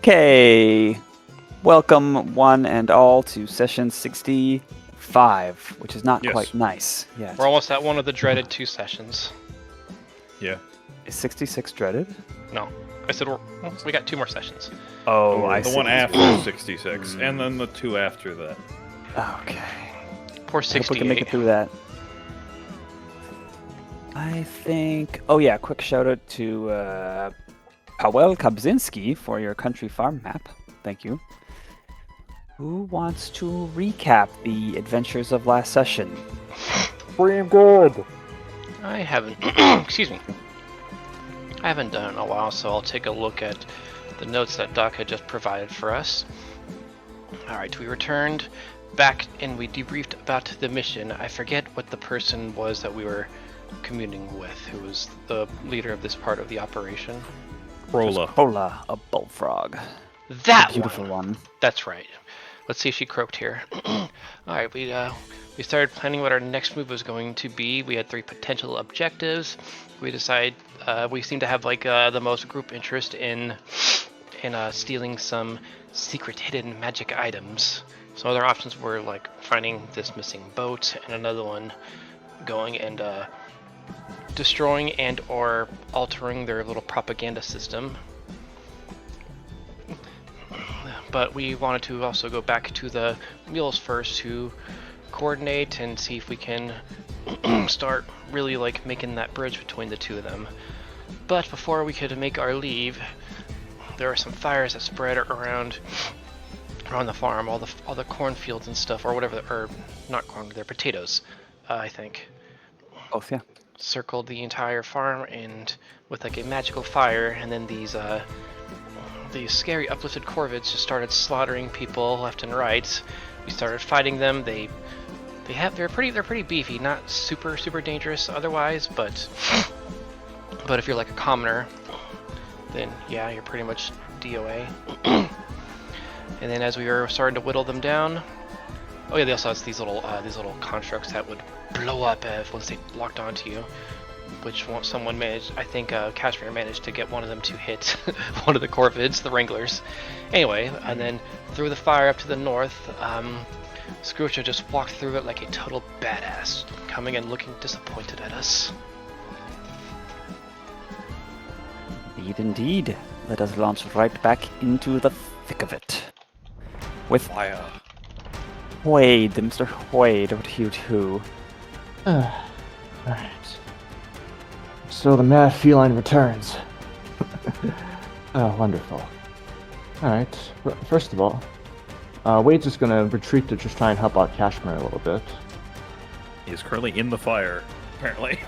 Okay, welcome one and all to session 65, which is not Yes. quite nice yet. We're almost at one of the dreaded 2 sessions. Yeah. Is 66 dreaded? No, I said we got 2 more sessions. Oh, I The see. one after 66, and then the 2 after that. Okay. Poor I hope 68. we can make it through that. I think... Oh yeah, quick shout out to Paweł Kabzinski for your country farm map. Thank you. Who wants to recap the adventures of last session? Pretty good. I haven't. Excuse me. I haven't done it in a while, so I'll take a look at the notes that Doc had just provided for us. Alright, we returned back and we debriefed about the mission. I forget what the person was that we were communing with, who was the leader of this part of the operation. Rolla. Hola, a bullfrog. That Beautiful one! one. That's right. Let's see if she croaked here. Alright, we started planning what our next move was going to be. We had 3 potential objectives. We decided we seem to have like the most group interest in stealing some secret hidden magic items. So other options were like finding this missing boat, and another one going and destroying and or altering their little propaganda system. But we wanted to also go back to the mules first to coordinate and see if we can start really like making that bridge between the 2 of them. But before we could make our leave, there were some fires that spread around the farm, all the cornfields and stuff, or whatever, or not corn, they're potatoes, I think. Both, yeah. Circled the entire farm and with like a magical fire, and then these scary uplifted corvids just started slaughtering people left and right. We started fighting them. They're pretty beefy, not super dangerous otherwise, but if you're like a commoner, then yeah, you're pretty much DOA. And then as we were starting to whittle them down, oh yeah, they also have these little constructs that would blow up once they locked onto you, which someone managed, I think Cashmere managed to get one of them to hit one of the corvids, the wranglers. Anyway, and then through the fire up to the north, Scrooge just walked through it like a total badass, coming and looking disappointed at us. Indeed. Let us launch right back into the thick of it. With Fire. Wade, Mr. Wade, what do you do? Alright. So the mad feline returns. Oh, wonderful. Alright, first of all, Wade's just gonna retreat to just try and help out Cashmere a little bit. He is currently in the fire, apparently.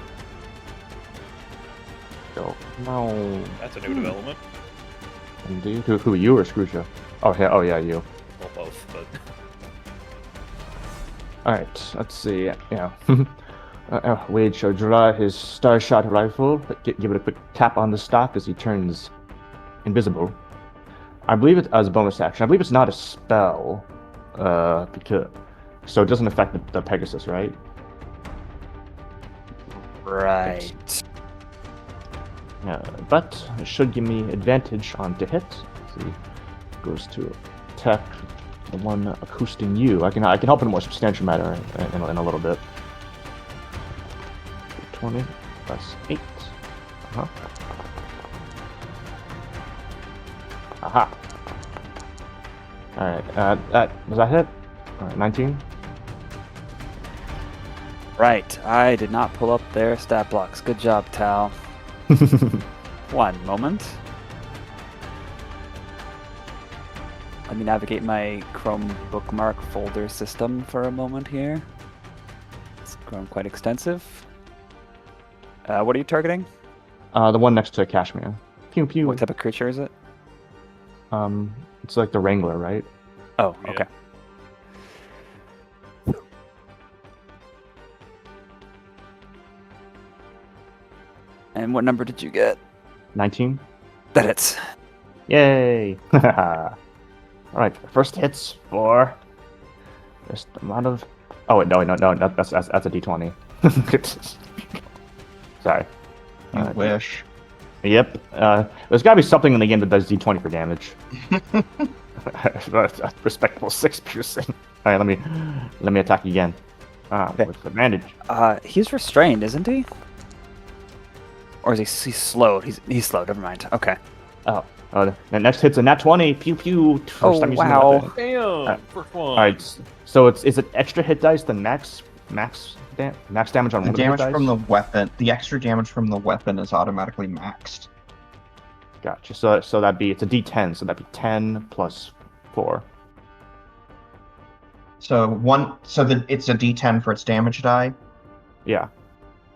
Go. No. That's a new development. Indeed. Who you or Scrooge? Oh yeah, you. Well, both, but... Alright, let's see. Yeah. Wade shall draw his star-shot rifle, give it a quick tap on the stock as he turns invisible. I believe it as a bonus action. I believe it's not a spell, because so it doesn't affect the Pegasus, right? Right. But it should give me advantage on to hit. Let's see, goes to attack the one acousting you. I can help in a more substantial matter in a little bit. 20 plus 8. Aha. Alright, does that hit? Alright, 19. Right, I did not pull up their stat blocks. Good job, Tal. One moment. Let me navigate my Chrome bookmark folder system for a moment here. It's grown quite extensive. What are you targeting? The one next to Cashmere. Pew pew. What type of creature is it? It's like the Wrangler, right? Oh, Yeah. okay. And what number did you get? 19. That hits. Yay! Alright, first hits for just a lot of. Oh wait, no, that's a D20. Sorry. You wish. Yep. There's got to be something in the game that does D20 for damage. A respectable 6 piercing. All right, let me attack again. Okay. With advantage. He's restrained, isn't he? Or is he's slowed? He's slowed. Never mind. Okay. Oh, the next hit's a nat 20. Pew pew. First time using the wow. weapon. Damn, first one. All right. So is it extra hit dice than max damage on one The of the hit damage dice? from the weapon, the extra damage from the weapon is automatically maxed. Gotcha. So it's a D10. So that'd be 10 plus 4. So it's a D10 for its damage die. Yeah.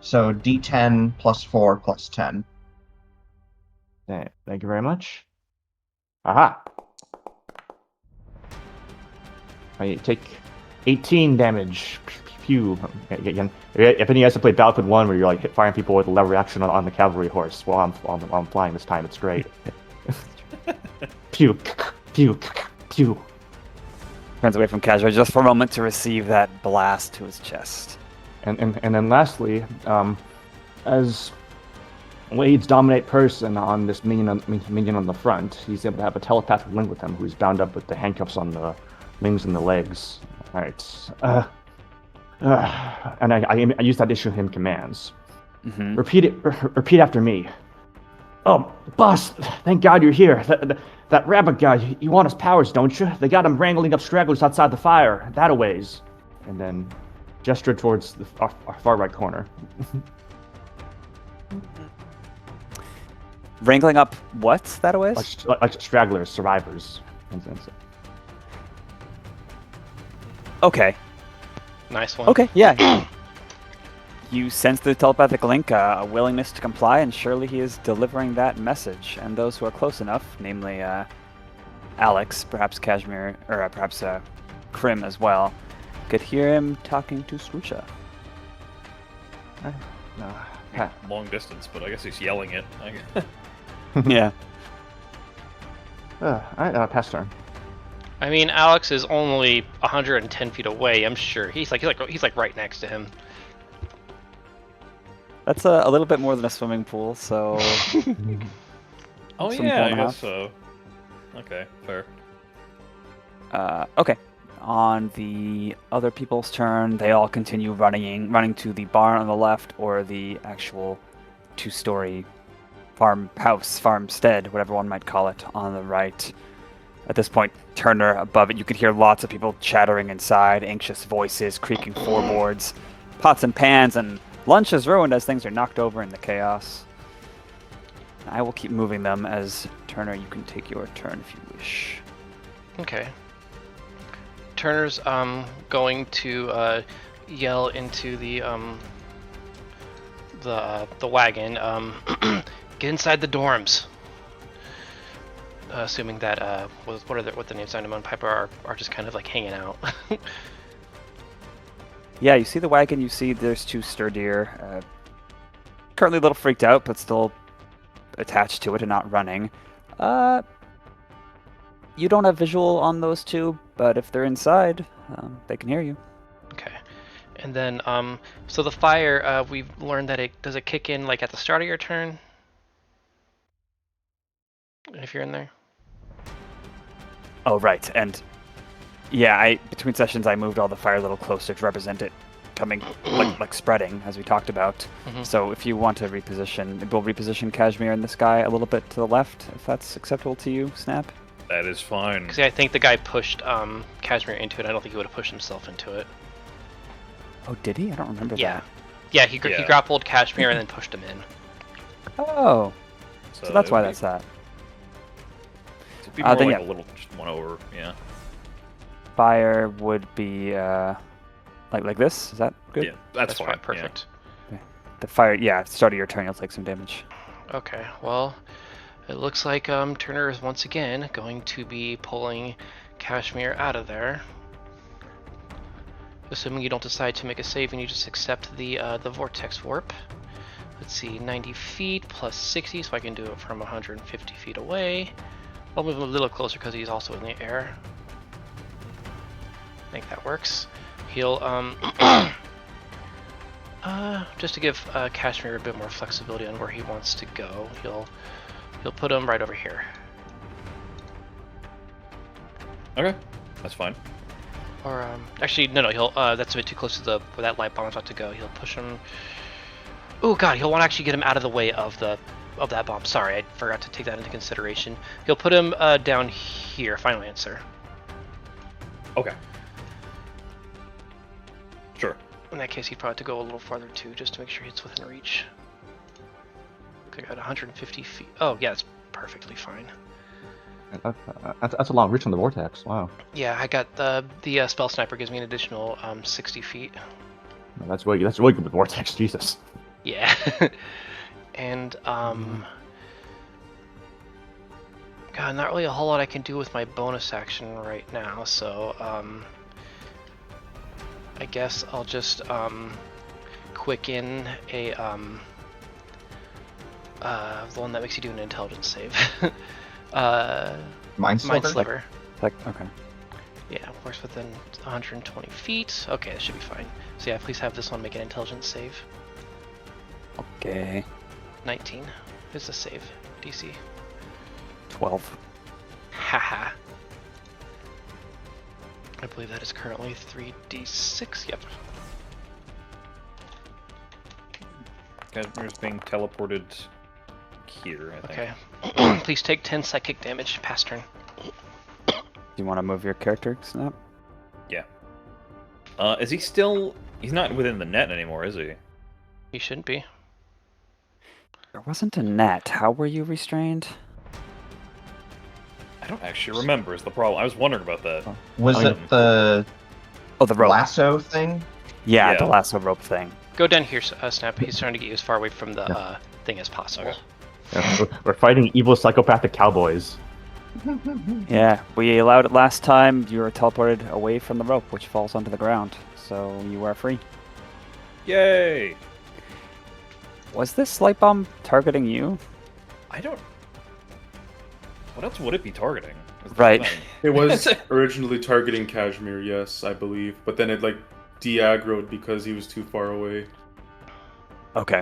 So D10 plus 4 plus 10. Thank you very much. Aha. I take 18 damage. Pew. Again, if any of you guys have played Battlefield 1 where you're like firing people with a lever action on the cavalry horse while I'm flying this time, it's great. Pew, pew, pew. Turns away from Cashmere just for a moment to receive that blast to his chest. And then lastly, as Wade's dominate person on this minion on the front, he's able to have a telepathic link with him, who's bound up with the handcuffs on the wings and the legs. All right. And I use that to issue him commands. Mm-hmm. Repeat after me. Oh, boss! Thank God you're here. That rabbit guy, you want his powers, don't you? They got him wrangling up stragglers outside the fire. That a ways. And then gesture towards our far right corner. Wrangling up what, that a ways? Like stragglers, survivors. Okay. Nice one. Okay, yeah. You sense the telepathic link, a willingness to comply, and surely he is delivering that message. And those who are close enough, namely Alex, perhaps Cashmere, or perhaps Crim as well, could hear him talking to Slucha. Long distance, but I guess he's yelling it. Yeah. Alright, pass turn. I mean, Alex is only 110 feet away. I'm sure he's like right next to him. That's a little bit more than a swimming pool, so... Oh Some yeah, I point guess off. so. Okay, fair. Okay. On the other people's turn, they all continue running to the barn on the left, or the actual two-story farmstead, whatever one might call it, on the right. At this point, Turner above it, you could hear lots of people chattering inside, anxious voices, creaking floorboards, pots and pans, and lunch is ruined as things are knocked over in the chaos. I will keep moving them as Turner, you can take your turn if you wish. Okay. Turner's going to yell into the wagon. Get inside the dorms. Assuming that what the names Simon and Piper are just kind of like hanging out. Yeah, you see the wagon, you see there's two Sturdeer. Currently a little freaked out, but still attached to it and not running. You don't have visual on those two, but if they're inside, they can hear you. Okay. And then, so the fire, we've learned that does it kick in like at the start of your turn? If you're in there? Oh, right. And yeah, between sessions I moved all the fire a little closer to represent it coming, like spreading, as we talked about. Mm-hmm. So if you want to reposition, we'll reposition Cashmere and this guy a little bit to the left, if that's acceptable to you, Snap. That is fine. Because I think the guy pushed Cashmere into it. I don't think he would have pushed himself into it. Oh, did he? I don't remember Yeah. that. Yeah, he grappled Cashmere and then pushed him in. Oh, so that's why that's that. It'd be more then like yeah. a little, just one over, yeah. Fire would be like this. Is that good? Yeah, that's fine. Perfect. The fire, yeah. Start of your turn, you'll take some damage. Okay, well, it looks like Turner is once again going to be pulling Cashmere out of there. Assuming you don't decide to make a save and you just accept the vortex warp. Let's see, 90 feet plus 60, so I can do it from 150 feet away. I'll move him a little closer because he's also in the air. I think that works. He'll Just to give Cashmere a bit more flexibility on where he wants to go, he'll put him right over here. Okay, that's fine. Or actually, no, he'll that's a bit too close to the where that light bomb's about to go. He'll push him. Oh God, he'll want to actually get him out of the way of that bomb. Sorry, I forgot to take that into consideration. He'll put him down here. Final answer. Okay. Sure. In that case, he'd probably have to go a little farther too, just to make sure he's within reach. I got 150 feet. Oh yeah, that's perfectly fine. That's a long reach on the vortex. Wow. Yeah, I got the spell sniper gives me an additional 60 feet. That's really good with vortex. Jesus. Yeah. And God, not really a whole lot I can do with my bonus action right now, so I guess I'll just quicken a the one that makes you do an intelligence save. Mind Sliver? Sliver. Okay. Yeah, works within 120 feet. Okay, that should be fine. So yeah, please have this one make an intelligence save. Okay. 19 is the save DC. 12. Haha. I believe that is currently 3d6. Yep. Cashmere's being teleported here, I think. Okay. Please take 10 psychic damage. Pass turn. Do you want to move your character, Snap? Yeah. Is he still... He's not within the net anymore, is he? You shouldn't be. There wasn't a net. How were you restrained? I don't actually remember is the problem. I was wondering about that. Was it the Oh, the rope. lasso thing? Yeah, Yeah. the lasso rope thing. Go down here, Snap. He's trying to get you as far away from the thing as possible. Okay. Yeah, we're fighting evil psychopathic cowboys. Yeah, we allowed it last time. You were teleported away from the rope, which falls onto the ground. So you are free. Yay! Was this light bomb targeting you? I don't... What else would it be targeting? Is the Right. thing. It was originally targeting Cashmere, yes, I believe, but then it like de-aggroed because he was too far away. Okay.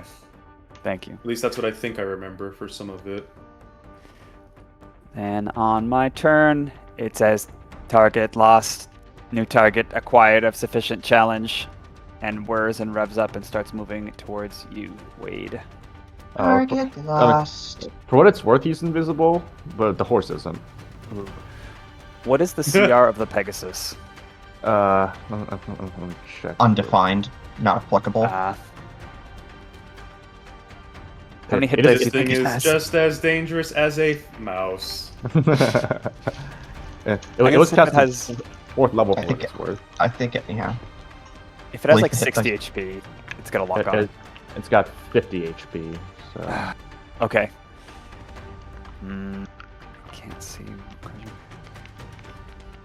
Thank you. At least that's what I think I remember for some of it. And on my turn, it says target lost, new target acquired of sufficient challenge, and whirs and revs up and starts moving towards you, Wade. Target lost. For what it's worth, he's invisible, but the horse isn't. What is the CR of the Pegasus? Let me check. Undefined. Not applicable. How many hit It dice is- do This you think thing it is has? just as dangerous as a mouse. Yeah, I it was guess if it cast has- as fourth level I for think what it's worth. I think it, yeah. If it has Blink like hit 60 dice. HP, it's gonna lock on. It's got 50 HP. So Okay. Can't see.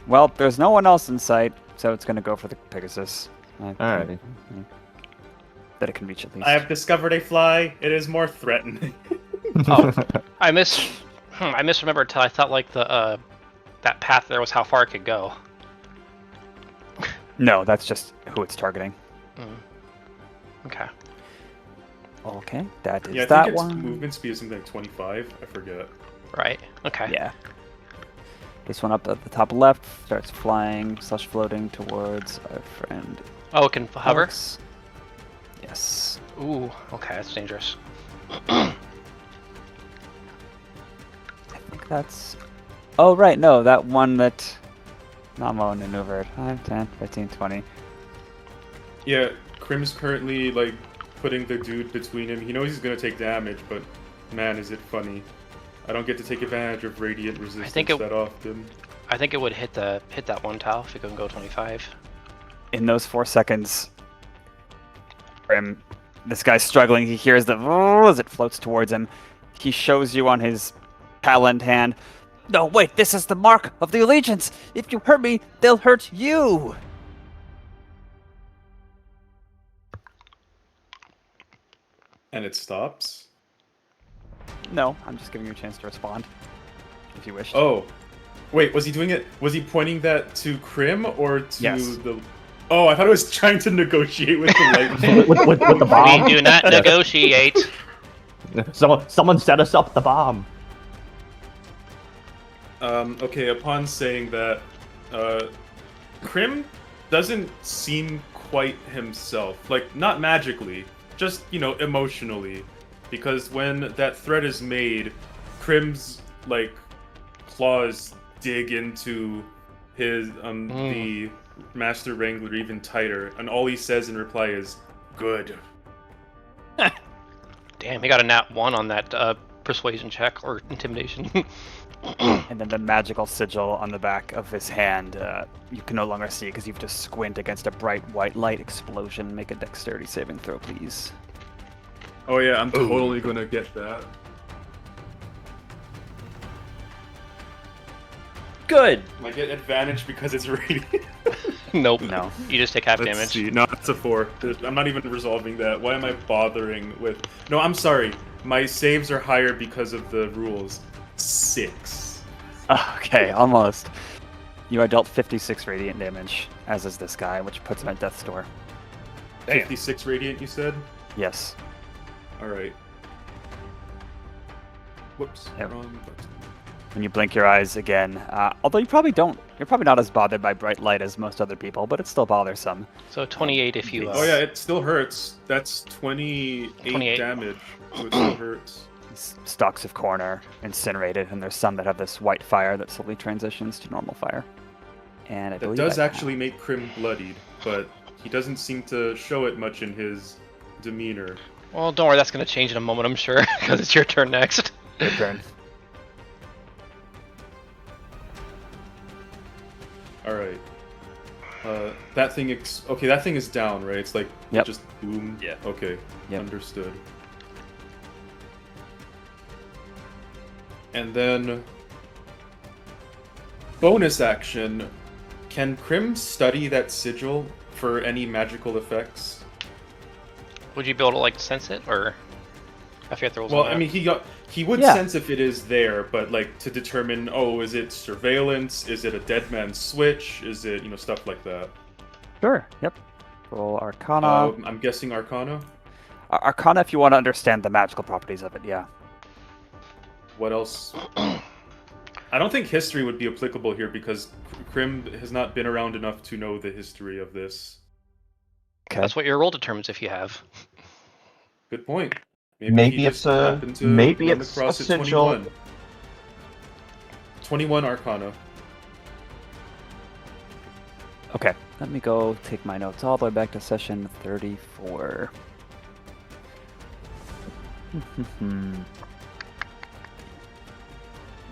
Well, there's no one else in sight, so it's gonna go for the Pegasus. alrighty. That it can reach at least. I have discovered a fly. It is more threatening. Oh, I misremembered until I thought like the that path there was how far it could go. No, that's just who it's targeting. Okay. Okay, that is Yeah, I that think its one. movement speed is something like 25. I forget. Right. Okay. Yeah. This one up at the top left starts flying / floating towards our friend Oh, it can hover? Alex. Yes. Ooh, okay, that's dangerous. I think that's... Oh, right, no, that one that Namo maneuvered. 5, 10, 15, 20. Yeah, Crim's currently like putting the dude between him. He knows he's gonna take damage, but man, is it funny. I don't get to take advantage of radiant resistance that often. I think it would hit that one tile if it can go 25. In those 4 seconds, this guy's struggling. He hears the as it floats towards him. He shows you on his talent hand. No, wait, this is the mark of the allegiance. If you hurt me, they'll hurt you. And it stops. No, I'm just giving you a chance to respond, if you wish. Oh, wait, was he doing it? Was he pointing that to Crim or to Yes. the? Oh, I thought I was trying to negotiate with the light. with the bomb. We do not negotiate. Someone set us up the bomb. Okay, upon saying that, Crim doesn't seem quite himself. Like, not magically, just, emotionally. Because when that threat is made, Crim's, like, claws dig into his, the Master Wrangler even tighter, and all he says in reply is, "Good." Damn, he got a nat 1 on that persuasion check or intimidation. And then the magical sigil on the back of his hand, you can no longer see because you've just squint against a bright white light explosion. Make a dexterity saving throw, please. Oh yeah, I'm totally gonna get that. Good. I get advantage because it's radiant. Nope. No. You just take half Let's damage. see. No, it's a 4. I'm not even resolving that. Why am I bothering with... No, I'm sorry. My saves are higher because of the rules. 6. Okay, almost. You are dealt 56 radiant damage, as is this guy, which puts him at death's door. Damn. 56 radiant, you said? Yes. Alright. Whoops. Yep. Wrong button. When you blink your eyes again, although you're probably not as bothered by bright light as most other people, but it's still bothersome. So 28 if you. Oh yeah, it still hurts. That's 28 damage. So it still hurts. These stalks of corn are incinerated, and there's some that have this white fire that slowly transitions to normal fire. And I That believe does actually make Crim bloodied, but he doesn't seem to show it much in his demeanor. Well, don't worry, that's gonna change in a moment, I'm sure, because it's your turn next. Your turn. Alright. That thing okay, that thing is down, right? It's like Yep. just boom. Yeah. Okay. Yep. Understood. And then bonus action. Can Crim study that sigil for any magical effects? Would you be able to like sense it, or I forget the rules. Well, on I that. mean, he would Yeah. sense if it is there, but like to determine, is it surveillance? Is it a dead man's switch? Is it stuff like that? Sure. Yep. Roll Arcana. I'm guessing Arcana. Arcana, if you want to understand the magical properties of it. Yeah. What else? I don't think history would be applicable here because Crim has not been around enough to know the history of this. Okay. That's what your roll determines if you have. Good point. Maybe he it's just a- happened to maybe run it's across a at sigil. 21. 21 Arcana. Okay. Let me go take my notes all the way back to session 34.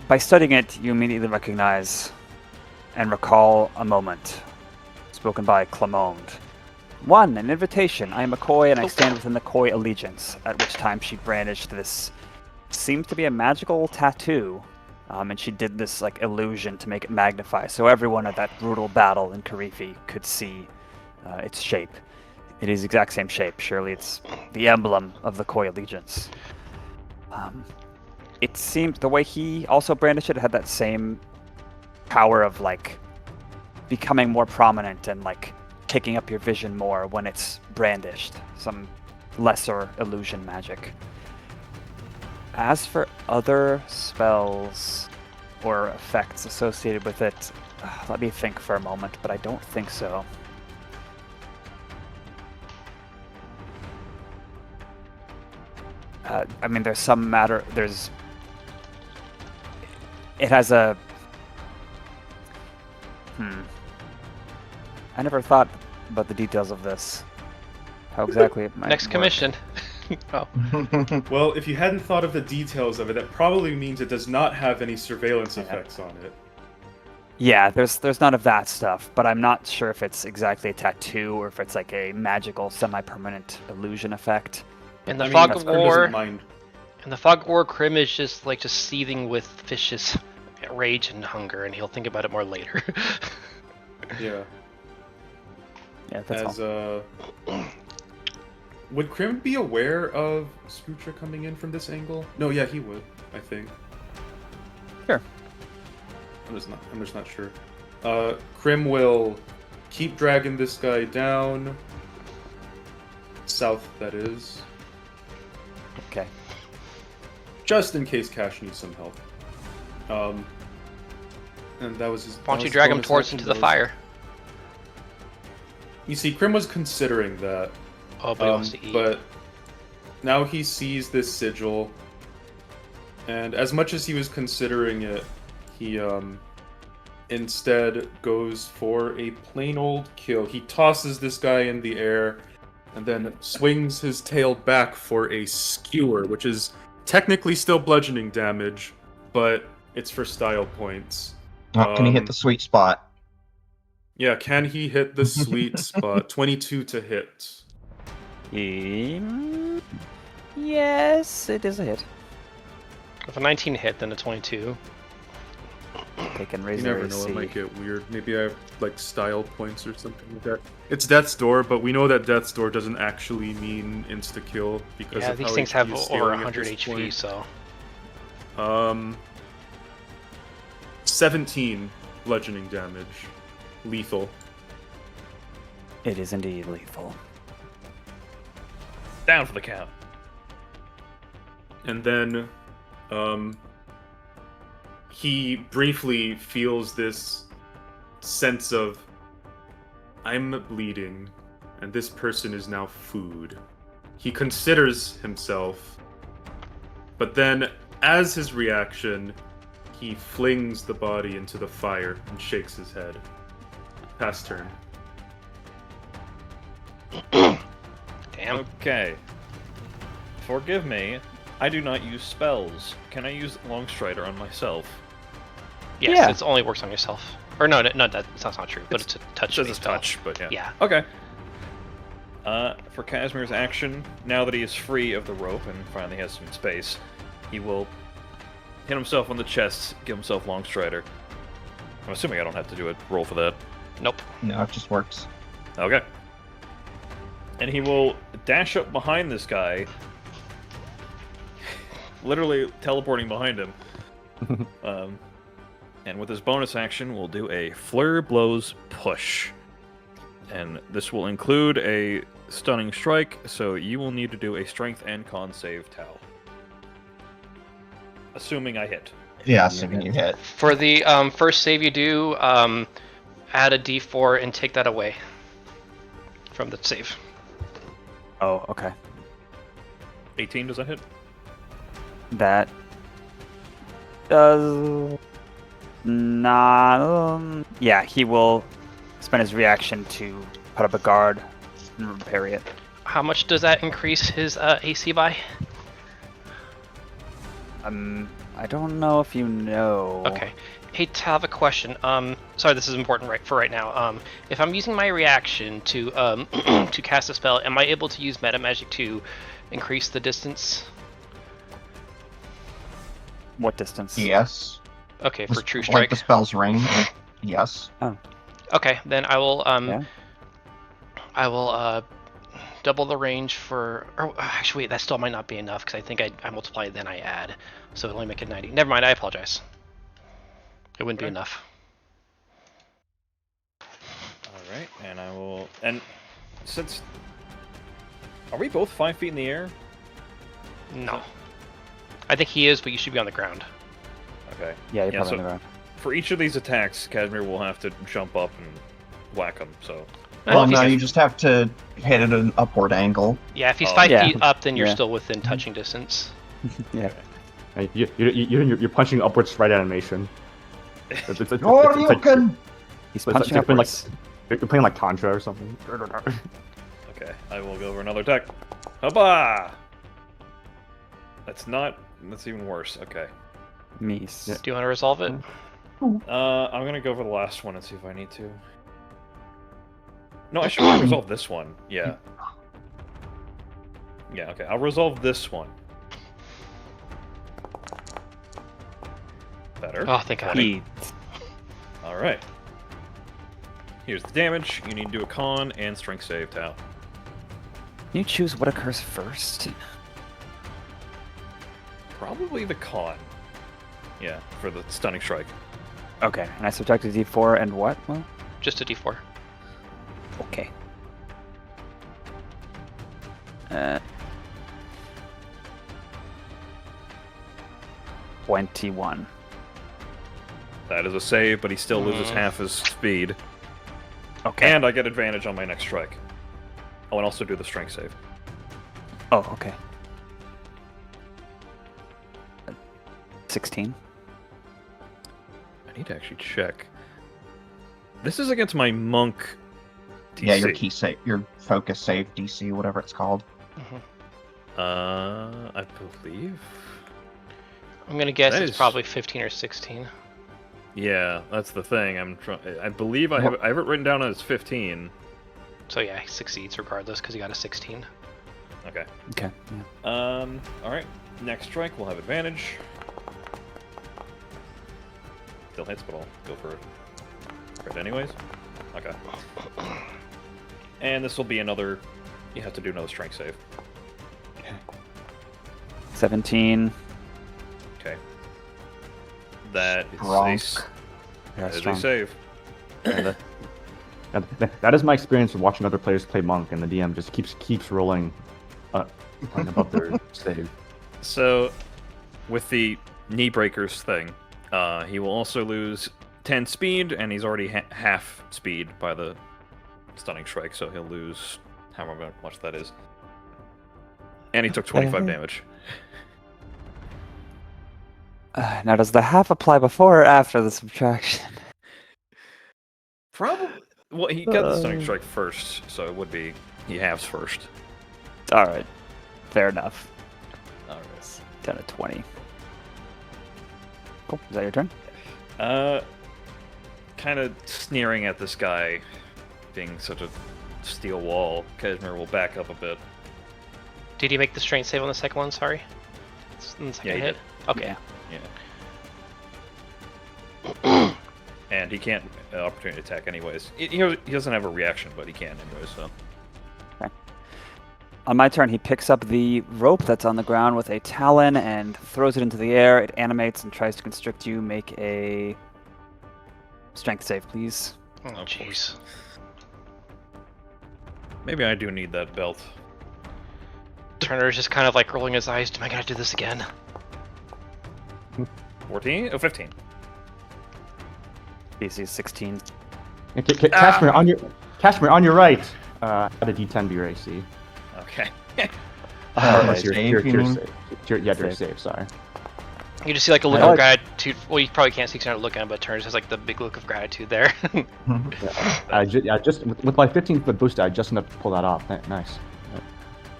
By studying it, you immediately recognize and recall a moment spoken by Clamond. 1. An invitation. I am a Koi, and I stand within the Koi allegiance, at which time she brandished this, seems to be a magical tattoo, and she did this like illusion to make it magnify, so everyone at that brutal battle in Karifi could see its shape. It is the exact same shape. Surely it's the emblem of the Koi allegiance. It seemed the way he also brandished it had that same power of like becoming more prominent and like taking up your vision more when it's brandished. Some lesser illusion magic. As for other spells or effects associated with it, let me think for a moment, but I don't think so. I mean, there's some matter. It has a. I never thought about the details of this. How exactly it might Next work. commission. Oh. Well, if you hadn't thought of the details of it, that probably means it does not have any surveillance effects on it. Yeah, there's none of that stuff, but I'm not sure if it's exactly a tattoo or if it's like a magical, semi-permanent illusion effect. In the I mean, fog Crim of doesn't war, mind. in the fog of war, Crim is just seething with vicious rage and hunger, and he'll think about it more later. Yeah. Yeah, that's all. Would Crim be aware of Scootra coming in from this angle? No, yeah, he would, I think. Sure. I'm just not sure. Crim will keep dragging this guy down. South, that is. Okay. Just in case Cash needs some help. And that was his. Why don't you drag him towards into the fire? You see, Crim was considering that. Oh, but he wants to eat. But now he sees this sigil, and as much as he was considering it, he instead goes for a plain old kill. He tosses this guy in the air, and then swings his tail back for a skewer, which is technically still bludgeoning damage, but it's for style points. Can he hit the sweet spot? Yeah, can he hit the sweet spot? 22 to hit. Yes, it is a hit. If a 19 hit, then a 22. They can You raise never their know, AC. it might get weird. Maybe I have, like, style points or something like that. It's Death's Door, but we know that Death's Door doesn't actually mean insta-kill, because Yeah, of these how things HP have is over scaling at 100 this HP, point. so... 17 bludgeoning damage. Lethal. It is indeed lethal. Down for the count. And then, he briefly feels this sense of, I'm bleeding, and this person is now food. He considers himself, but then, as his reaction, he flings the body into the fire and shakes his head. Pass turn. Damn. Okay. Forgive me. I do not use spells. Can I use Longstrider on myself? Yes, Yeah. it only works on yourself. Or no, that's not true, but it's a touch. It says it's spell. touch, but yeah. Yeah. Okay. For Cashmere's action, now that he is free of the rope and finally has some space, he will hit himself on the chest, give himself Longstrider. I'm assuming I don't have to do a roll for that. Nope. No, it just works. Okay. And he will dash up behind this guy, literally teleporting behind him. And with his bonus action, we'll do a Flare Blows Push. And this will include a Stunning Strike, so you will need to do a Strength and Con save, Tau. Assuming I hit. Yeah, assuming you hit. For the first save you do, add a d4 and take that away from the save. Oh, okay. 18, does that hit? That does not. Yeah, he will spend his reaction to put up a guard and parry it. How much does that increase his AC by? I don't know if you know. Okay. Hey, I have a question. Sorry, this is important for right now. If I'm using my reaction to to cast a spell, am I able to use meta magic to increase the distance? What distance? Yes. Okay, for true Like strike. the spell's range. Yes. Okay, then I will Yeah. I will double the range for. Or actually, wait, that still might not be enough because I think I multiply then I add, so it'll only make it 90. Never mind. I apologize. It wouldn't be enough. Alright, and I will... And since... Are we both 5 feet in the air? No. I think he is, but you should be on the ground. Okay. Yeah, you're Yeah, probably so- on the ground. For each of these attacks, Cashmere will have to jump up and whack him, so... Well, if no, he's- you just have to hit at an upward angle. Yeah, if he's Oh, 5 yeah. feet up, then you're Yeah. still within touching distance. Yeah. Hey, you're punching upwards right animation. It's like, Or it's you like- can. He's it's punching like playing upwards. you're playing like Contra or something. Okay, I will go for another attack. Hoppa! That's even worse. Okay. Mies. Yeah. Do you want to resolve it? I'm gonna go for the last one and see if I need to. No, I should probably resolve this one. Yeah. Yeah, okay. I'll resolve this one. Better. Oh, thank God. Eat. Alright. Here's the damage. You need to do a con and strength save, Tau. Can you choose what occurs first? Probably the con. Yeah, for the stunning strike. Okay, and I subtract a d4 and what? Well, Just a d4. Okay. 21. That is a save, but he still loses half his speed. Okay. And I get advantage on my next strike. Oh, and also do the strength save. Oh, okay. 16. I need to actually check. This is against my monk DC. Yeah, your key save, your focus save DC, whatever it's called. I believe. I'm gonna guess That it's is- probably 15 or 16. Yeah, that's the thing. I believe I have it written down as 15. So yeah, he succeeds regardless because he got a 16. Okay. Okay. Yeah. All right. Next strike, we'll have advantage. Still hits, but I'll go for it anyways. Okay. And this will be another. You have to do another strength save. 17. Okay. That is Gronk. Yeah, that is a strong. save. That is my experience of watching other players play Monk, and the DM just keeps rolling above their save. So, with the knee breakers thing, he will also lose 10 speed, and he's already half speed by the stunning strike, so he'll lose however much that is. And he took 25 damage. Now, does the half apply before or after the subtraction? Probably. Well, he got the stunning strike first, so it would be he halves first. All right. Fair enough. All right. 10 to 20. Cool. Is that your turn? Kind of sneering at this guy being such a steel wall. Cashmere will back up a bit. Did he make the strength save on the second one? Sorry. On the second Yeah, he hit. Okay. Yeah. Yeah. And he can't opportunity attack anyways. He doesn't have a reaction, but he can anyways. So. On my turn, he picks up the rope that's on the ground with a talon and throws it into the air. It animates and tries to constrict you. Make a strength save, please. Oh, jeez. Maybe I do need that belt. Turner's just kind of like rolling his eyes. Am I gonna do this again? 14? Oh, 15. DC is 16. Cashmere on your right. Add a D10 to your AC. Okay. My Your save, you mean? your save. Sorry. You just see like a look I of like- gratitude. Well, you probably can't see because you're not looking at him, but Turner's has like the big look of gratitude there. Just with my 15-foot booster, I just enough to pull that off. Nice.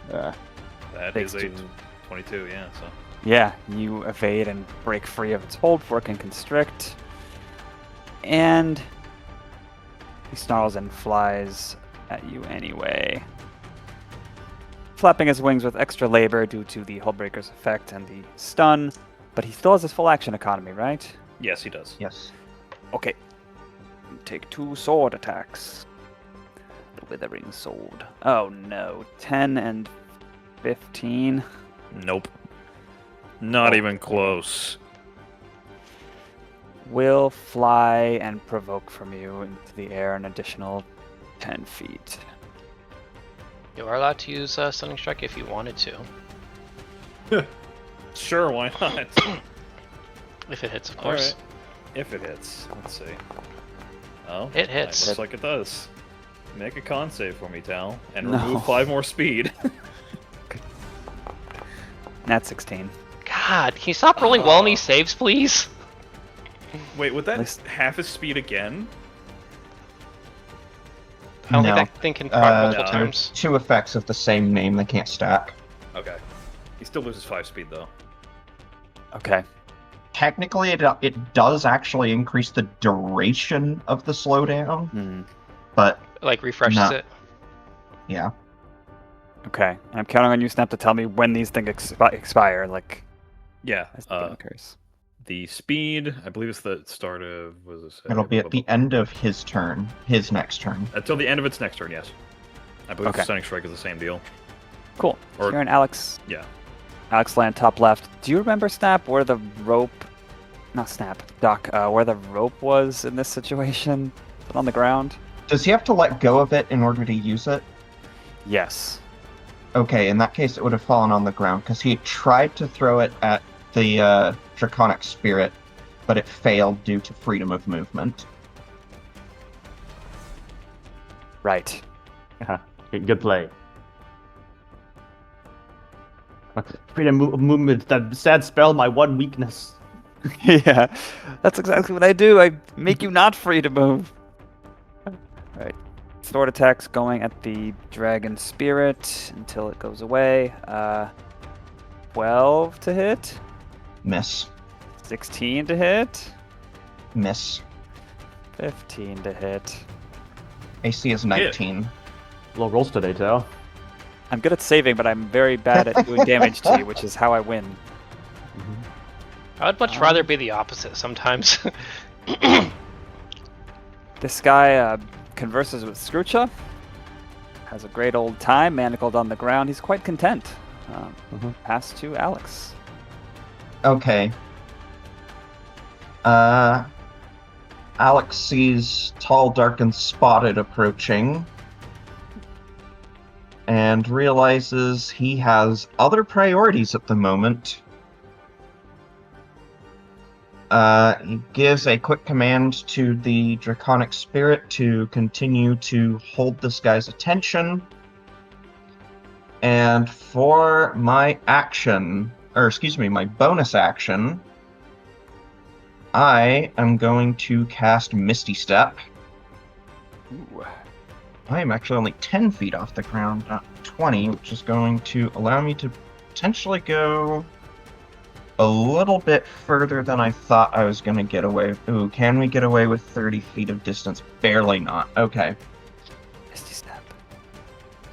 That Thanks is a to- 22, yeah, so. Yeah, you evade and break free of its hold before it can constrict. And he snarls and flies at you anyway. Flapping his wings with extra labor due to the Hullbreaker's effect and the stun, but he still has his full action economy, right? Yes, he does. Yes. Okay. Take 2 sword attacks. The Withering Sword. Oh no. 10 and 15. Nope. Not even close. Will fly and provoke from you into the air an additional 10 feet. You are allowed to use Stunning Strike if you wanted to. Sure, why not? If it hits, of course. Alright. If it hits. Let's see. Oh, It hits. Looks like it does. Make a con save for me, Tal, and No. remove 5 more speed. Nat 16. God, can you stop rolling well on these saves, please? Wait, would that Least- half his speed again? I don't No. think that thing can proc multiple no. times. 2 effects of the same name they can't stack. Okay. He still loses 5 speed though. Okay. Technically, it does actually increase the duration of the slowdown, Hmm. but Like refreshes No. it. yeah. Okay. I'm counting on you, Snap, to tell me when these things expire, like, Yeah. as the game occurs. The speed, I believe it's the start of. What does it say? It'll be at the end of his turn, his next turn. Until the end of its next turn, yes. I believe Okay. the Stunning Strike is the same deal. Cool. So Or- you're in Alex. Yeah. Alex land top left. Do you remember, Snap, where the rope... Not Snap. Doc, where the rope was in this situation? Is it on the ground? Does he have to let go of it in order to use it? Yes. Okay, in that case, it would have fallen on the ground, because he tried to throw it at the Draconic Spirit, but it failed due to freedom of movement. Right. Good play. Freedom of movement, that sad spell, my one weakness. Yeah, that's exactly what I do. I make you not free to move. Alright. Sword attacks going at the Dragon Spirit until it goes away. 12 to hit. Miss. 16 to hit. Miss. 15 to hit. AC is 19. Low rolls today, Tal. I'm good at saving, but I'm very bad at doing damage to you, which is how I win. I would much rather be the opposite sometimes. This guy converses with Scroocha. Has a great old time, manacled on the ground. He's quite content. Pass to Alex. Okay. Alex sees Tall, Dark, and Spotted approaching, and realizes he has other priorities at the moment. He gives a quick command to the Draconic Spirit to continue to hold this guy's attention. And for my action, my bonus action, I am going to cast Misty Step. Ooh. I am actually only 10 feet off the ground, not 20, which is going to allow me to potentially go a little bit further than I thought I was going to get away. Ooh, can we get away with 30 feet of distance? Barely not. Okay. Misty Step.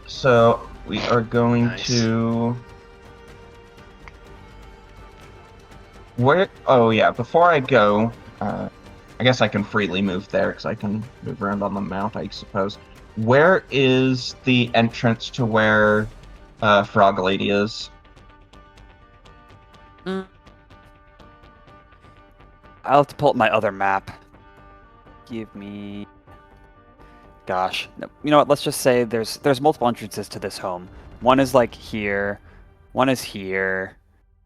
So we are going Nice. to... Where? Oh yeah, before I go, I guess I can freely move there, because I can move around on the mount, I suppose. Where is the entrance to where Frog Lady is? I'll have to pull up my other map. Give me... Gosh. No, you know what? Let's just say there's multiple entrances to this home. One is like here. One is here.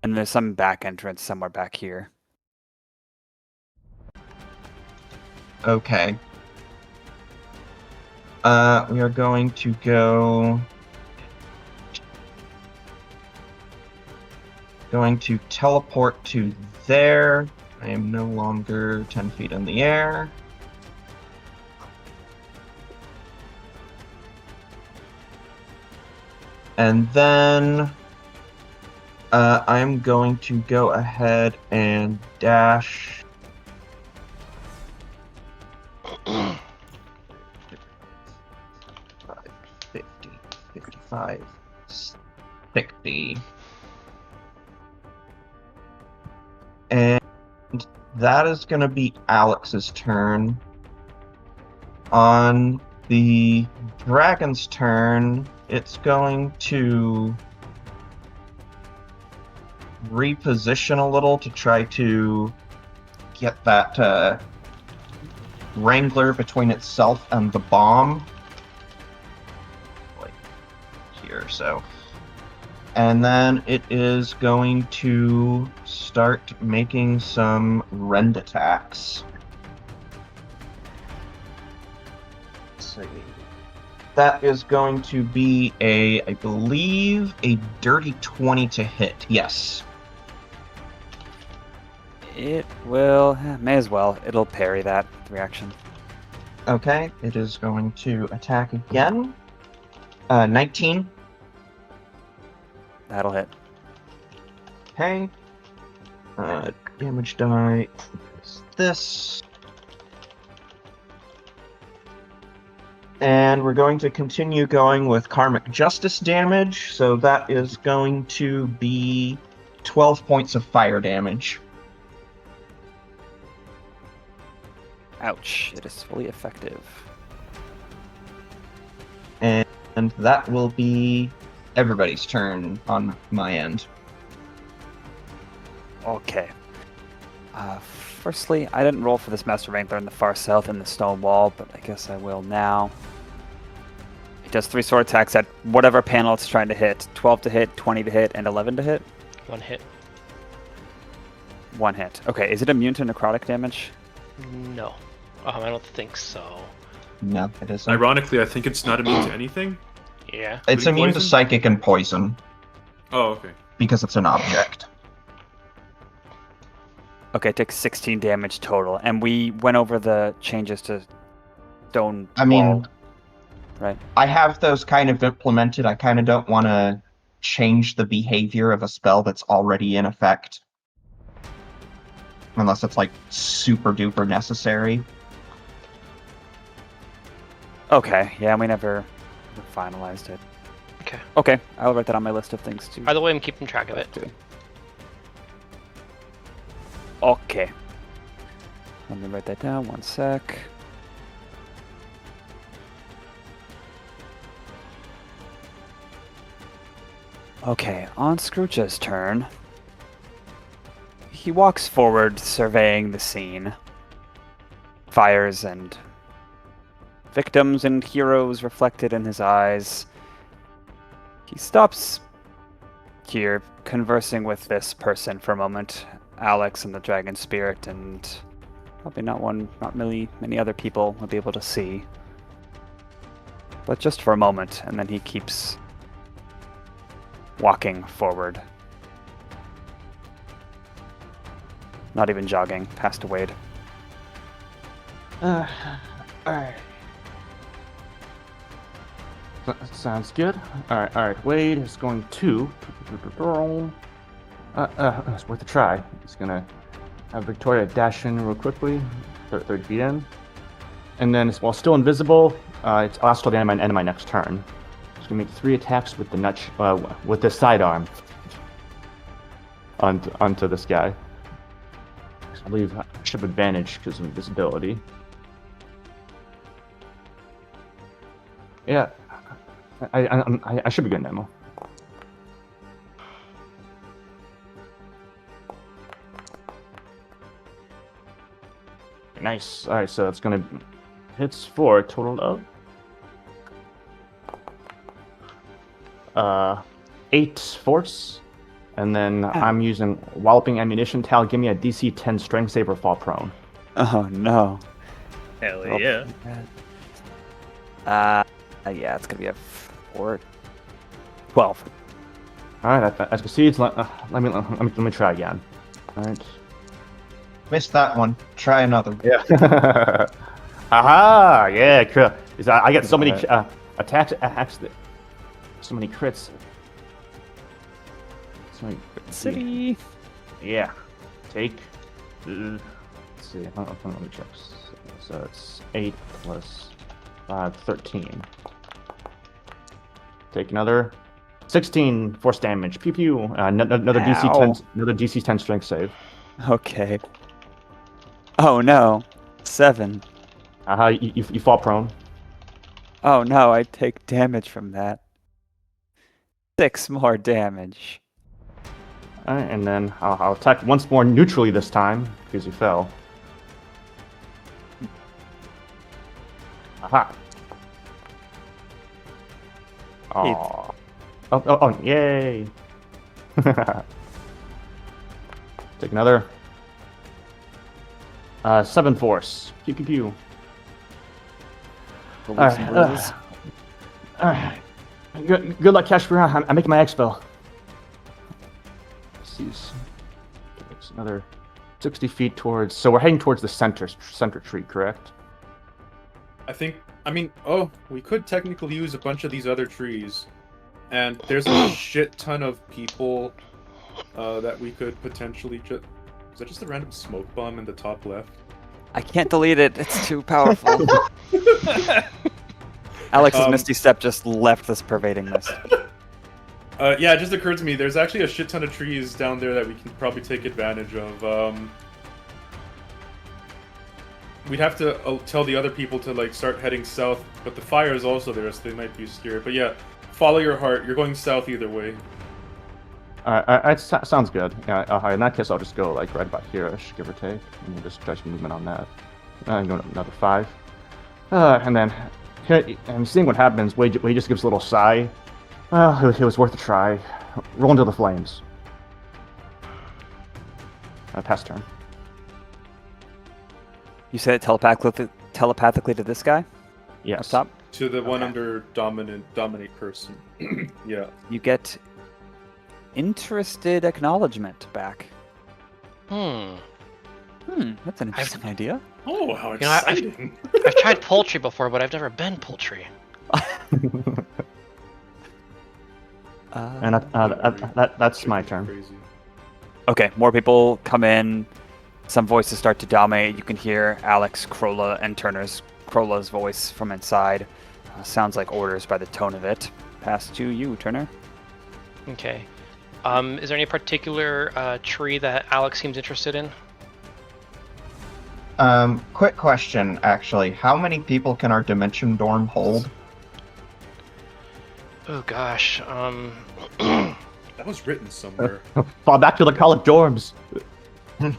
And there's some back entrance somewhere back here. Okay. We are going to go... Going to teleport to there. I am no longer 10 feet in the air. And then I'm going to go ahead and dash 50, 55, 60. And that is going to be Alex's turn. On the dragon's turn, it's going to reposition a little to try to get that wrangler between itself and the bomb. Like here, so. And then it is going to start making some rend attacks. Let's see. That is going to be I believe, a dirty 20 to hit. Yes. It will... may as well. It'll parry that reaction. Okay, it is going to attack again. 19. That'll hit. Okay. Damage die is this. And we're going to continue going with Karmic Justice damage, so that is going to be 12 points of fire damage. Ouch. It is fully effective. And that will be everybody's turn on my end. Okay. firstly, I didn't roll for this Master Wrangler in the far south in the stone wall, but I guess I will now. It does 3 sword attacks at whatever panel it's trying to hit. 12 to hit, 20 to hit, and 11 to hit. 1 hit. 1 hit. Okay, is it immune to necrotic damage? No. I don't think so. No, it isn't. Ironically, I think it's not immune to anything. Yeah. It's Would it immune to poison? psychic and poison Oh, okay. because it's an object. Okay, it takes 16 damage total, and we went over the changes to stone I mean, wall, right? I have those kind of implemented. I kind of don't want to change the behavior of a spell that's already in effect. Unless it's like super duper necessary. Okay, yeah, we never finalized it. Okay. Okay, I'll write that on my list of things to By the way, I'm keeping track of it. do. Okay. Let me write that down, 1 sec. Okay, on Scrooge's turn. He walks forward, surveying the scene. Fires and victims and heroes reflected in his eyes. He stops here, conversing with this person for a moment, Alex and the Dragon Spirit, and probably not many other people will be able to see. But just for a moment, and then he keeps walking forward. Not even jogging, past Wade. Alright. Sounds good. Alright. Wade is going to. It's worth a try. He's gonna have Victoria dash in real quickly, third feet in, and then while still invisible, it's last till the end of my next turn. He's gonna make 3 attacks with the with the sidearm onto this guy. I believe I should have advantage because of invisibility. Yeah, I should be good now. Nice. All right, so it's gonna hits for a total of 8 force, and then I'm using walloping ammunition. Tal, give me a DC 10 strength save or fall prone. Oh no. Hell Oh, yeah. Yeah, it's gonna be a 12. All right, that succeeds. Let me try again. All right. Missed that one. Try another. Yeah. Aha! Yeah, cool. I get so many attacks. So many crits. So many crits. City. Yeah. Take. Let's see. Let me check. So it's 8 plus 5, 13. Take another 16 force damage. Pew pew. Another DC 10. Another DC 10 strength save. Okay. Oh no. 7. You fall prone. Oh no, I take damage from that. 6 more damage. Alright, and then I'll attack once more neutrally this time, because you fell. Aha! Oh, yay! Take another. 7 force. Pew pew pew. Alright. Good luck, Cashmere. I'm making my expo. It's another 60 feet towards. So we're heading towards the center tree, correct? We could technically use a bunch of these other trees, and there's a shit ton of people that we could potentially just. Is that just a random smoke bomb in the top left? I can't delete it. It's too powerful. Alex's Misty Step just left this pervading mist. Yeah, it just occurred to me. There's actually a shit ton of trees down there that we can probably take advantage of. We'd have to tell the other people to start heading south, but the fire is also there, so they might be scared. But yeah, follow your heart. You're going south either way. Sounds good. Yeah, in that case, I'll just go like right about here-ish, give or take, and we'll just judge movement on that. And go another 5. And then, and seeing what happens, Wade just gives a little sigh. Well, it was worth a try. Roll into the flames. Pass turn. You said it telepathically to this guy? Yes. Up top? To the one under dominate person. Yeah. You get interested acknowledgement back. That's an interesting idea. Oh, how exciting! I've tried poultry before, but I've never been poultry. And that's my turn. Crazy. Okay, more people come in. Some voices start to dominate. You can hear Alex, Krola, and Krola's voice from inside. Sounds like orders by the tone of it. Pass to you, Turner. Okay. Is there any particular tree that Alex seems interested in? Quick question, actually. How many people can our dimension dorm hold? Oh gosh. That was written somewhere. Fall back to the college dorms. I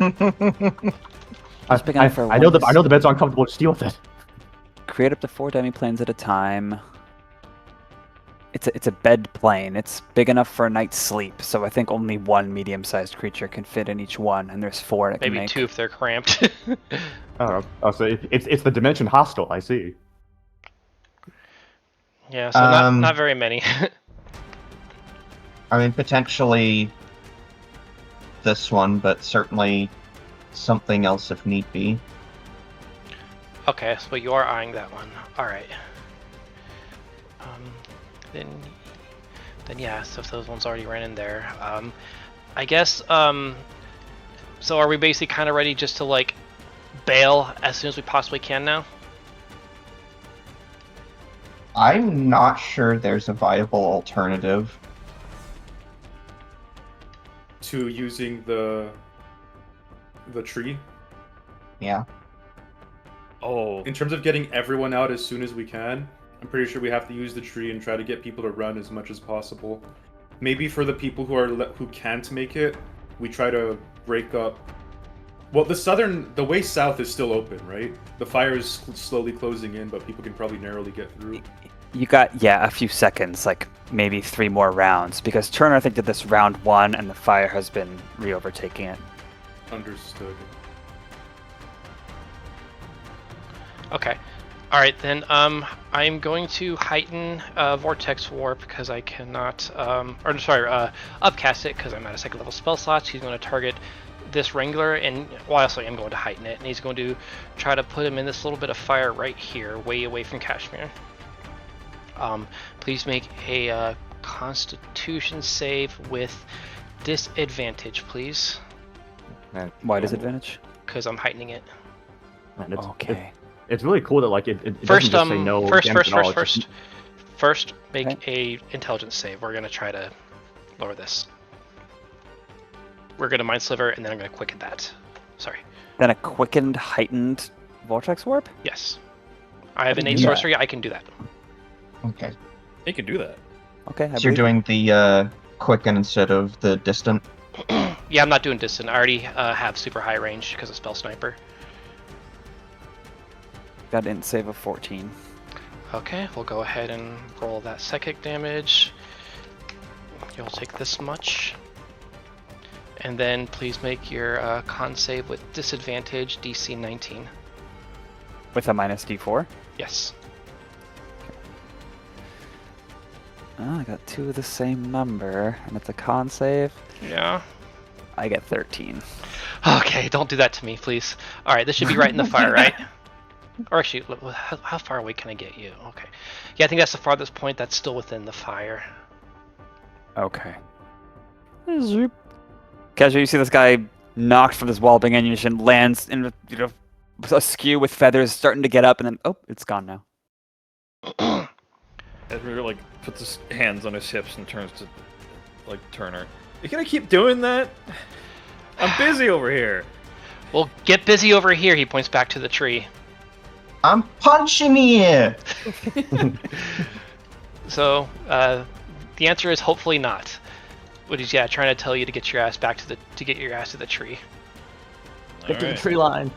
know the beds aren't comfortable. Just deal with it. Create up to 4 demi-planes at a time. It's a bed plane. It's big enough for a night's sleep, so I think only 1 medium-sized creature can fit in each one, and there's 4 that can Maybe make. 2 if they're cramped. Oh, so it's the dimension hostile. I see. Yeah, so not very many. I mean, potentially this one, but certainly something else if need be. Okay, so you are eyeing that one. All right. Then yeah. So if those ones already ran in there, I guess. So are we basically kind of ready just to like bail as soon as we possibly can now? I'm not sure there's a viable alternative to using the tree. Yeah. Oh. In terms of getting everyone out as soon as we can, I'm pretty sure we have to use the tree and try to get people to run as much as possible. Maybe for the people who can't make it, we try to break up. Well, the way south is still open, right? The fire is slowly closing in, but people can probably narrowly get through. You got, a few seconds, like maybe 3 more rounds, because Turner, I think, did this round 1, and the fire has been re-overtaking it. Understood. Okay. All right, then I'm going to heighten Vortex Warp because I cannot, upcast it because I'm at a 2nd level spell slots. He's going to target this Wrangler, and also I'm going to heighten it, and he's going to try to put him in this little bit of fire right here, way away from Cashmere. Please make a Constitution save with disadvantage, please. Why disadvantage? Because I'm heightening it. Man, Okay. It's really cool that like it First, doesn't just say no. First, make a intelligence save. We're gonna try to lower this. We're gonna Mind Sliver, and then I'm gonna quicken that. Sorry. Then a quickened, heightened Vortex Warp? Yes. I have innate sorcery. I can do that. Okay. He can do that. Okay. So you're doing the quicken instead of the distant? Yeah, I'm not doing distant. I already have super high range because of Spell Sniper. Got an int save of 14. Okay, we'll go ahead and roll that psychic damage. You'll take this much. And then please make your con save with disadvantage, DC 19. With a minus d4? Yes. Oh, I got 2 of the same number, and it's a con save. Yeah. I get 13. Okay, don't do that to me, please. Alright, this should be right in the fire, right? Or actually, how far away can I get you? Okay. Yeah, I think that's the farthest point that's still within the fire. Okay. Casual, you see this guy knocked from this wall of ammunition, lands in askew with feathers, starting to get up, and then it's gone now. Edmure like puts his hands on his hips and turns to like Turner. You gonna keep doing that? I'm busy over here. Well, get busy over here. He points back to the tree. I'm punching you! So, the answer is hopefully not. What he's trying to tell you to get your ass back to the tree. Get to the Alright. tree line.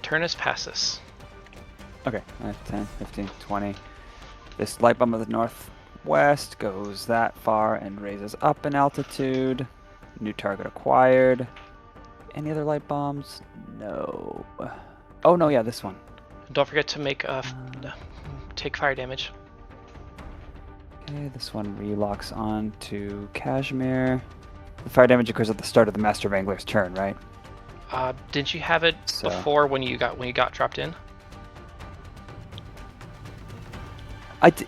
Turnus passus. Okay, 10, 15, 20. This light bomb of the northwest goes that far and raises up in altitude. New target acquired. Any other light bombs? No. Oh no, yeah, this one. Don't forget to make take fire damage. Okay, this one relocks on to Cashmere. The fire damage occurs at the start of the Master Wrangler's turn, right? Didn't you have it So- before when you got dropped in?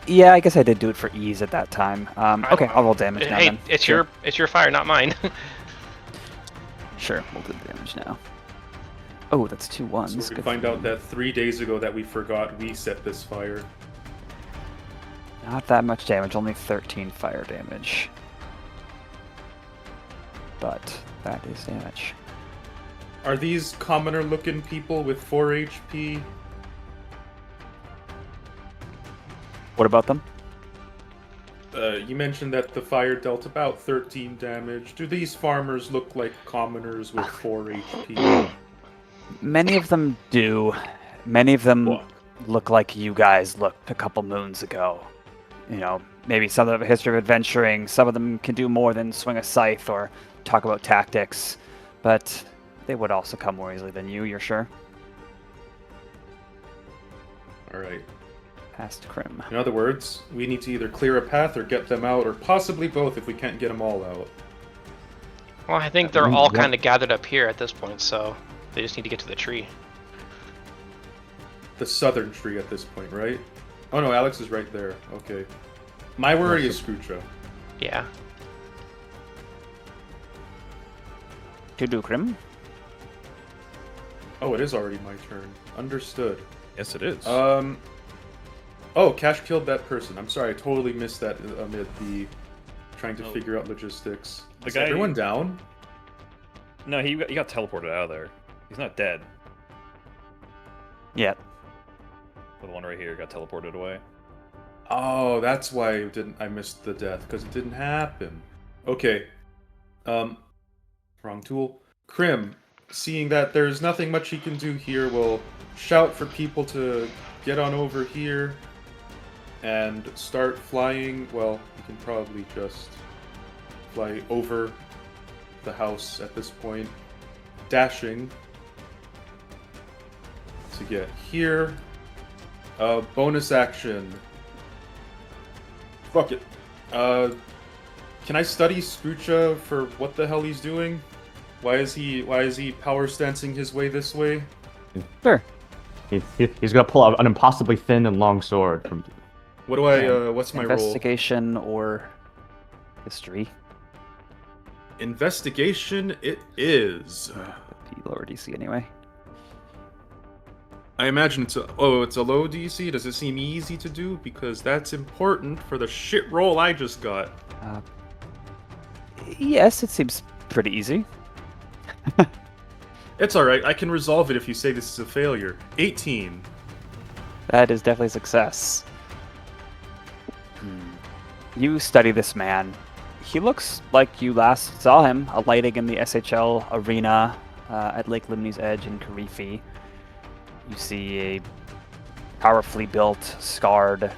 Yeah, I guess I did do it for ease at that time. Okay, I'll roll damage now Hey, then. it's Sure. your fire, not mine. Sure, we'll do the damage now. Oh, that's 2 ones. So we Good find for out me. that 3 days ago that we forgot we set this fire. Not that much damage, only 13 fire damage. But that is damage. Are these commoner looking people with 4 HP? What about them? You mentioned that the fire dealt about 13 damage. Do these farmers look like commoners with 4 HP? Many of them do. Many of them What? look like you guys looked a couple moons ago. You know, maybe some of them have a history of adventuring. Some of them can do more than swing a scythe or talk about tactics. But they would also come more easily than you're sure? Alright. Past Crim. In other words, we need to either clear a path or get them out, or possibly both if we can't get them all out. Well, I think they're all Yeah. kind of gathered up here at this point, so they just need to get to the tree. The southern tree at this point, right? Oh no, Alex is right there. Okay. My worry is Scroocha. Yeah. To do Crim. Oh, it is already my turn. Understood. Yes, it is. Oh, Cash killed that person. I'm sorry, I totally missed that amid the trying to Oh. figure out logistics. The Is guy- everyone down? No, he got teleported out of there. He's not dead. Yeah. The one right here got teleported away. Oh, that's why I missed the death, because it didn't happen. Okay. Wrong tool. Crim, seeing that there's nothing much he can do here, will shout for people to get on over here and start flying. Well, you can probably just fly over the house at this point, dashing to get here. Bonus action. Fuck it. Can I study Scroocha for what the hell he's doing? Why is he power stancing his way this way? Sure. He's gonna pull out an impossibly thin and long sword from. What do I what's my role? Investigation or history. Investigation it is. Be lower DC anyway. I imagine it's a low DC. Does it seem easy to do? Because that's important for the shit roll I just got. Yes, it seems pretty easy. It's alright, I can resolve it if you say this is a failure. 18. That is definitely a success. You study this man. He looks like you last saw him alighting in the SHL arena at Lake Limney's Edge in Karifi. You see a powerfully built, scarred,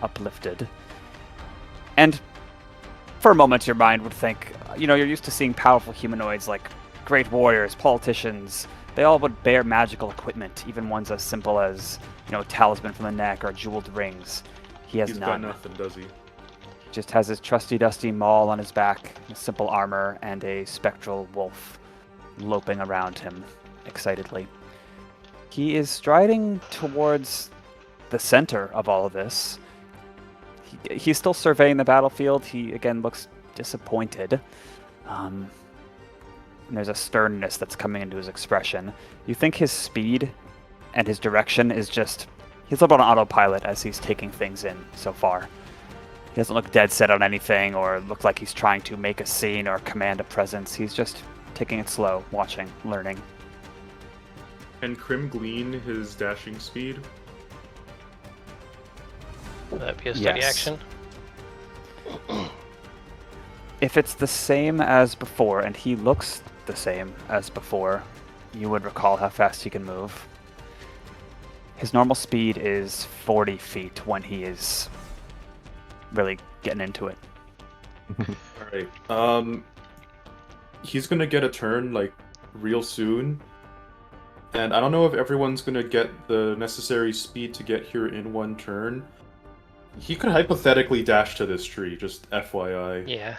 uplifted. And for a moment, your mind would think, you're used to seeing powerful humanoids like great warriors, politicians. They all would bear magical equipment, even ones as simple as, talisman from the neck or jeweled rings. He has He's none. got nothing, does he? Just has his trusty dusty maul on his back, simple armor, and a spectral wolf loping around him excitedly. He is striding towards the center of all of this. He's still surveying the battlefield. He, again, looks disappointed. And there's a sternness that's coming into his expression. You think his speed and his direction is just... He's a little bit on autopilot as he's taking things in so far. He doesn't look dead set on anything or look like he's trying to make a scene or command a presence. He's just taking it slow, watching, learning. Can Crim glean his dashing speed? Would that be a steady Yes. action? If it's the same as before, and he looks the same as before, you would recall how fast he can move. His normal speed is 40 feet when he is really getting into it. Alright. He's gonna get a turn, like, real soon. And I don't know if everyone's gonna get the necessary speed to get here in one turn. He could hypothetically dash to this tree, just FYI. Yeah.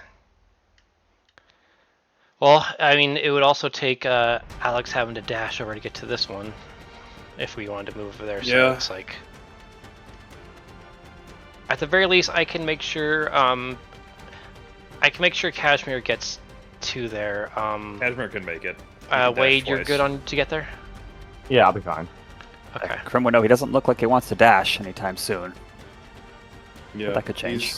Well, I mean, it would also take Alex having to dash over to get to this one, if we wanted to move over there. So Yeah. it's like, at the very least, I can make sure Cashmere gets to there. Cashmere can make it. He can dash Wade, you're twice. good on to get there. Yeah, I'll be fine. Okay. Crim would know he doesn't look like he wants to dash anytime soon. Yeah, that could change.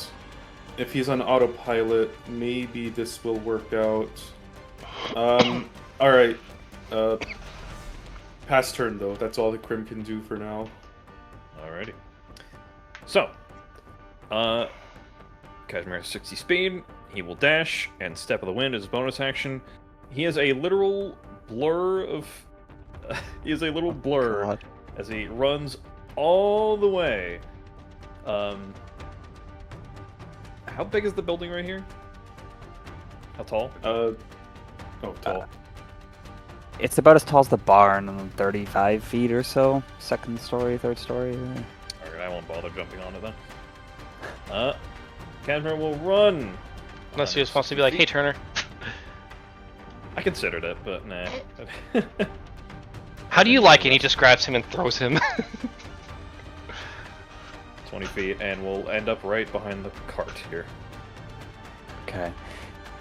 If he's on autopilot, maybe this will work out. Alright. Pass turn, though. That's all the Crim can do for now. Alrighty. So, Cashmere has 60 speed. He will dash, and Step of the Wind is his bonus action. He has a literal blur of... he is a little blur God. as he runs all the way. How big is the building right here? How tall? Tall. It's about as tall as the barn, 35 feet or so. Second story, third story. Alright, I won't bother jumping on it then. Cashmere will run! Unless he just wants to be like, hey, Turner. I considered it, but nah. How do you like it? And he just grabs him and throws him. 20 feet, and we'll end up right behind the cart here. Okay.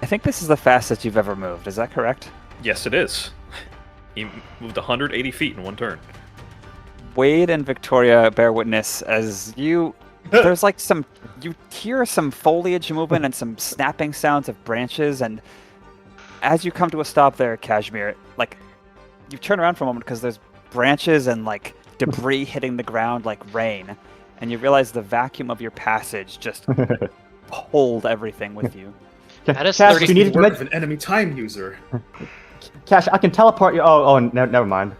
I think this is the fastest you've ever moved. Is that correct? Yes, it is. He moved 180 feet in one turn. Wade and Victoria bear witness as you... There's like some... You hear some foliage movement and some snapping sounds of branches, and as you come to a stop there, Cashmere, like, you turn around for a moment because there's branches and, like, debris hitting the ground like rain, and you realize the vacuum of your passage just hold everything with you. That is Cash, 30 you need to Work of an enemy time user. Cash, I can teleport you. Oh, never mind.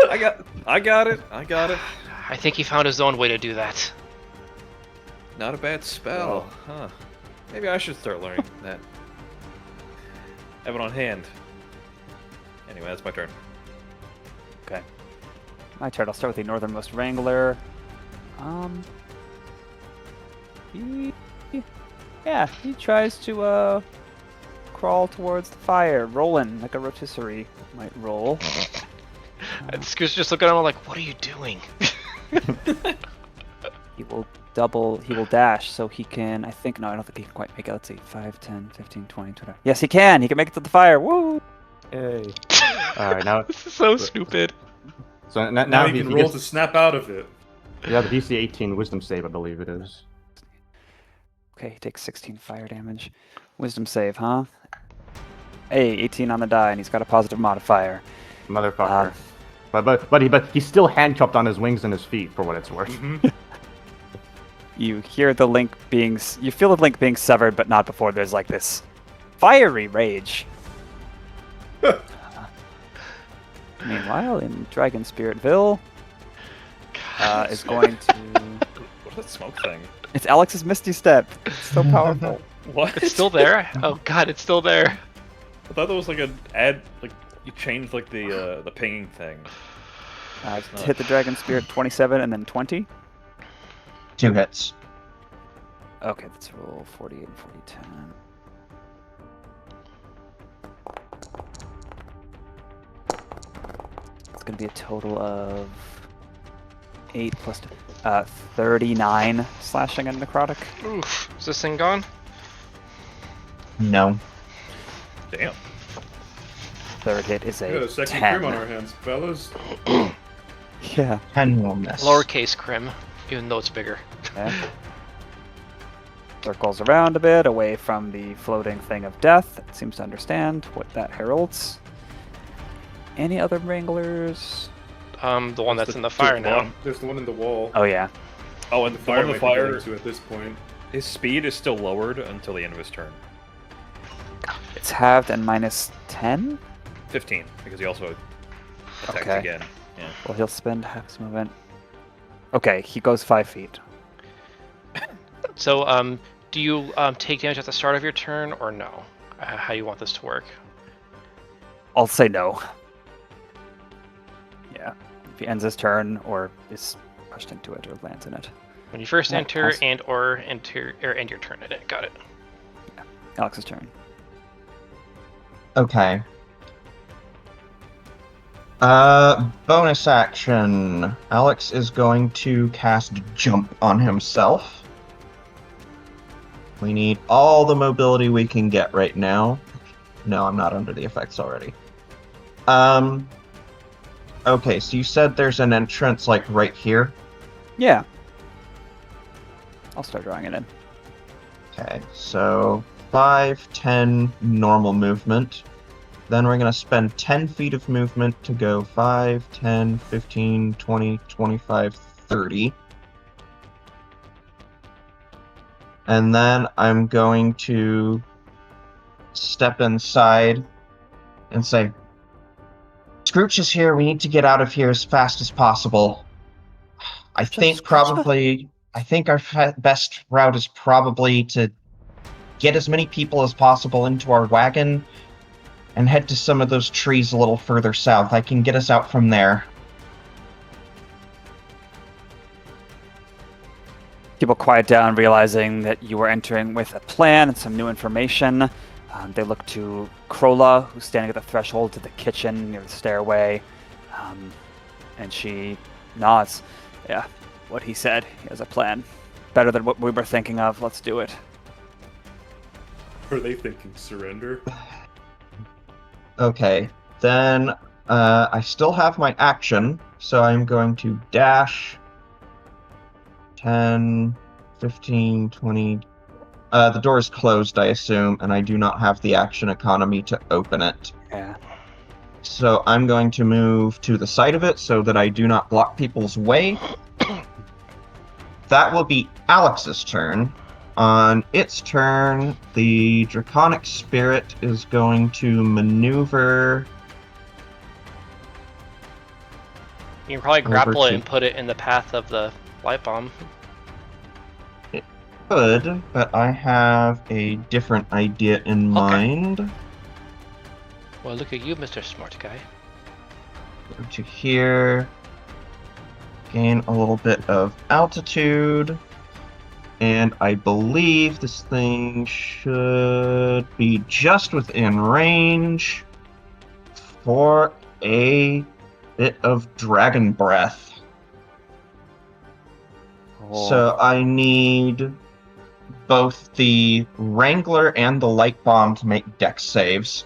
I got it. I think he found his own way to do that. Not a bad spell, huh? Maybe I should start learning that. Have it on hand. Anyway, that's my turn. Okay. My turn. I'll start with the northernmost Wrangler. He tries to crawl towards the fire, rolling like a rotisserie might roll. And Scoot's just looking at him like, what are you doing? He will dash, so he can, I don't think he can quite make it. Let's see, 5, 10, 15, 20, 25. Yes, he can! He can make it to the fire! Woo! Hey. Alright, now... This is so stupid. So Now he can roll to snap out of it. Yeah, the DC 18 Wisdom save, I believe it is. Okay, he takes 16 fire damage. Wisdom save, huh? Hey, 18 on the die, and he's got a positive modifier. Motherfucker. But he's still handcuffed on his wings and his feet, for what it's worth. You hear the link being... You feel the link being severed, but not before there's like this fiery rage. Meanwhile, in Dragon Spiritville, is going to... What's that smoke thing? It's Alex's Misty Step. It's so powerful. What? It's still there? Oh god, it's still there. I thought that was like an ad. Like you changed like the pinging thing. Hit the Dragon Spirit 27 and then 20. 2 hits. Okay, let's roll 48 and 40, 10. It's going to be a total of 8 plus 39 slashing and necrotic. Oof. Is this thing gone? No. Damn. Third hit is We got a a second 10. Crim on our hands, fellas. Yeah. 10 will miss. Lowercase Crim, even though it's bigger. Okay. Circles around a bit, away from the floating thing of death. It seems to understand what that heralds. Any other Wranglers? The one that's in the fire now. There's the one in the wall. Oh, yeah. Oh, and The one fire of the might be fire, getting to at this point. his speed is still lowered until the end of his turn. It's halved and minus 10? 15, because he also attacks Okay. again. Yeah. Well, he'll spend half his movement. Okay, he goes 5 feet. So, do you take damage at the start of your turn or no? How you want this to work? I'll say no. Yeah. If he ends his turn or is pushed into it or lands in it. When you first Yeah, enter pass. and or enter or end your turn in it. Got it. Alex's turn. Okay. Bonus action. Alex is going to cast Jump on himself. We need all the mobility we can get right now. No, I'm not under the effects already. Okay, so you said there's an entrance, like, right here? Yeah. I'll start drawing it in. Okay, so 5, 10 normal movement. Then we're going to spend 10 feet of movement to go 5, 10, 15, 20, 25, 30. And then I'm going to step inside and say, Scrooge is here, we need to get out of here as fast as possible. I think our best route is probably to get as many people as possible into our wagon and head to some of those trees a little further south. I can get us out from there. People quiet down, realizing that you are entering with a plan and some new information. They look to Krola, who's standing at the threshold to the kitchen near the stairway, and she nods. Yeah, what he said. He has a plan. Better than what we were thinking of. Let's do it. Are they thinking surrender? Okay, then I still have my action, so I'm going to dash 10, 15, 20. The door is closed, I assume, and I do not have the action economy to open it. Yeah. So I'm going to move to the side of it so that I do not block people's way. That will be Alex's turn. On its turn, the Draconic Spirit is going to maneuver. You can probably grapple it to- and put it in the path of the light bomb. Could, but I have a different idea in mind. Well, look at you, Mr. Smart Guy. Go to here. Gain a little bit of altitude. And I believe this thing should be just within range for a bit of dragon breath. So I need both the Wrangler and the Light Bomb to make dex saves.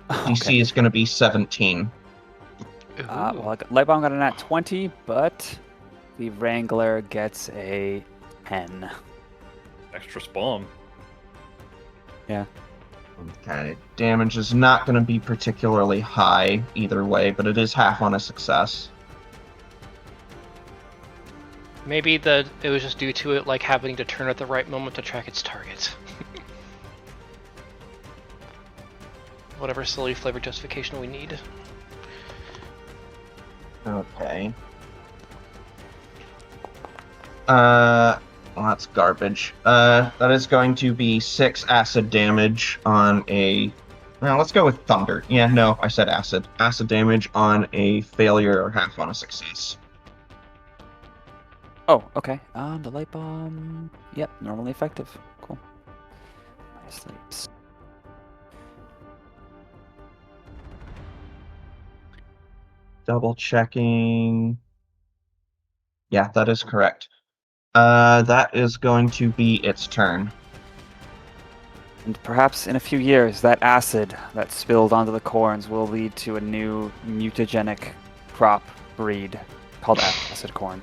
DC is going to be 17. Well, Lightbomb got a nat 20, but the Wrangler gets a 10. Extra spawn. Yeah. Okay, damage is not going to be particularly high either way, but it is half on a success. Maybe it was just due to it like having to turn at the right moment to track its target. Whatever silly flavor justification we need. Okay. Well, that's garbage. That is going to be 6 acid damage on a... Well, let's go with thunder. Yeah, no, I said acid. Acid damage on a failure or half on a success. Oh, okay. The light bomb. Yep, normally effective. Cool. Nice sleeps. Double checking. Yeah, that is correct. That is going to be its turn. And perhaps in a few years, that acid that spilled onto the corns will lead to a new mutagenic crop breed called acid corn.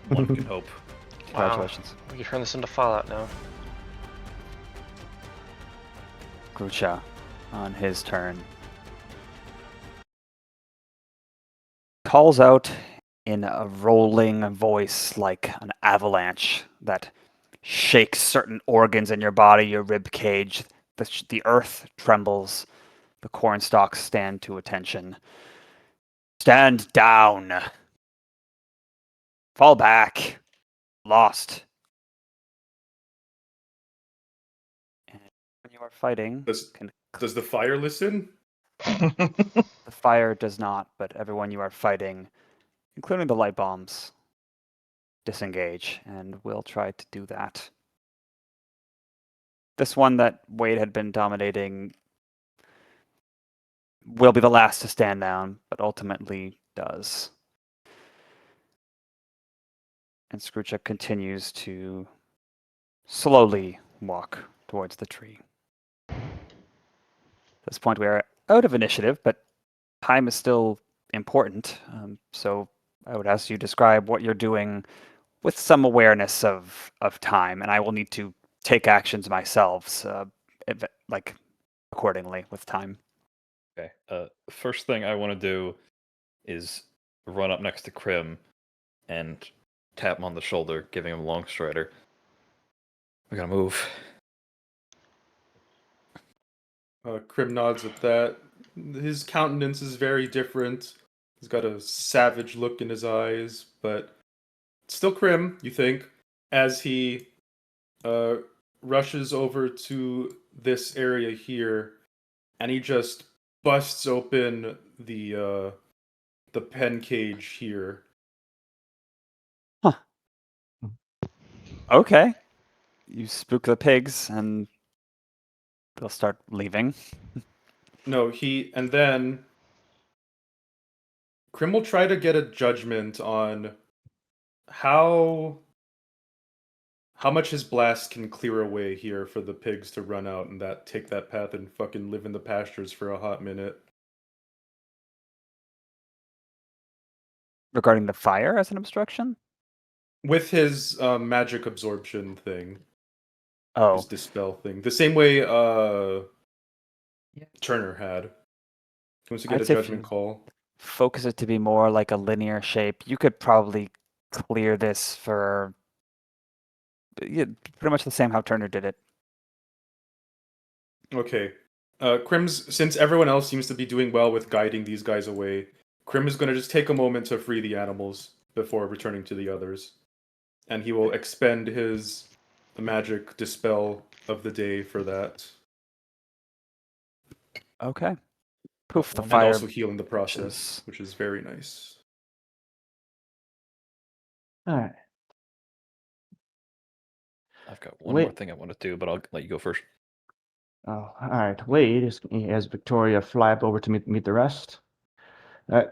One can hope. Congratulations. We can turn this into Fallout now. Grucha on his turn calls out in a rolling voice like an avalanche that shakes certain organs in your body, your rib cage. The earth trembles. The corn stalks stand to attention. Stand down. Fall back. Lost. And when you are fighting, Does the fire listen? the fire does not, but everyone you are fighting, including the light bombs, disengage, and will try to do that. This one that Wade had been dominating will be the last to stand down, but ultimately does. And Screwchuck continues to slowly walk towards the tree. At this point, we are out of initiative, but time is still important. So I would ask you to describe what you're doing with some awareness of time, and I will need to take actions myself, like accordingly with time. Okay. First thing I want to do is run up next to Crim and tap him on the shoulder, giving him a long strider. We gotta move. Crim nods at that. His countenance is very different. He's got a savage look in his eyes, but still Crim, you think, as he rushes over to this area here, and he just busts open the pen cage here. Okay. You spook the pigs, and they'll start leaving. No, and then Crim will try to get a judgment on how much his blast can clear away here for the pigs to run out and take that path and fucking live in the pastures for a hot minute. Regarding the fire as an obstruction? With his magic absorption thing. Oh. His dispel thing. The same way Turner had. He wants to get a judgment call. Focus it to be more like a linear shape. You could probably clear this for pretty much the same how Turner did it. Okay. Since everyone else seems to be doing well with guiding these guys away, Crim is going to just take a moment to free the animals before returning to the others. And he will expend his magic dispel of the day for that. Okay. Poof, the and fire. Also heal in the process, which is very nice. Alright. I've got one more thing I want to do, but I'll let you go first. Oh, alright. Wade has Victoria fly up over to meet the rest.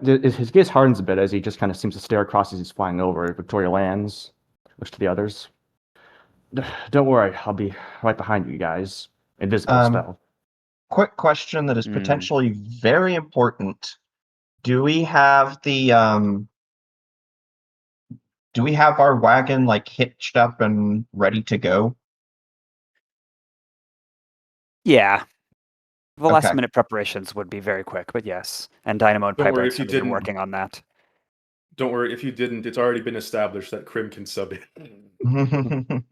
His gaze hardens a bit as he just kind of seems to stare across as he's flying over. Victoria lands, looks to the others. Don't worry, I'll be right behind you guys. Invisible spell. Quick question that is potentially very important. Do we have our wagon like hitched up and ready to go? Yeah. The last minute preparations would be very quick, but yes. And Dynamo and Piper are working on that. Don't worry, if you didn't, it's already been established that Crim can sub in.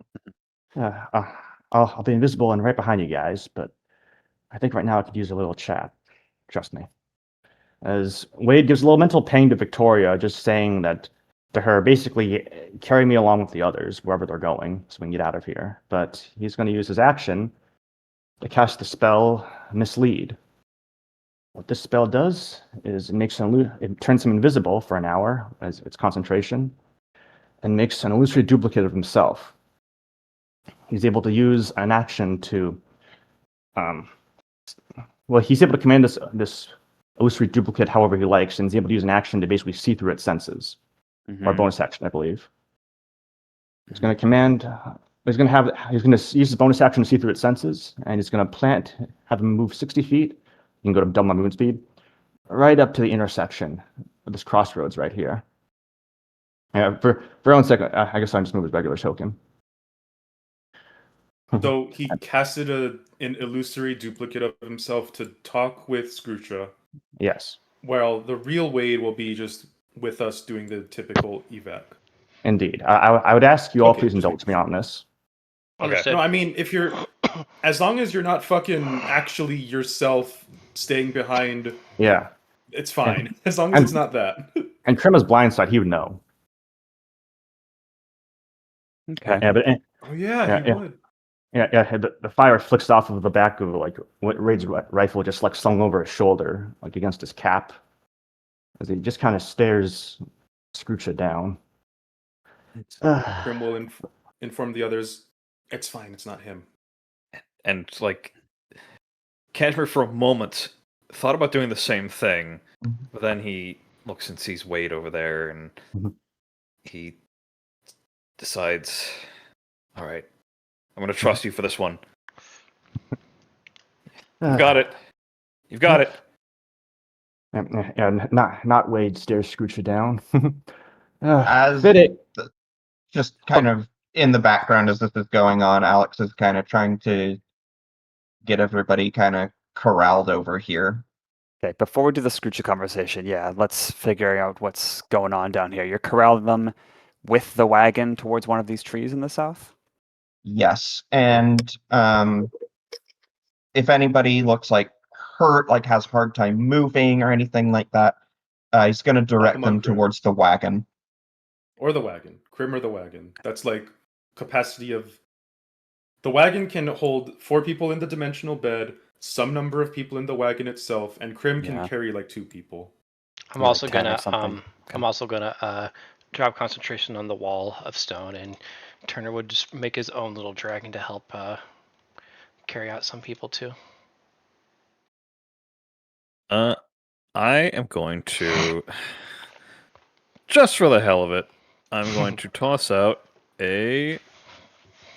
I'll be invisible and right behind you guys, but I think right now I could use a little chat. Trust me. As Wade gives a little mental ping to Victoria, just saying that to her, basically carry me along with the others wherever they're going so we can get out of here. But he's going to use his action to cast the spell Mislead. What this spell does is it turns him invisible for an hour as its concentration and makes an illusory duplicate of himself. He's able to use an action to he's able to command this illusory duplicate however he likes, and he's able to use an action to basically see through its senses. Or a bonus action, I believe. He's going to use his bonus action to see through its senses, and he's going to have him move 60 feet. You can go to double my movement speed, right up to the intersection of this crossroads right here. Yeah, for 1 second, I guess I'll just move his regular token. So he casted an illusory duplicate of himself to talk with Scroocha. Yes. While the real Wade will be just with us doing the typical evac. Indeed. I would ask you all Okay, please just indulge me making on this. Understood. No, I mean, if you're, as long as you're not fucking actually yourself staying behind, Yeah. it's fine. As long as it's not that. And Crim is blindside, he would know. Okay. Yeah, but Oh yeah, Yeah, he yeah. would. yeah, the fire flicks off of the back of like Raid's rifle, just like slung over his shoulder, like against his cap, as he just kind of stares Scrooge down. Crim will inform the others. It's fine. It's not him. And like, Cashmere for a moment thought about doing the same thing, but then he looks and sees Wade over there, and Mhm. he decides, all right, I'm going to trust you for this one. You've got it. You've got it. Yeah, not Wade stares Scrooge down. As Fit it. just kind of in the background as this is going on, Alex is kind of trying to get everybody kind of corralled over here. Okay, before we do the Scrooge conversation, yeah, let's figure out what's going on down here. You're corralling them with the wagon towards one of these trees in the south? Yes, and if anybody looks like hurt, like has hard time moving or anything like that, he's going to direct them on them Crim. towards the wagon. Or the wagon. Crim or the wagon. That's like capacity of... The wagon can hold 4 people in the dimensional bed, some number of people in the wagon itself, and Crim can Yeah. carry like 2 people. I'm Yeah, also 10 or gonna something. I'm also gonna drop concentration on the wall of stone, and Turner would just make his own little dragon to help carry out some people too. I am going to, just for the hell of it, I'm going to toss out a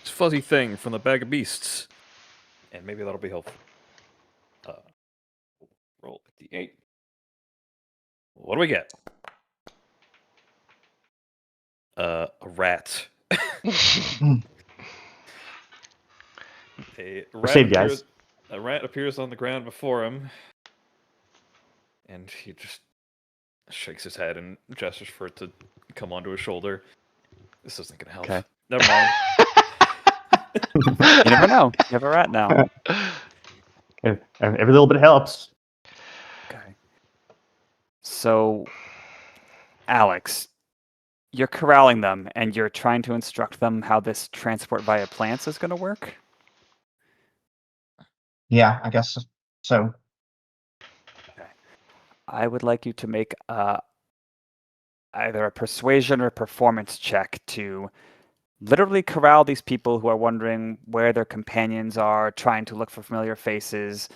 fuzzy thing from the bag of beasts, and maybe that'll be helpful. Roll the 8. What do we get? A rat. Guys. A rat appears on the ground before him, and he just shakes his head and gestures for it to come onto his shoulder. This isn't gonna help. Okay. Never mind. You never know. You have a rat now. Every little bit helps. Okay. So, Alex, you're corralling them and you're trying to instruct them how this transport via plants is going to work? Yeah, I guess so. I would like you to make either a persuasion or performance check to literally corral these people who are wondering where their companions are, trying to look for familiar faces,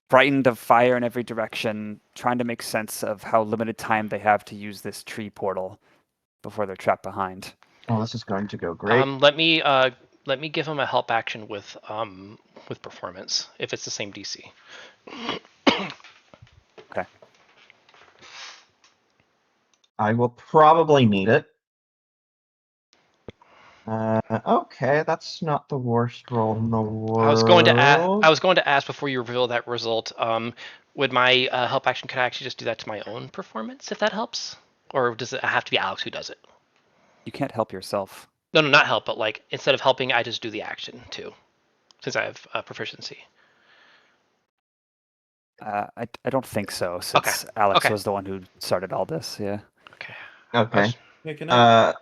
frightened of fire in every direction, trying to make sense of how limited time they have to use this tree portal before they're trapped behind. Oh, this is going to go great. Let me give him a help action with performance if it's the same DC. Okay. I will probably need it. Okay, that's not the worst roll in the world. I was going to ask before you reveal that result. Would my help action could I actually just do that to my own performance if that helps, or does it have to be Alex who does it? You can't help yourself. No, not help, but like instead of helping, I just do the action too, since I have proficiency. I don't think so, since Alex was the one who started all this. Yeah. Okay. Okay. Making up.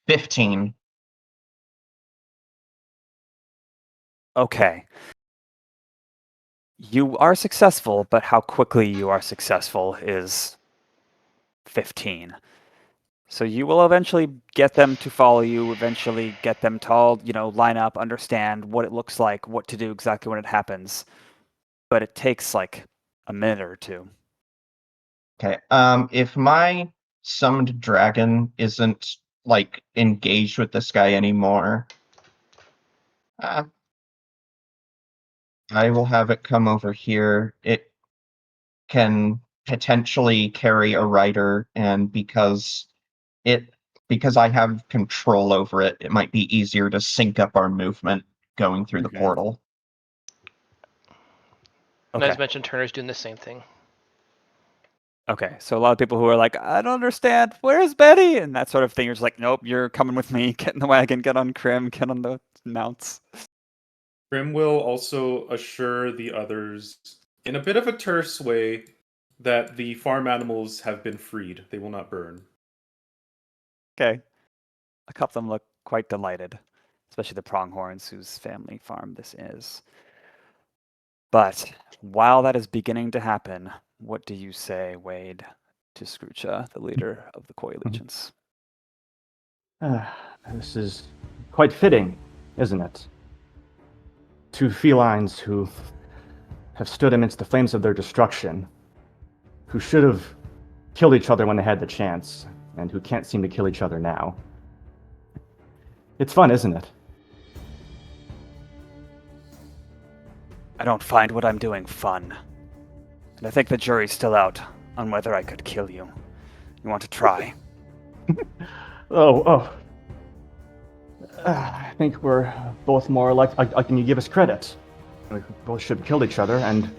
15. Okay. You are successful, but how quickly you are successful is 15. So you will eventually get them to follow you, eventually get them to all, line up, understand what it looks like, what to do exactly when it happens. But it takes like a minute or two. Okay. If my summoned dragon isn't like engaged with this guy anymore, I will have it come over here. It can potentially carry a rider, and because I have control over it, it might be easier to sync up our movement going through the portal. And as mentioned, Turner's doing the same thing. Okay, so a lot of people who are like, I don't understand, where's Betty? And that sort of thing, you're just like, nope, you're coming with me, get in the wagon, get on Crim, get on the mounts. Crim will also assure the others, in a bit of a terse way, that the farm animals have been freed. They will not burn. Okay. A couple of them look quite delighted, especially the pronghorns whose family farm this is. But while that is beginning to happen, what do you say, Wade, to Scroocha, the leader of the Koi Legions? This is quite fitting, isn't it? Two felines who have stood amidst the flames of their destruction, who should have killed each other when they had the chance, and who can't seem to kill each other now. It's fun, isn't it? I don't find what I'm doing fun. And I think the jury's still out on whether I could kill you. You want to try? I think we're both more like can you give us credit? We both should have killed each other, and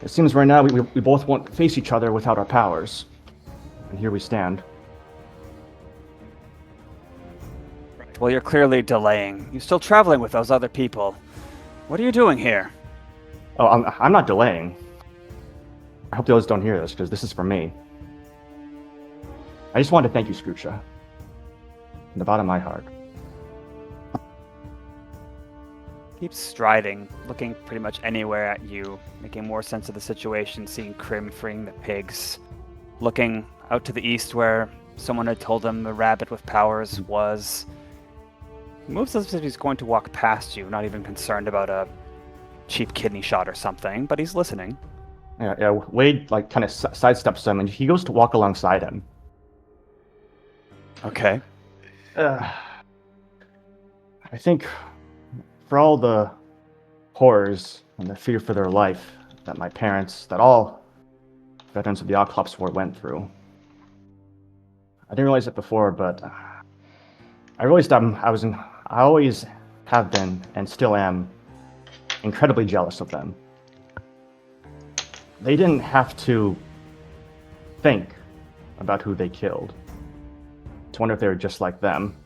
it seems right now we both won't face each other without our powers. And here we stand. Well, you're clearly delaying. You're still traveling with those other people. What are you doing here? Oh, I'm not delaying. I hope the others don't hear this, because this is for me. I just want to thank you, Scroocha. From the bottom of my heart. Keeps striding, looking pretty much anywhere at you, making more sense of the situation, seeing Crim freeing the pigs, looking out to the east where someone had told him the rabbit with powers was. He moves as if he's going to walk past you, not even concerned about a cheap kidney shot or something, but he's listening. Yeah, Wade kind of sidesteps him, and he goes to walk alongside him. Okay. I think for all the horrors and the fear for their life that my parents, that all veterans of the Outclassed War went through, I didn't realize it before, but I realized I always have been and still am incredibly jealous of them. They didn't have to think about who they killed, to wonder if they were just like them,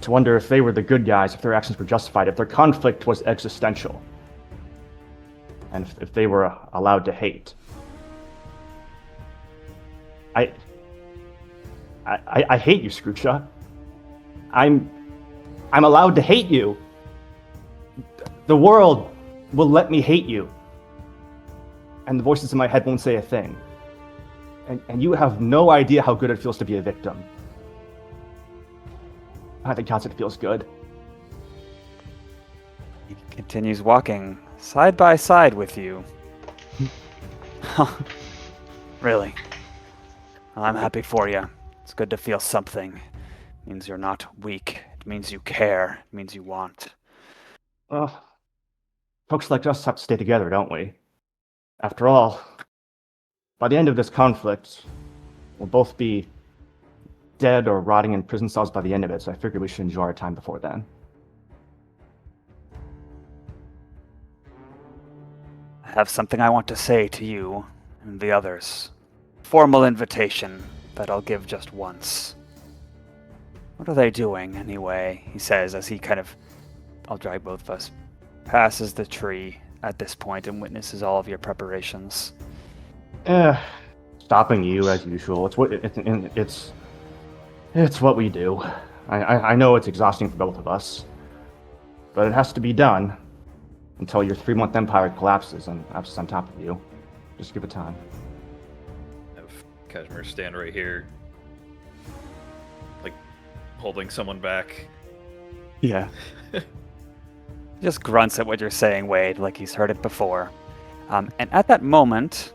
to wonder if they were the good guys, if their actions were justified, if their conflict was existential, and if they were allowed to hate. I hate you, Scroocha. I'm allowed to hate you. The world will let me hate you. And the voices in my head won't say a thing. And you have no idea how good it feels to be a victim. I think it feels good. He continues walking side by side with you. Really? Well, I'm happy for you. It's good to feel something. It means you're not weak. It means you care. It means you want. Folks like us have to stay together, don't we? After all, by the end of this conflict, we'll both be dead or rotting in prison cells by the end of it, so I figured we should enjoy our time before then. I have something I want to say to you and the others. Formal invitation that I'll give just once. What are they doing, anyway? He says as he I'll drag both of us, passes the tree at this point and witnesses all of your preparations. Stopping you as usual. It's what we do. I know it's exhausting for both of us, but it has to be done until your 3-month empire collapses and collapses on top of you. Just give it time. Have Cashmere stand right here, like holding someone back. Yeah. Just grunts at what you're saying, Wade, like he's heard it before. And at that moment,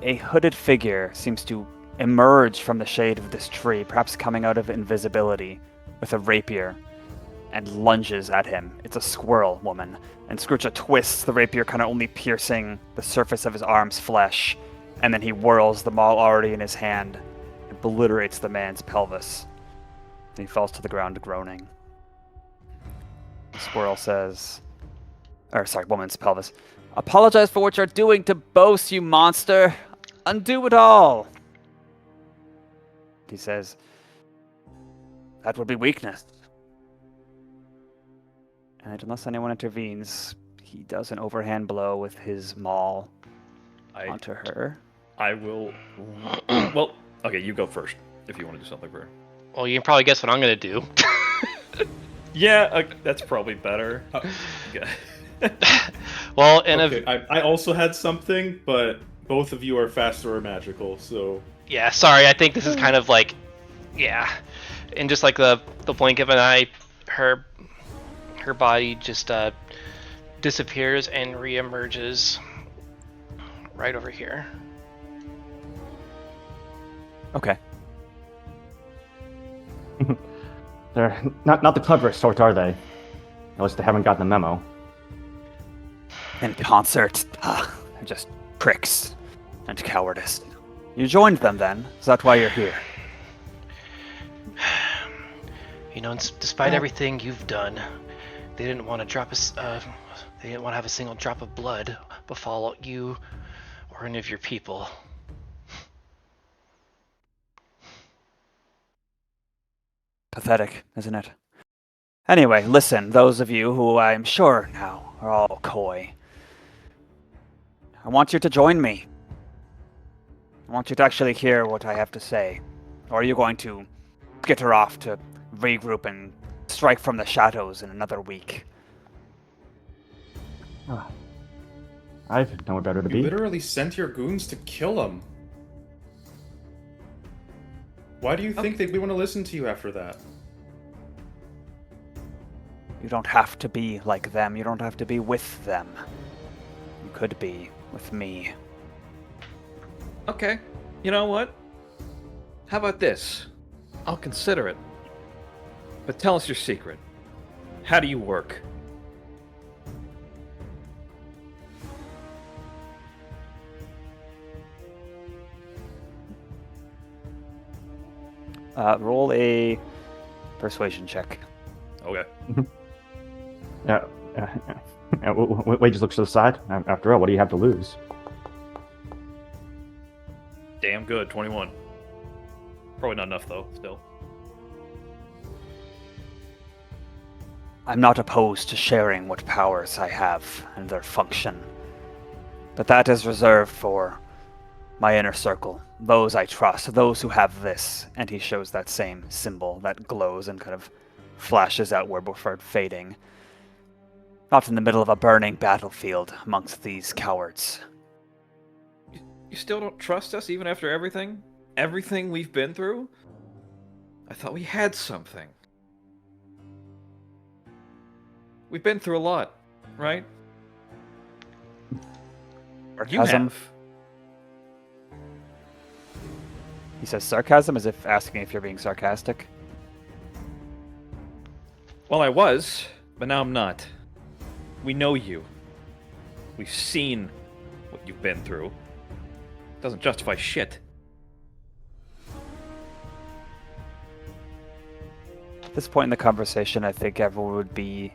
a hooded figure seems to emerge from the shade of this tree, perhaps coming out of invisibility, with a rapier, and lunges at him. It's a squirrel woman, and Scroocha twists the rapier, kind of only piercing the surface of his arm's flesh, and then he whirls the maul already in his hand, and obliterates the man's pelvis. And he falls to the ground groaning. The squirrel says, woman's pelvis. Apologize for what you're doing to Bose, you monster. Undo it all. He says, that would be weakness. And unless anyone intervenes, he does an overhand blow with his maul onto her. I will... Well, okay, you go first, if you want to do something for her. Well, you can probably guess what I'm going to do. Yeah, that's probably better. Well, okay, I also had something, but both of you are faster or magical, so... Yeah, sorry, I think this is kind of like... Yeah. In just like the blink of an eye, her body just disappears and reemerges right over here. Okay. They're not the cleverest sort, are they? At least they haven't gotten the memo. In concert, they're just pricks and cowardice. You joined them then? Is that why you're here? You know, despite everything you've done, they didn't want to they didn't want to have a single drop of blood befall you or any of your people. Pathetic, isn't it? Anyway, listen, those of you who I'm sure now are all coy. I want you to join me. I want you to actually hear what I have to say. Or are you going to skitter off to regroup and strike from the shadows in another week? I've nowhere better to You be. literally sent your goons to kill him. Why do you think we want to listen to you after that? You don't have to be like them. You don't have to be with them. You could be with me. Okay, you know what? How about this? I'll consider it. But tell us your secret. How do you work? Roll a persuasion check. Okay. Wade just looks to the side. After all, what do you have to lose? Damn good, 21. Probably not enough, though, still. I'm not opposed to sharing what powers I have and their function. But that is reserved for my inner circle, those I trust, those who have this. And he shows that same symbol that glows and kind of flashes outward before fading. Not in the middle of a burning battlefield amongst these cowards. You still don't trust us even after everything? Everything we've been through? I thought we had something. We've been through a lot, right? You Sarcasm. have. He says sarcasm as if asking if you're being sarcastic. Well, I was, but now I'm not. We know you. We've seen what you've been through. Doesn't justify shit. At this point in the conversation, I think everyone would be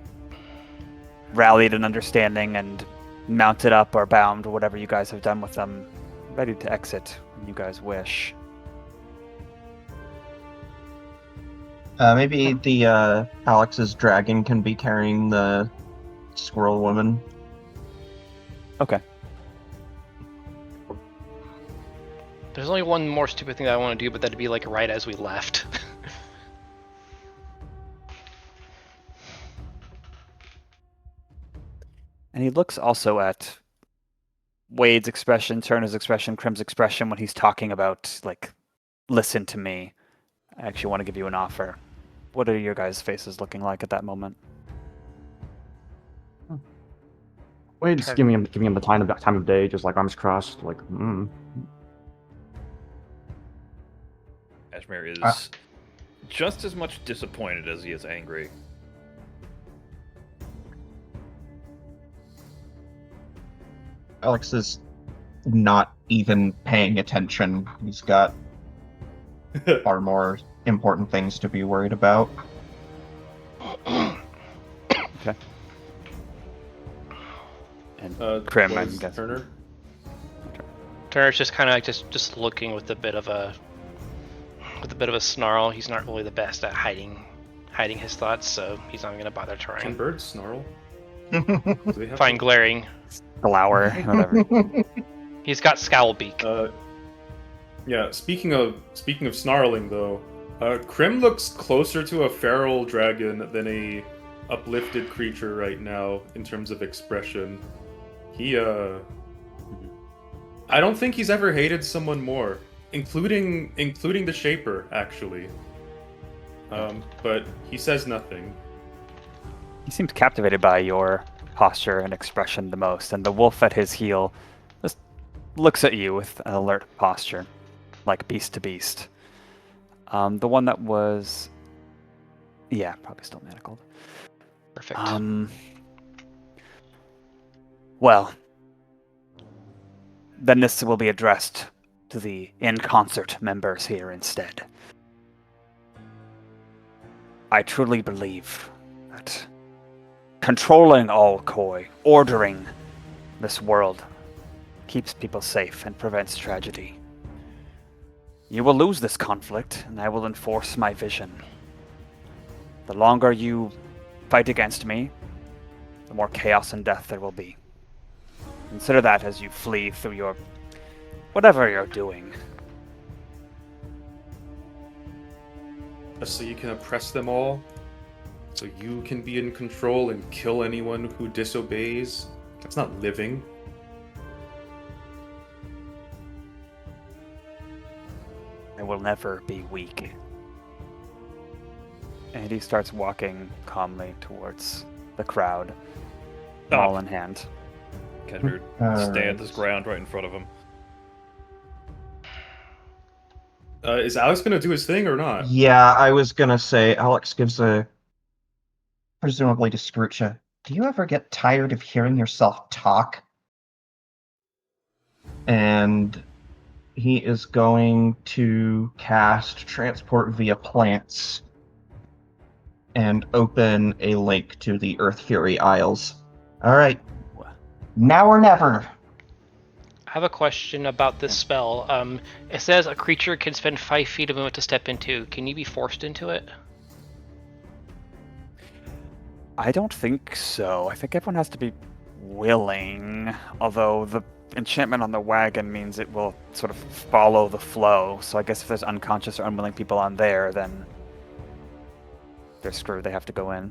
rallied in understanding and mounted up or bound, or whatever you guys have done with them, ready to exit when you guys wish. Maybe the Alex's dragon can be carrying the squirrel woman. Okay. There's only one more stupid thing that I want to do, but that'd be like right as we left. And he looks also at Wade's expression, Turner's expression, Crim's expression when he's talking about, like, listen to me. I actually want to give you an offer. What are your guys' faces looking like at that moment? Wade's giving him the time of day, just like arms crossed, like, Cashmere is just as much disappointed as he is angry. Alex is not even paying attention. He's got far more important things to be worried about. Okay. And Crim, I'm was guessing. Turner. Turner's just kind of like just looking with a bit of a snarl. He's not really the best at hiding his thoughts, so he's not going to bother Can trying. birds snarl? Do they have Fine glaring. Glower, whatever. He's got scowl beak. Yeah. Speaking of snarling, though, Crim looks closer to a feral dragon than a uplifted creature right now in terms of expression. He I don't think he's ever hated someone more, including the Shaper, actually. But he says nothing. He seems captivated by your posture and expression the most, and the wolf at his heel just looks at you with an alert posture, like beast to beast. The one that was... Yeah, probably still manacled. Perfect. Well, then this will be addressed to the In Concert members here instead. I truly believe that controlling all Koi, ordering this world, keeps people safe and prevents tragedy. You will lose this conflict, and I will enforce my vision. The longer you fight against me, the more chaos and death there will be. Consider that as you flee through your... whatever you're doing. So you can oppress them all? So you can be in control and kill anyone who disobeys? That's not living. I will never be weak. And he starts walking calmly towards the crowd, maul in hand. Cashmere stands his ground right in front of him. Is Alex gonna do his thing or not? Yeah, I was gonna say, Alex gives a... presumably to Scroocha. Do you ever get tired of hearing yourself talk? And he is going to cast Transport via Plants and open a link to the Earth Fury Isles. Alright. Now or never. I have a question about this spell. It says a creature can spend 5 feet of movement to step into. Can you be forced into it? I don't think so. I think everyone has to be willing, although the enchantment on the wagon means it will sort of follow the flow, so I guess if there's unconscious or unwilling people on there, then they're screwed, they have to go in.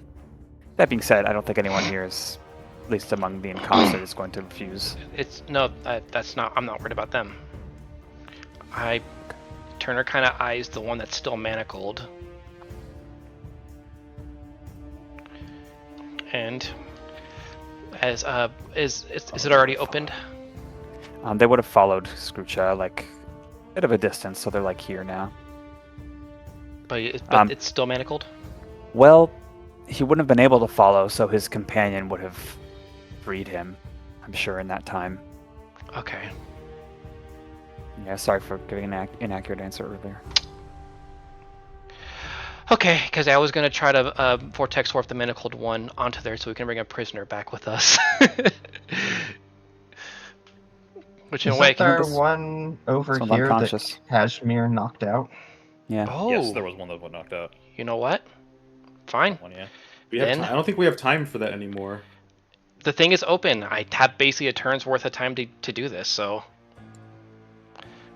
That being said, I don't think anyone here is, at least among the in concert, is going to refuse. That's not. I'm not worried about them. Turner kind of eyes the one that's still manacled, and as is it already opened? They would have followed Scroocha like a bit of a distance, so they're like here now. But it's still manacled. Well, he wouldn't have been able to follow, so his companion would have freed him, I'm sure, in that time. Okay. Yeah, sorry for giving an inaccurate answer earlier. Okay, because I was going to try to vortex warp the manacled one onto there so we can bring a prisoner back with us. Which in a way... Is there one over Someone here unconscious. that Cashmere knocked out? Yeah. Oh, Yes, there was one that got knocked out. You know what? Fine. One, yeah. I don't think we have time for that anymore. The thing is open. I have basically a turn's worth of time to do this, so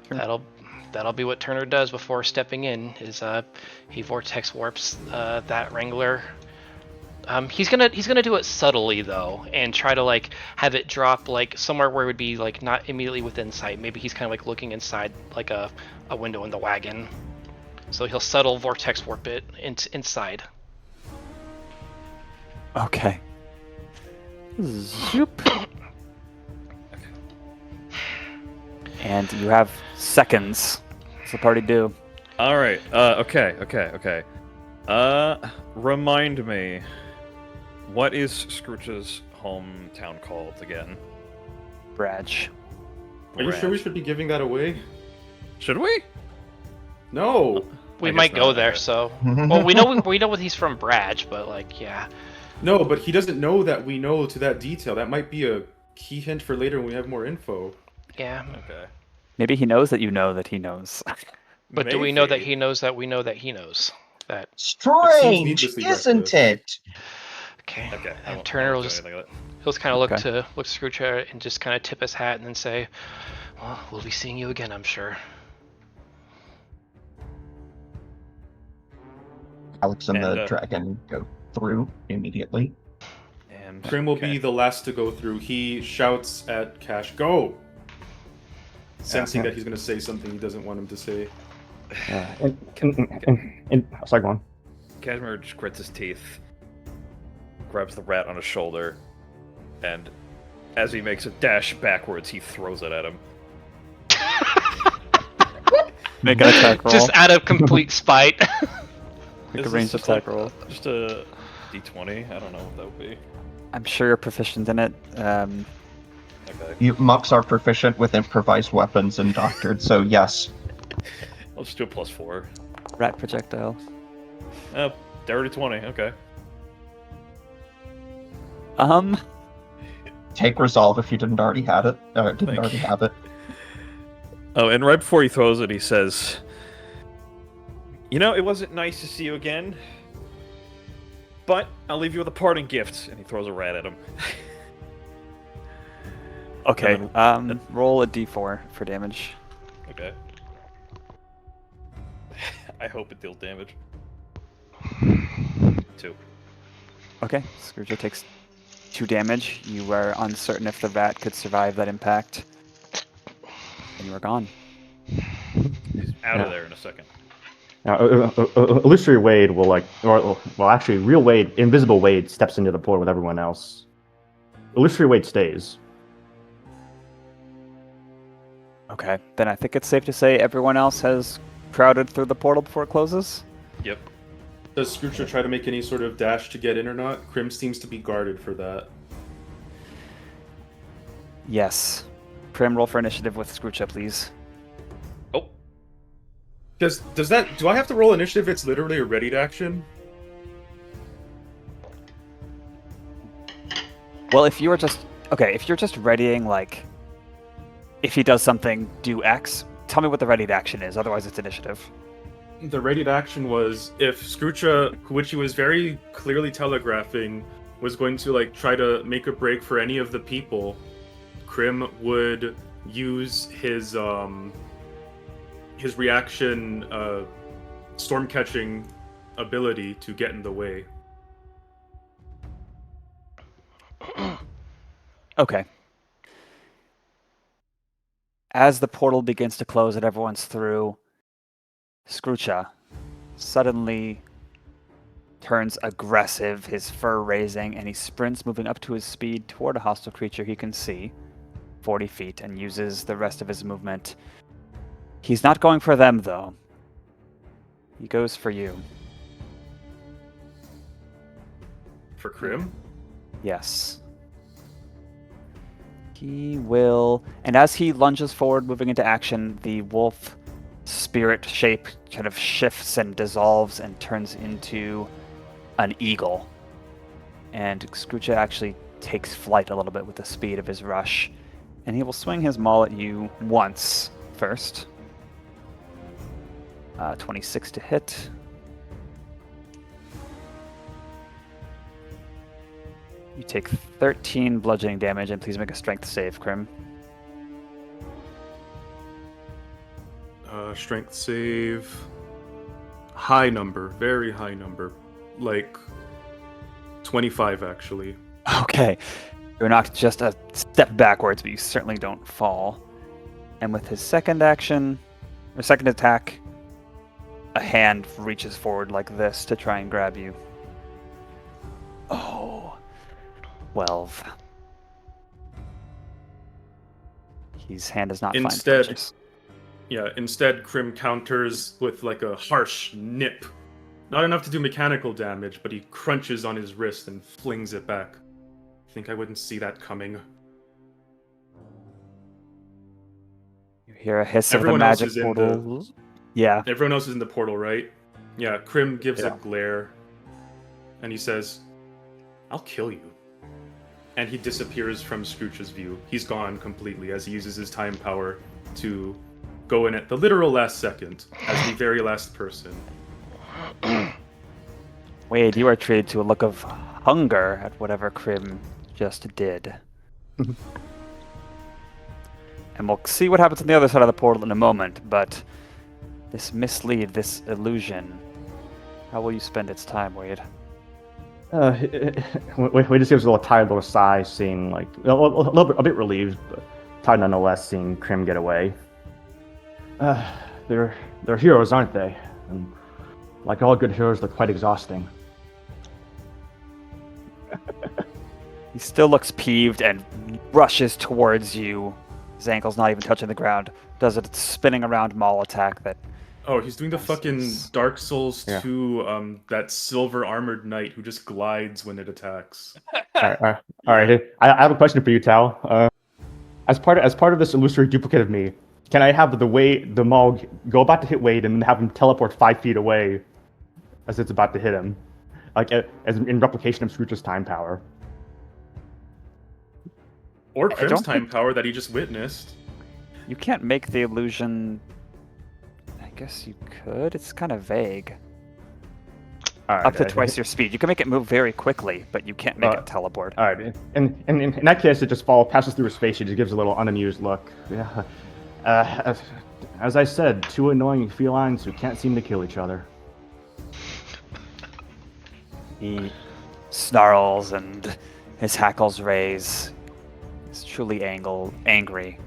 Sure. that'll be what Turner does before stepping in. Is he vortex warps that Wrangler. He's gonna do it subtly though, and try to like have it drop like somewhere where it would be like not immediately within sight. Maybe he's kind of like looking inside like a window in the wagon. So he'll subtle vortex warp it inside. Okay. Zoop. And you have seconds. What's the party do? All right. Okay. Remind me, what is Scrooge's hometown called again? Bradge. Are you sure we should be giving that away? Should we? No. We I guess might go not, there. okay. So, well, we know he's from Bradge, but like, yeah. No, but he doesn't know that we know to that detail. That might be a key hint for later when we have more info. Yeah. Okay. Maybe he knows that you know that he knows. But do we know that Maybe. he knows that we know that he knows that? Strange, needlessly isn't reckless. it? Okay. Okay. I And won't Turner will do just anything with it. he'll kind of look Okay. to Screwchair and just kind of tip his hat and then say, "Well, we'll be seeing you again, I'm sure." Alex and And, the dragon go through immediately. And Crim will okay. be the last to go through. He shouts at Cash, "Go!" Sensing that he's going to say something he doesn't want him to say. Sorry, go on. Cashmere just grits his teeth, grabs the rat on his shoulder, and as he makes a dash backwards, he throws it at him. Make an attack roll. Just out of complete spite. Make a Is ranged this just attack like- roll. Just a d20? I don't know what that would be. I'm sure you're proficient in it. Okay. You monks are proficient with improvised weapons and doctored, so yes. I'll just do a +4. Rat projectile. Dirty 20, okay. Take resolve if you didn't already have it. Didn't Thank already you. have it. Oh, and right before he throws it, he says, "You know, it wasn't nice to see you again, but I'll leave you with a parting gift." And he throws a rat at him. Okay. And Roll a d4 for damage. Okay. I hope it deals damage. 2. Okay. Scrooge takes 2 damage. You are uncertain if the rat could survive that impact. And you are gone. He's out of Yeah. there in a second. Now, Illusory Wade will actually, real Wade, Invisible Wade steps into the portal with everyone else. Illusory Wade stays. Okay. Then I think it's safe to say everyone else has crowded through the portal before it closes. Yep. Does Scrooge try to make any sort of dash to get in or not? Crim seems to be guarded for that. Yes. Crim, roll for initiative with Scrooge, please. Oh, Does that... Do I have to roll initiative if it's literally a readied action? Well, if you were just... Okay, if you're just readying, like... If he does something, do X. Tell me what the readied action is, otherwise it's initiative. The readied action was if Scroocha, which he was very clearly telegraphing, was going to like try to make a break for any of the people, Crim would use his reaction storm catching ability to get in the way. Okay. As the portal begins to close and everyone's through, Scroocha suddenly turns aggressive, his fur raising, and he sprints, moving up to his speed toward a hostile creature he can see, 40 feet, and uses the rest of his movement. He's not going for them, though. He goes for you. For Crim? Yes. He will... And as he lunges forward, moving into action, the wolf spirit shape kind of shifts and dissolves and turns into an eagle. And Scrooge actually takes flight a little bit with the speed of his rush. And he will swing his maul at you once first. 26 to hit. You take 13 bludgeoning damage, and please make a strength save, Crim. Strength save. High number, very high number. Like 25 actually. Okay. You're knocked just a step backwards, but you certainly don't fall. And with his second action, or second attack, a hand reaches forward like this to try and grab you. Oh. 12. His hand does not Instead- find touches. Yeah, instead Crim counters with like a harsh nip. Not enough to do mechanical damage, but he crunches on his wrist and flings it back. Think I wouldn't see that coming. You hear a hiss Everyone of else the is magic in portal. Yeah. Everyone else is in the portal, right? Yeah, Crim gives Yeah. a glare. And he says, "I'll kill you. and he disappears from Scrooge's view. He's gone completely as he uses his time power to go in at the literal last second as the very last person. Wade, you are treated to a look of hunger at whatever Crim just did. And we'll see what happens on the other side of the portal in a moment, but this mislead, this illusion, how will you spend its time, Wade? Wade just gives a little tired little sigh, seeing like a bit relieved, but tired nonetheless, seeing Crim get away. They're heroes, aren't they? And like all good heroes, they're quite exhausting. He still looks peeved and rushes towards you. His ankle's not even touching the ground. Does a spinning around maul attack that... Oh, he's doing the fucking Dark Souls 2, that silver armored knight who just glides when it attacks. All right. I have a question for you, Tal. As part of this illusory duplicate of me, can I have the maul go about to hit Wade and then have him teleport 5 feet away as it's about to hit him, like as in replication of Scrooge's time power? Or Crim's time power that he just witnessed. You can't make the illusion... I guess you could. It's kind of vague. Up to twice your speed. You can make it move very quickly, but you can't make it teleport. All right. And in that case, it just passes through his face. He just gives a little unamused look. Yeah. As I said, two annoying felines who can't seem to kill each other. He snarls and his hackles raise. He's truly angry.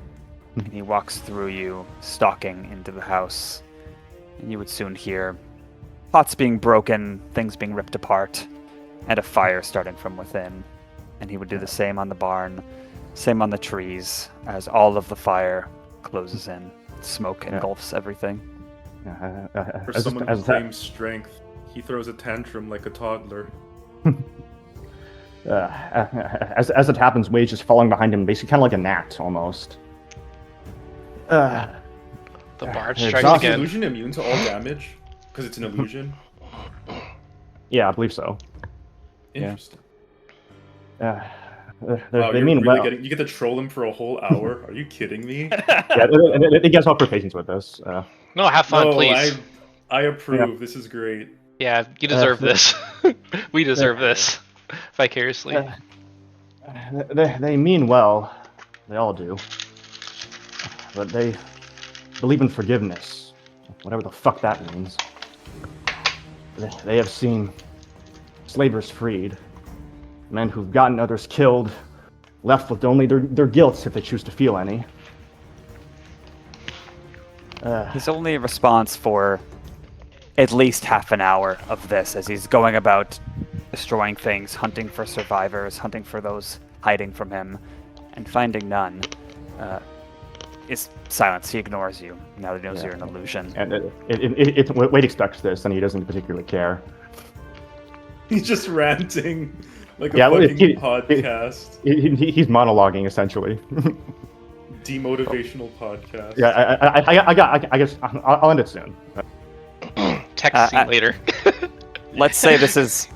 And he walks through you, stalking into the house. And you would soon hear pots being broken, things being ripped apart, and a fire starting from within. And he would do the same on the barn, same on the trees, as all of the fire closes in. Smoke engulfs everything. For someone who claims strength, he throws a tantrum like a toddler. As it happens, Wade's just falling behind him, basically kind of like a gnat, almost. The bard strikes Is the again. illusion immune to all damage? Because it's an illusion? Yeah, I believe so. Interesting. Wow, they mean really well. you get to troll him for a whole hour? Are you kidding me? Yeah, they get all for patience with this. No, have fun, please. I approve. This is great. Yeah, you deserve this. We deserve this. Vicariously. They mean well. They all do. But they believe in forgiveness. Whatever the fuck that means. They have seen slavers freed. Men who've gotten others killed, left with only their guilt if they choose to feel any. His only response for at least half an hour of this as he's going about destroying things, hunting for survivors, hunting for those hiding from him, and finding none, is silence. He ignores you now that he knows you're an illusion. And Wade expects this, and he doesn't particularly care. He's just ranting like a fucking podcast. He's monologuing, essentially. Demotivational podcast. Yeah, I guess I'll end it soon. Text you later. Let's say this is...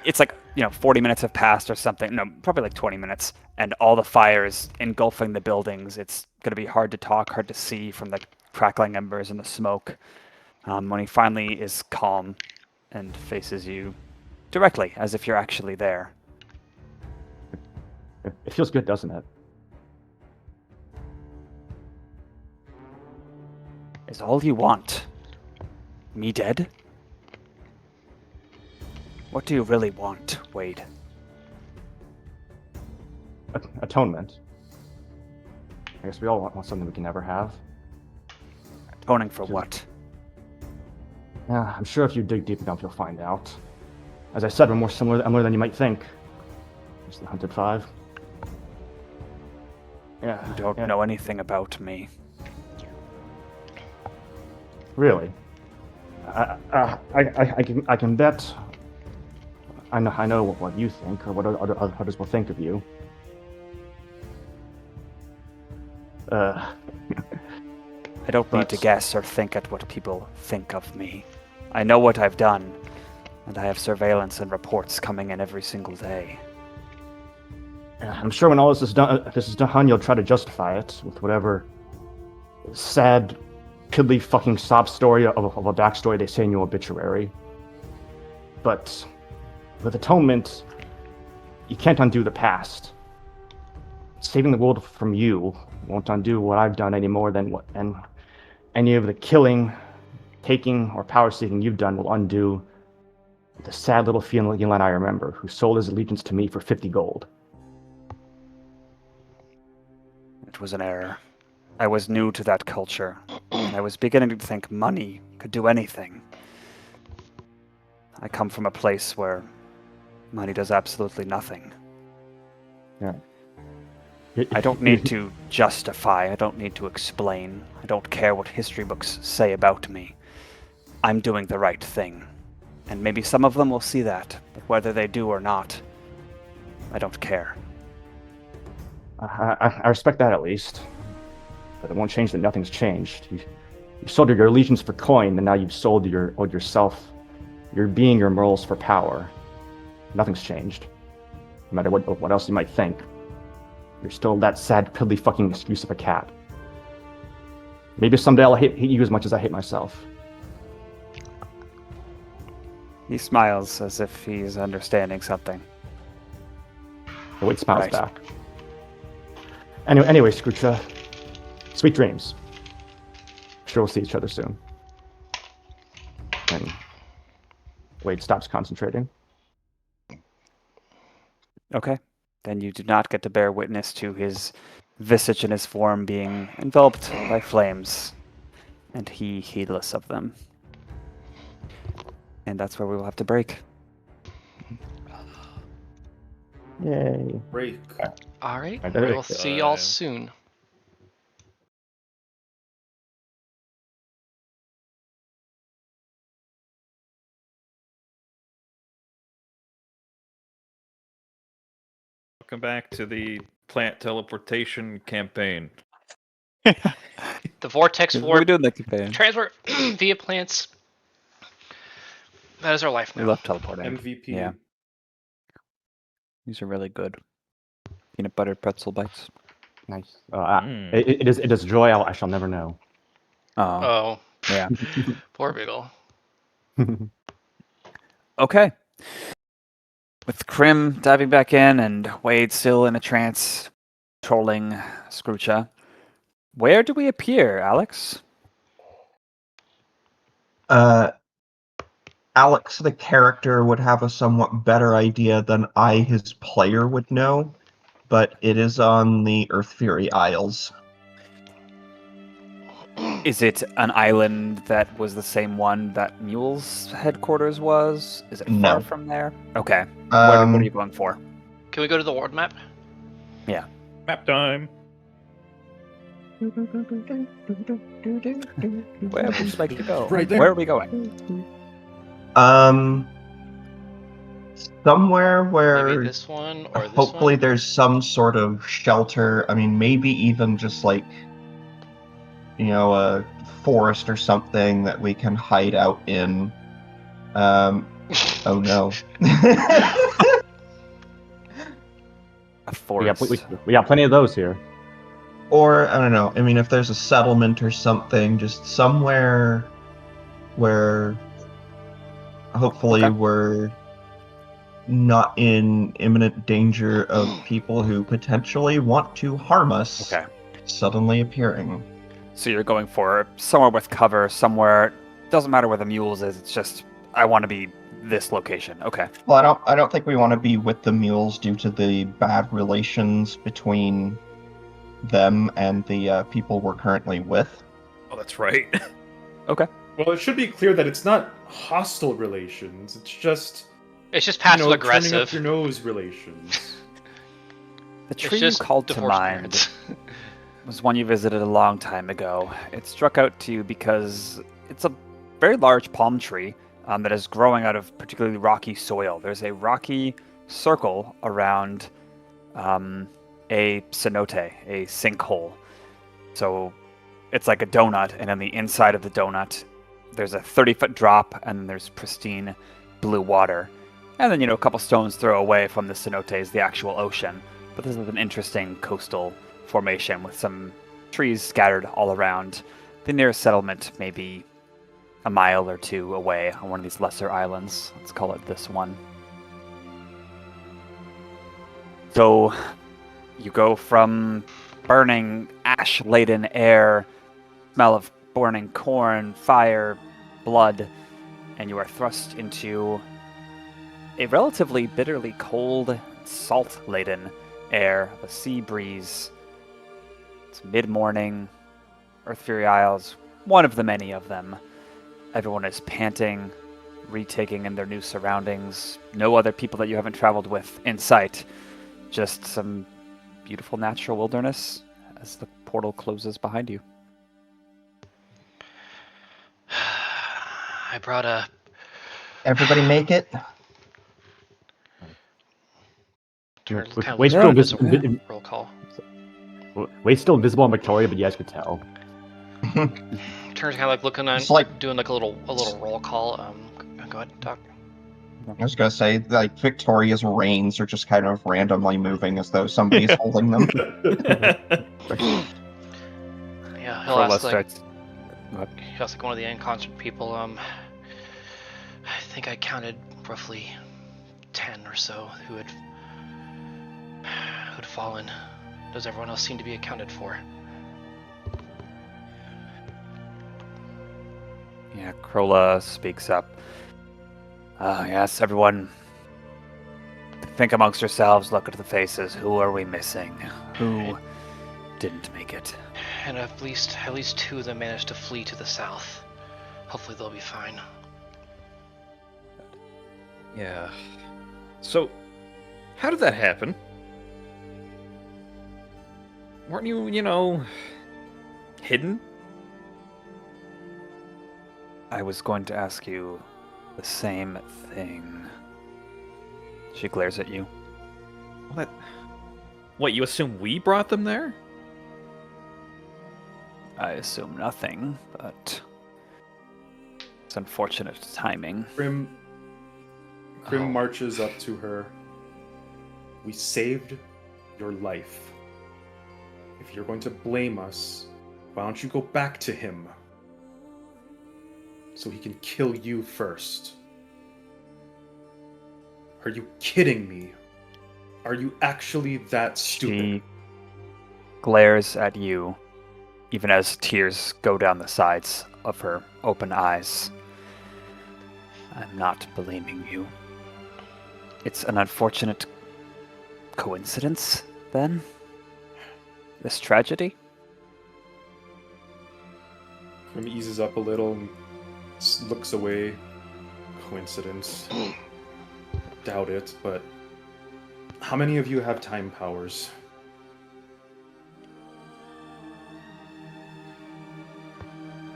It's like, 40 minutes have passed or something. No, probably like 20 minutes. And all the fire is engulfing the buildings. It's going to be hard to talk, hard to see from the crackling embers and the smoke. When he finally is calm and faces you directly, as if you're actually there. It feels good, doesn't it? Is all you want me dead? What do you really want, Wade? Atonement. I guess we all want something we can never have. Atoning for what? Yeah, I'm sure if you dig deep enough, you'll find out. As I said, we're more similar than you might think. It's the Hunted Five. Yeah. You don't know anything about me. Really? I can bet. I know what you think, or what others will think of you. I don't need to guess or think at what people think of me. I know what I've done, and I have surveillance and reports coming in every single day. I'm sure when all this is done, you'll try to justify it with whatever sad, piddly fucking sob story of a backstory they say in your obituary. But with atonement, you can't undo the past. Saving the world from you won't undo what I've done any more than what and any of the killing, taking, or power seeking you've done will undo the sad little feline I remember, who sold his allegiance to me for 50 gold. It was an error. I was new to that culture, and I was beginning to think money could do anything. I come from a place where money does absolutely nothing. Yeah. I don't need to justify, I don't need to explain, I don't care what history books say about me. I'm doing the right thing. And maybe some of them will see that, but whether they do or not, I don't care. I respect that at least. But it won't change that nothing's changed. You sold your allegiance for coin, and now you've sold yourself, your being, your morals for power. Nothing's changed. No matter what else you might think. You're still that sad, piddly fucking excuse of a cat. Maybe someday I'll hate you as much as I hate myself. He smiles as if he's understanding something. The Wade smiles Right. back. Anyway, Scroocha, sweet dreams. Sure we'll see each other soon. And Wade stops concentrating. Okay. Then you do not get to bear witness to his visage and his form being enveloped by flames, and he heedless of them. And that's where we will have to break. Yay. Break. All right, I did it. we'll see y'all soon. Welcome back to the plant teleportation campaign. The vortex What are we warp doing the campaign? transport via plants. That is our life We now. love teleporting. MVP. Yeah. These are really good. Peanut butter pretzel bites. Nice. It is joy I shall never know. Oh, Oh, yeah. poor Beagle. Okay. With Crim diving back in and Wade still in a trance, trolling Scroocha, where do we appear, Alex? Alex, the character, would have a somewhat better idea than I, his player, would know, but it is on the Earth Fury Isles. Is it an island that was the same one that Mule's headquarters was? Is it No. far from there? Okay. What are you going for? Can we go to the world map? Map time. Where would you like to go? Right there. Where are we going? Somewhere where Maybe this one or this hopefully one? there's some sort of shelter. I mean, maybe even just like, a forest or something that we can hide out in. Oh no. A We forest. got plenty of those here. Or, I don't know, I mean, if there's a settlement or something, just somewhere where hopefully Okay. we're not in imminent danger of people who potentially want to harm us Okay. suddenly appearing. So you're going for somewhere with cover, somewhere. Doesn't matter where the mules is. It's just I want to be this location. Okay. Well, I don't think we want to be with the mules due to the bad relations between them and the people we're currently with. Oh, that's right. Okay. Well, it should be clear that it's not hostile relations. It's just It's just passive turning up aggressive. your nose relations. The It's tree you just called to divorced mind parents. was one you visited a long time ago. It struck out to you because it's a very large palm tree that is growing out of particularly rocky soil. There's a rocky circle around a cenote, a sinkhole. So it's like a donut, and on the inside of the donut, there's a 30-foot drop, and then there's pristine blue water. And then, a couple stones throw away from the cenote is the actual ocean. But this is an interesting coastal formation with some trees scattered all around. The nearest settlement may be a mile or two away on one of these lesser islands. Let's call it this one. So you go from burning, ash-laden air, smell of burning corn, fire, blood, and you are thrust into a relatively bitterly cold, salt-laden air, a sea breeze. It's mid-morning. Earth Fury Isles, one of the many of them. Everyone is panting, retaking in their new surroundings. No other people that you haven't traveled with in sight. Just some beautiful natural wilderness as the portal closes behind you. I brought a... Everybody make it? Wade's still roll call. Wade's still invisible on Victoria, but you guys could tell. Turns kind of like looking on, It's like- doing like a little roll call. Go ahead, Doc. I was gonna say, like, Victoria's reins are just kind of randomly moving as though somebody's holding them. Yeah, he'll ask like one of the unconscious people. I think I counted roughly 10 or so who had fallen. Does everyone else seem to be accounted for? Yeah, Krola speaks up. Yes, everyone. Think amongst yourselves, look at the faces. Who are we missing? Who didn't make it? And at least 2 of them managed to flee to the south. Hopefully they'll be fine. Yeah. So, how did that happen? Weren't you, hidden? I was going to ask you the same thing. She glares at you. What, you assume we brought them there? I assume nothing, but it's unfortunate timing. Crim marches up to her. We saved your life. If you're going to blame us, why don't you go back to him? So he can kill you first. Are you kidding me? Are you actually that stupid? She glares at you, even as tears go down the sides of her open eyes. I'm not blaming you. It's an unfortunate coincidence, then? This tragedy? Crim eases up a little and looks away. Coincidence. Doubt it, but how many of you have time powers?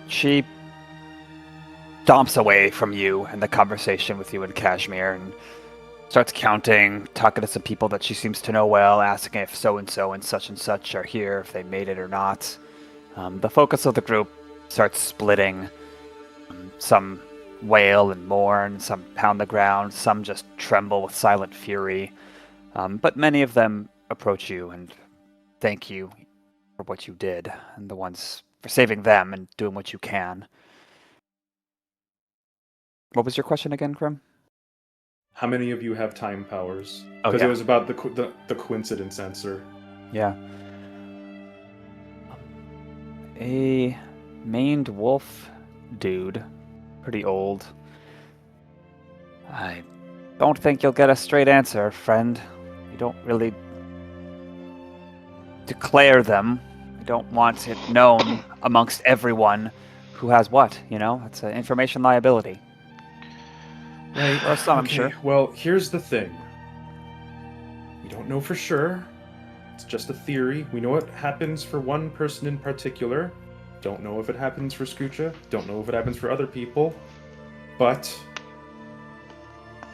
She stomps away from you and the conversation with you and Cashmere and starts counting, talking to some people that she seems to know well, asking if so-and-so and such are here, if they made it or not. The focus of the group starts splitting. Some wail and mourn, some pound the ground, some just tremble with silent fury. But many of them approach you and thank you for what you did, and the ones for saving them and doing what you can. What was your question again, Crim? How many of you have time powers? Oh, Because yeah. it was about the coincidence answer. Yeah. A maned wolf dude, pretty old. I don't think you'll get a straight answer, friend. You don't really declare them. I don't want it known amongst everyone who has what, It's an information liability. Right. Or some, I'm sure. Well, here's the thing. We don't know for sure. It's just a theory. We know it happens for one person in particular. Don't know if it happens for Scoocha. Don't know if it happens for other people. But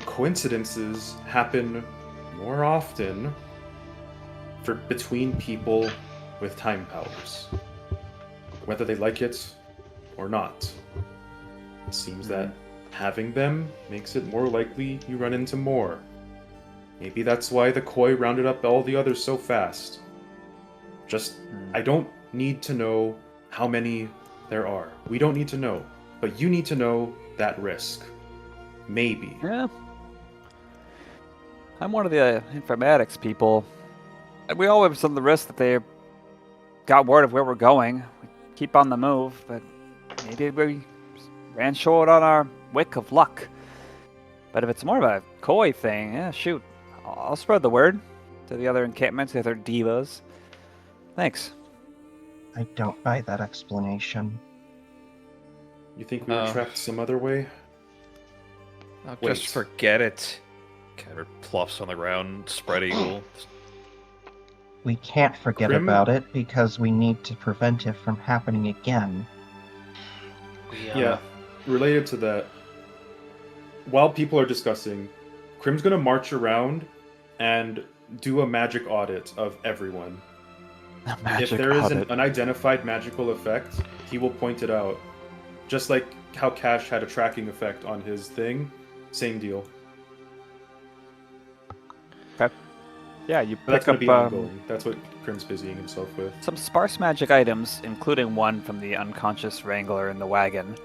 coincidences happen more often between people with time powers. Whether they like it or not. It seems that having them makes it more likely you run into more. Maybe that's why the Koi rounded up all the others so fast. I don't need to know how many there are. We don't need to know. But you need to know that risk. Maybe. Yeah. I'm one of the informatics people. And we always run the risk that they got word of where we're going. We keep on the move, but maybe we ran short on our wick of luck. But if it's more of a Koi thing, yeah, shoot. I'll spread the word to the other encampments, the other divas. Thanks. I don't buy that explanation. You think we were trapped some other way? Just forget it. Kind of plops on the ground, spread eagle. We can't forget Crim? about it because we need to prevent it from happening again. Yeah, related to that, while people are discussing, Crim's gonna march around and do a magic audit of everyone. If there is an unidentified magical effect, he will point it out. Just like how Cash had a tracking effect on his thing, same deal. Okay. Yeah, you But that's pick gonna up be ongoing. That's what Crim's busying himself with. some sparse magic items, including one from the unconscious wrangler in the wagon.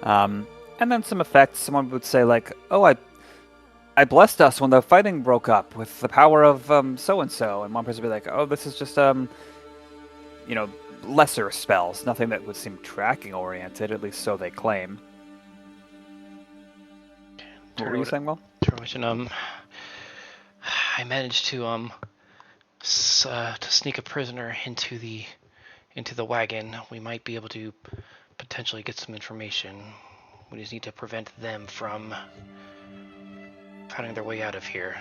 And then some effects. Someone would say like, "Oh, I blessed us when the fighting broke up with the power of so and so," and one person would be like, "Oh, this is just lesser spells, nothing that would seem tracking oriented, at least so they claim." What were you saying, Will? I managed to sneak a prisoner into the wagon. We might be able to potentially get some information. We just need to prevent them from finding their way out of here.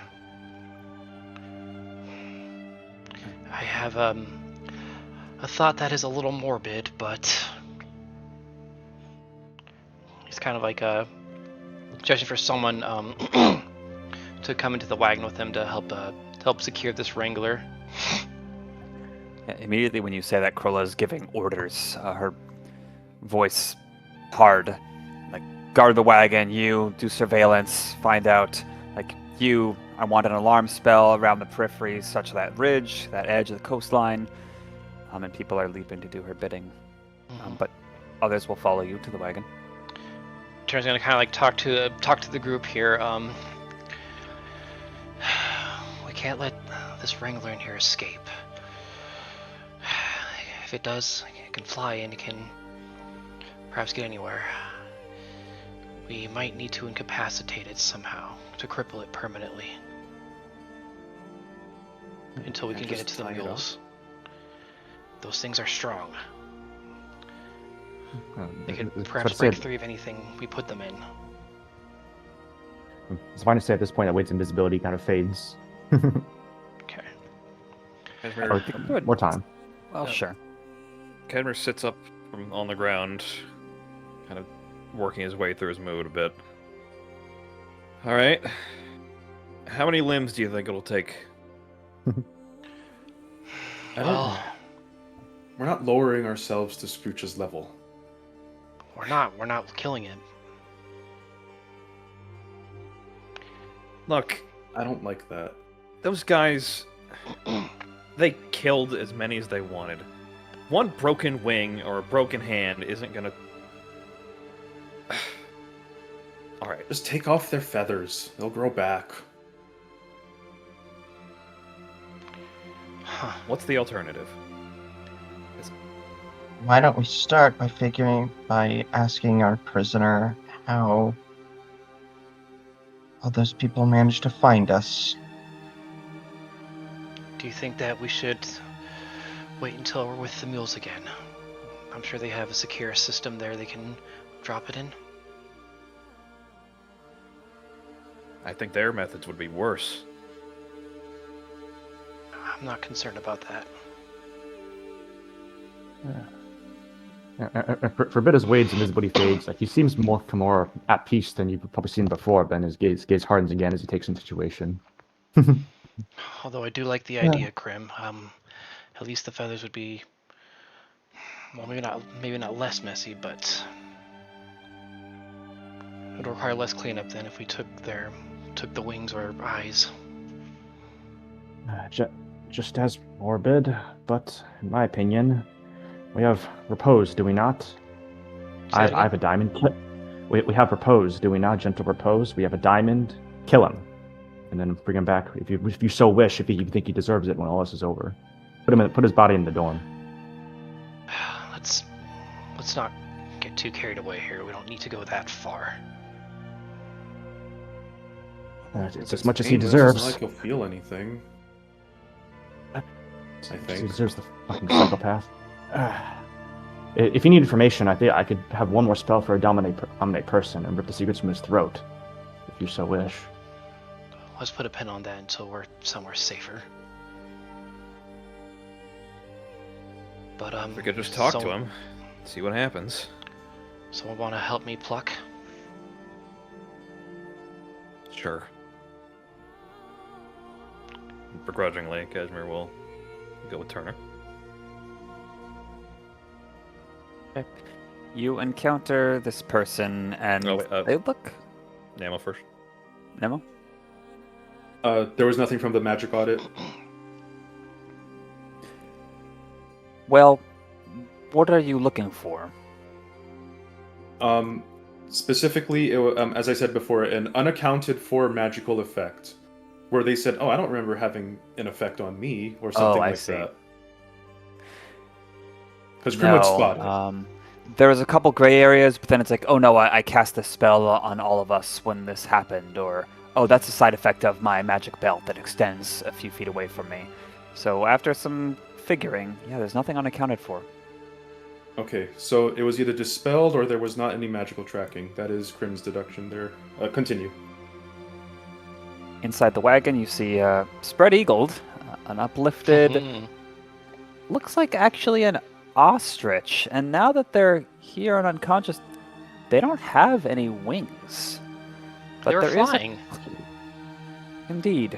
I have a thought that is a little morbid, but it's kind of like judging for someone to come into the wagon with them to help secure this wrangler. Yeah, immediately when you say that, Krolla's giving orders. Her voice hard, like, guard the wagon, you do surveillance, find out, like, I want an alarm spell around the periphery, such that ridge, that edge of the coastline, and people are leaping to do her bidding. But others will follow you to the wagon. Turn's gonna kind of like talk to the group here. We can't let this wrangler in here escape. If it does, it can fly and it can perhaps get anywhere. We might need to incapacitate it somehow to cripple it permanently until we can get it to the mules. Those things are strong. They can perhaps break through of anything we put them in. It's fine to say at this point that Wade's invisibility kind of fades. Okay. More time. Well, sure. Cashmere sits up on the ground, kind of working his way through his mood a bit. Alright. How many limbs do you think it'll take? Well, We're not lowering ourselves to Scrooge's level. we're not killing it. Look, I don't like that. those guys, they killed as many as they wanted. One broken wing or a broken hand isn't gonna... Alright. Just take off their feathers. They'll grow back. What's the alternative? Why don't we start by asking our prisoner how all those people managed to find us? Do you think that we should wait until we're with the mules again? I'm sure they have a secure system there they can drop it in. I think their methods would be worse. I'm not concerned about that. For a bit as Wade's invisibility fades, like he seems more at peace than you've probably seen before, but then his gaze hardens again as he takes in the situation. Although I do like the idea, Crim. At least the feathers would be, well, maybe not less messy, but it would require less cleanup than if we took the wings or eyes. Just as morbid, but in my opinion, we have repose, do we not? I have a diamond. We have repose, do we not? Gentle repose. We have a diamond. Kill him, and then bring him back if you so wish. If you think he deserves it when all this is over, put his body in the dorm. Let's not get too carried away here. We don't need to go that far. It's as much as he deserves. It's not like he'll feel anything. I think he deserves the fucking psychopath. If you need information, I think I could have one more spell for a dominate person and rip the secrets from his throat, if you so wish. Let's put a pin on that until we're somewhere safer. But we could just talk to him, see what happens. Someone want to help me pluck? Sure. Begrudgingly, Cashmere will go with Turner. Okay. You encounter this person, and they look. Nemo first. Nemo? There was nothing from the magic audit. Well, what are you looking for? Specifically, as I said before, an unaccounted for magical effect, where they said, "Oh, I don't remember having an effect on me," or something like that. Because Crim would spot it. There was a couple gray areas, but then it's like, oh no, I cast a spell on all of us when this happened, or oh, that's a side effect of my magic belt that extends a few feet away from me. So after some figuring, yeah, there's nothing unaccounted for. Okay, so it was either dispelled or there was not any magical tracking. That is Crim's deduction there. Continue. Inside the wagon, you see spread-eagled, an uplifted, looks like actually an ostrich. And now that they're here and unconscious, they don't have any wings. But they're flying. Indeed.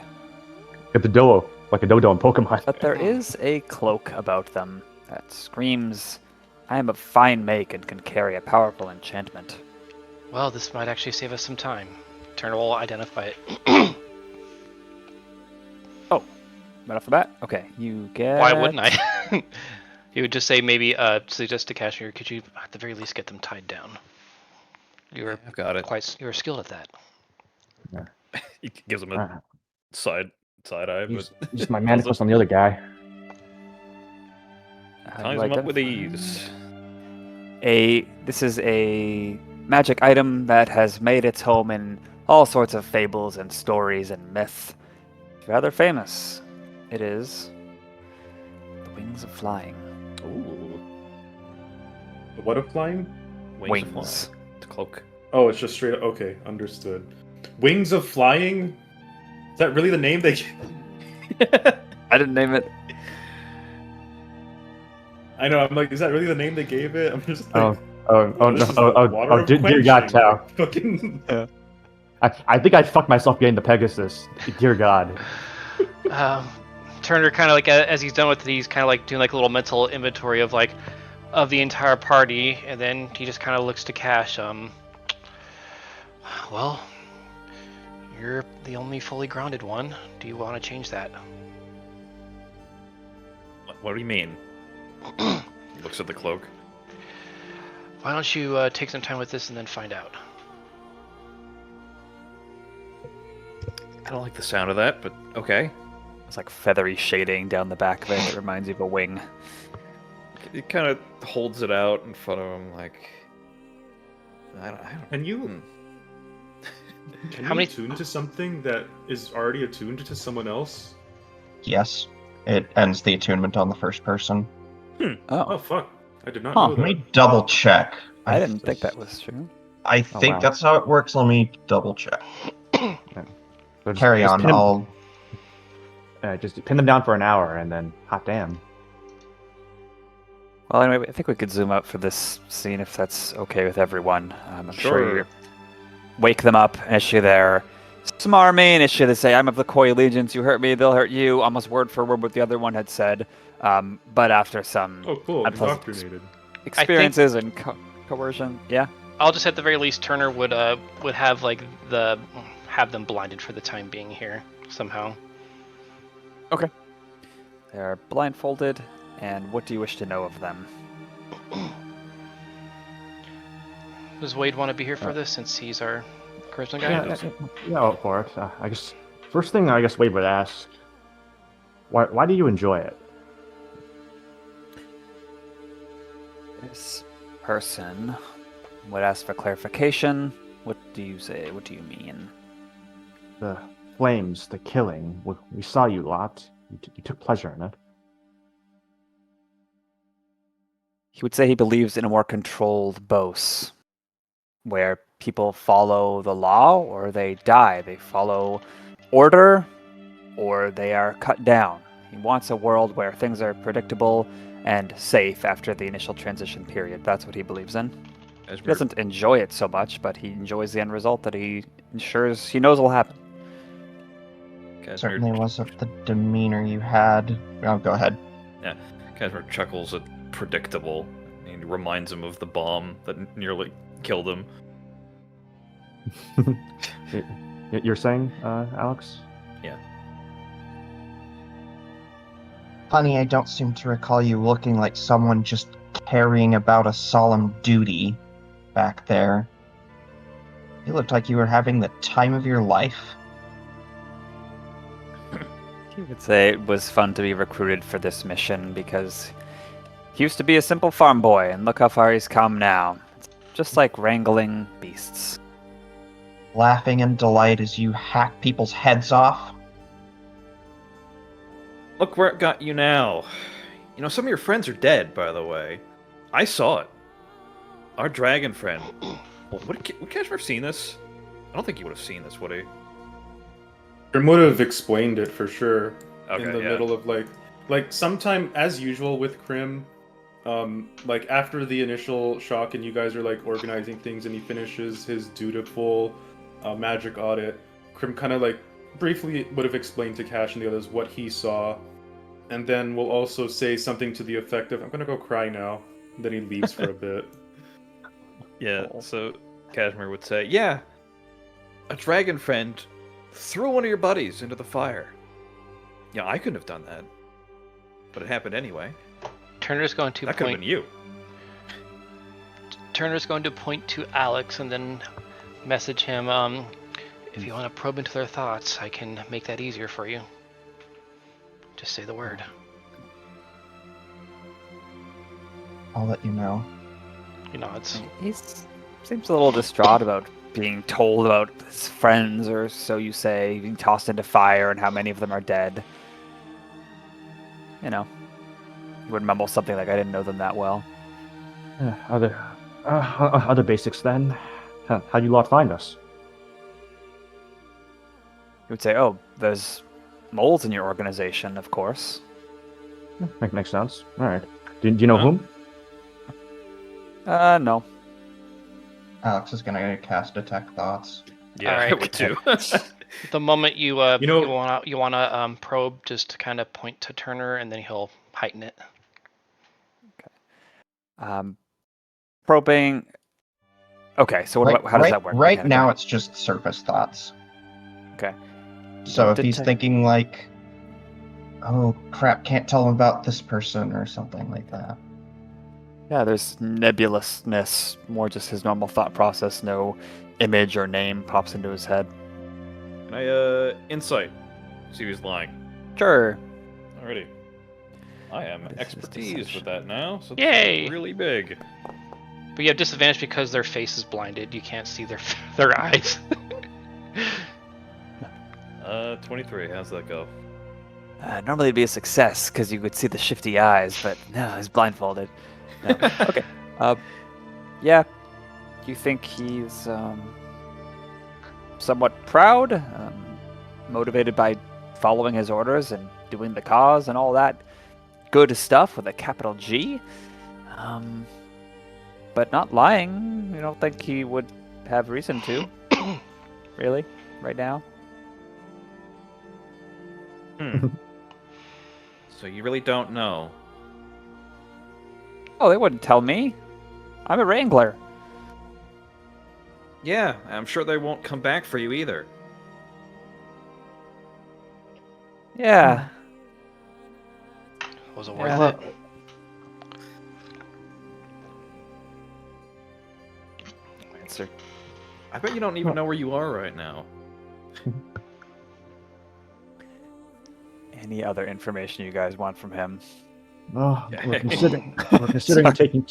Get the dodo, like a dodo in Pokemon. But there is a cloak about them that screams, I am of fine make and can carry a powerful enchantment. Well, this might actually save us some time. Turner will identify it. Oh, right off the bat? Okay, you get... Why wouldn't I? He would just say maybe, suggest to Cashmere, could you at the very least get them tied down? I've got it. You were skilled at that. Yeah. He gives him a side eye. Just my manifest on the other guy. Ties him up with ease. This is a magic item that has made its home in all sorts of fables and stories and myth. Rather famous. It is the wings of flying. Ooh. The what of flying? Wings. Of flying. The cloak. Oh, it's just straight up. Okay, understood. Wings of flying? Is that really the name they I didn't name it. I know, I'm like, is that really the name they gave it? I'm just like... Dear God, Tao. Fucking... Yeah. I think I'd fuck myself getting the Pegasus. Dear God. Turner kind of like, as he's done with it, he's kind of like doing like a little mental inventory of like, of the entire party, and then he just kind of looks to Cash. Well, you're the only fully grounded one. Do you want to change that? What do you mean? He looks at the cloak. Why don't you take some time with this and then find out? I don't like the sound of that, but okay. It's like feathery shading down the back of it. It reminds you of a wing. It kind of holds it out in front of him, like... I don't Can you... Can you attune to something that is already attuned to someone else? Yes. It ends the attunement on the first person. Oh, fuck. I did not know that. Let me double check. I didn't think that was true. I think that's how it works. Let me double check. Carry on. Just pin them down for an hour and then hot damn. Well, anyway, I think we could zoom out for this scene if that's okay with everyone. I'm sure you wake them up, issue their smarmy, and issue they say, I'm of the Koi Allegiance, you hurt me, they'll hurt you, almost word for word what the other one had said. But after some indoctrinated experiences and coercion, yeah. I'll just at the very least, Turner would have like have them blinded for the time being here somehow. Okay. They are blindfolded, and what do you wish to know of them? Does Wade want to be here for this since he's our charisma guy? Yeah, up for it. I guess first thing I guess Wade would ask, why do you enjoy it? This person would ask for clarification. What do you say? What do you mean? The flames, the killing. We saw you lot. You took pleasure in it. He would say he believes in a more controlled Bose, where people follow the law or they die. They follow order or they are cut down. He wants a world where things are predictable and safe after the initial transition period. That's what he believes in. He doesn't enjoy it so much, but he enjoys the end result that he ensures he knows will happen. Certainly wasn't the demeanor you had. Oh, go ahead. Yeah, Cashmere chuckles at predictable, and reminds him of the bomb that nearly killed him. You're saying, Alex? Yeah. Honey, I don't seem to recall you looking like someone just carrying about a solemn duty back there. You looked like you were having the time of your life. He would say it was fun to be recruited for this mission because he used to be a simple farm boy, and look how far he's come now. It's just like wrangling beasts. Laughing in delight as you hack people's heads off. Look where it got you now. You know, some of your friends are dead, by the way. I saw it. Our dragon friend. Would Cashmere have seen this? I don't think he would have seen this, would he? Grim would have explained it for sure. Okay, in the yeah. middle of like sometime as usual with Crim, like after the initial shock and you guys are like organizing things and he finishes his dutiful magic audit, Crim kind of like briefly would have explained to Cash and the others what he saw, and then we'll also say something to the effect of, "I'm gonna go cry now." And then he leaves for a bit. Yeah, so Cashmere would say, yeah, a dragon friend threw one of your buddies into the fire. Yeah, I couldn't have done that. But it happened anyway. Turner's going to That could have been you. Turner's going to point to Alex and then message him, if you want to probe into their thoughts, I can make that easier for you. Just say the word. I'll let you know. He nods. He seems a little distraught about being told about his friends, or so you say, being tossed into fire and how many of them are dead. You know, he would mumble something like, I didn't know them that well. Other basics then. How do you lot find us? He would say, oh, there's moles in your organization, of course. Makes sense. All right. Do you know whom? No. Alex is gonna cast Detect Thoughts. Yeah, Alright. I would too. The moment you know- you wanna probe, just kind of point to Turner, and then he'll heighten it. Probing. Okay, so what about, how does that work? Right mechanically? now, it's just surface thoughts. Okay. So if he's Detect- thinking like, "Oh crap, can't tell him about this person" or something like that. Yeah, there's nebulousness, more just his normal thought process, no image or name pops into his head. Can I, insight? See if he's lying. Sure. Alrighty. I am This is expertise deception. with that now, so it's Yay! really big. But you have disadvantage because their face is blinded. You can't see their eyes. 23. How's that go? Normally it'd be a success because you could see the shifty eyes, but no, he's blindfolded. No. Okay. Yeah. You think he's somewhat proud, motivated by following his orders and doing the cause and all that good stuff with a capital G, but not lying. You don't think he would have reason to, really, right now? So you really don't know? Oh, they wouldn't tell me. I'm a wrangler. Yeah, I'm sure they won't come back for you either. Yeah, Was it worth it? Answer. I bet you don't even know where you are right now. Any other information you guys want from him? Oh, we're considering taking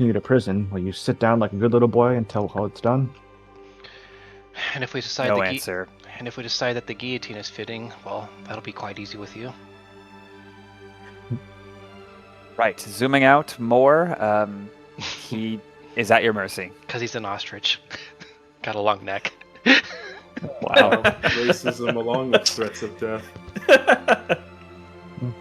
you to prison. Will you sit down like a good little boy until all it's done? And if we decide No answer. And if we decide that the guillotine is fitting, well, that'll be quite easy with you. Right. Zooming out more, he is at your mercy. Because he's an ostrich. Got a long neck. Wow. Racism along with threats of death.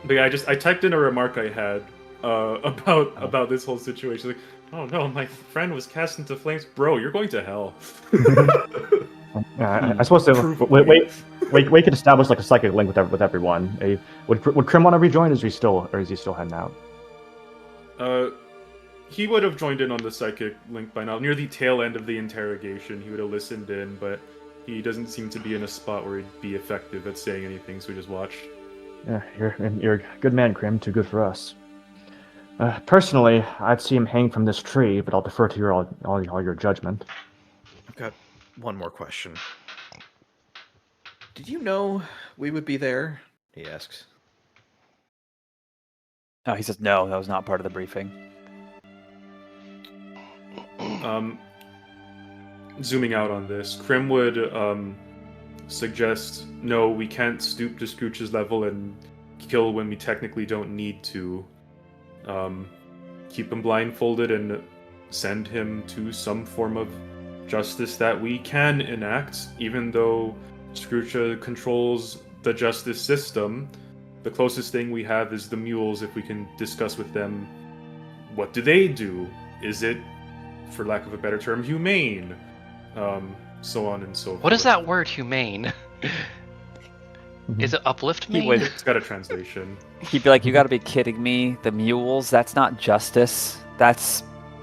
But yeah, I typed in a remark I had about this whole situation. Like, oh no, my friend was cast into flames. Bro, you're going to hell. I suppose we could establish like a psychic link with everyone. Would Crim want to rejoin? Or is he still heading out? He would have joined in on the psychic link by now. Near the tail end of the interrogation, he would have listened in, but he doesn't seem to be in a spot where he'd be effective at saying anything, so we just watched. Yeah, you're a good man, Crim. Too good for us. Personally, I'd see him hang from this tree, but I'll defer to all your judgment. I've got one more question. Did you know we would be there? He asks. Oh, he says no. That was not part of the briefing. Zooming out on this, Crim would suggest, no, we can't stoop to Scooch's level and kill when we technically don't need to. Keep him blindfolded and send him to some form of justice that we can enact, even though Scooch controls the justice system. The closest thing we have is the mules. If we can discuss with them, what do they do? Is it, for lack of a better term, humane? So on and so forth. What is that word, humane? Is it uplift me? It's got a translation. He'd be like, you gotta be kidding me. The mules, that's not justice. That's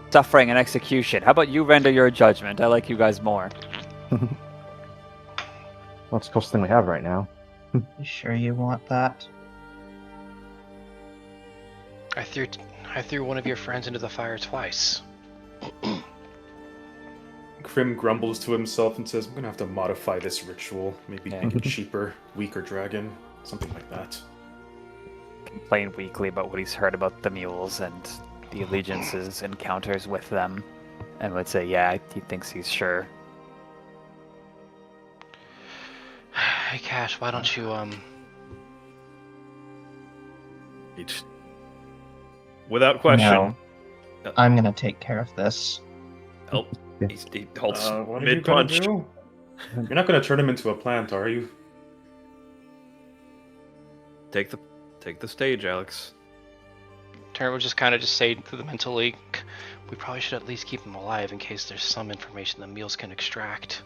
suffering and execution. How about you render your judgment? I like you guys more. Well, it's the closest thing we have right now. You sure you want that? I threw one of your friends into the fire twice. Crim grumbles to himself and says, I'm gonna have to modify this ritual. Maybe make it cheaper, weaker dragon, something like that. Complain weekly about what he's heard about the mules and the allegiances encounters with them, and would say, yeah, he thinks he's sure. Hey, Cash, why don't you, Without question. No. I'm gonna take care of this. Help. He halts What are you gonna mid-punch. do? You're not gonna turn him into a plant, are you? Take the stage, Alex. Turn would just kind of say to the mentally, we probably should at least keep him alive in case there's some information the mules can extract.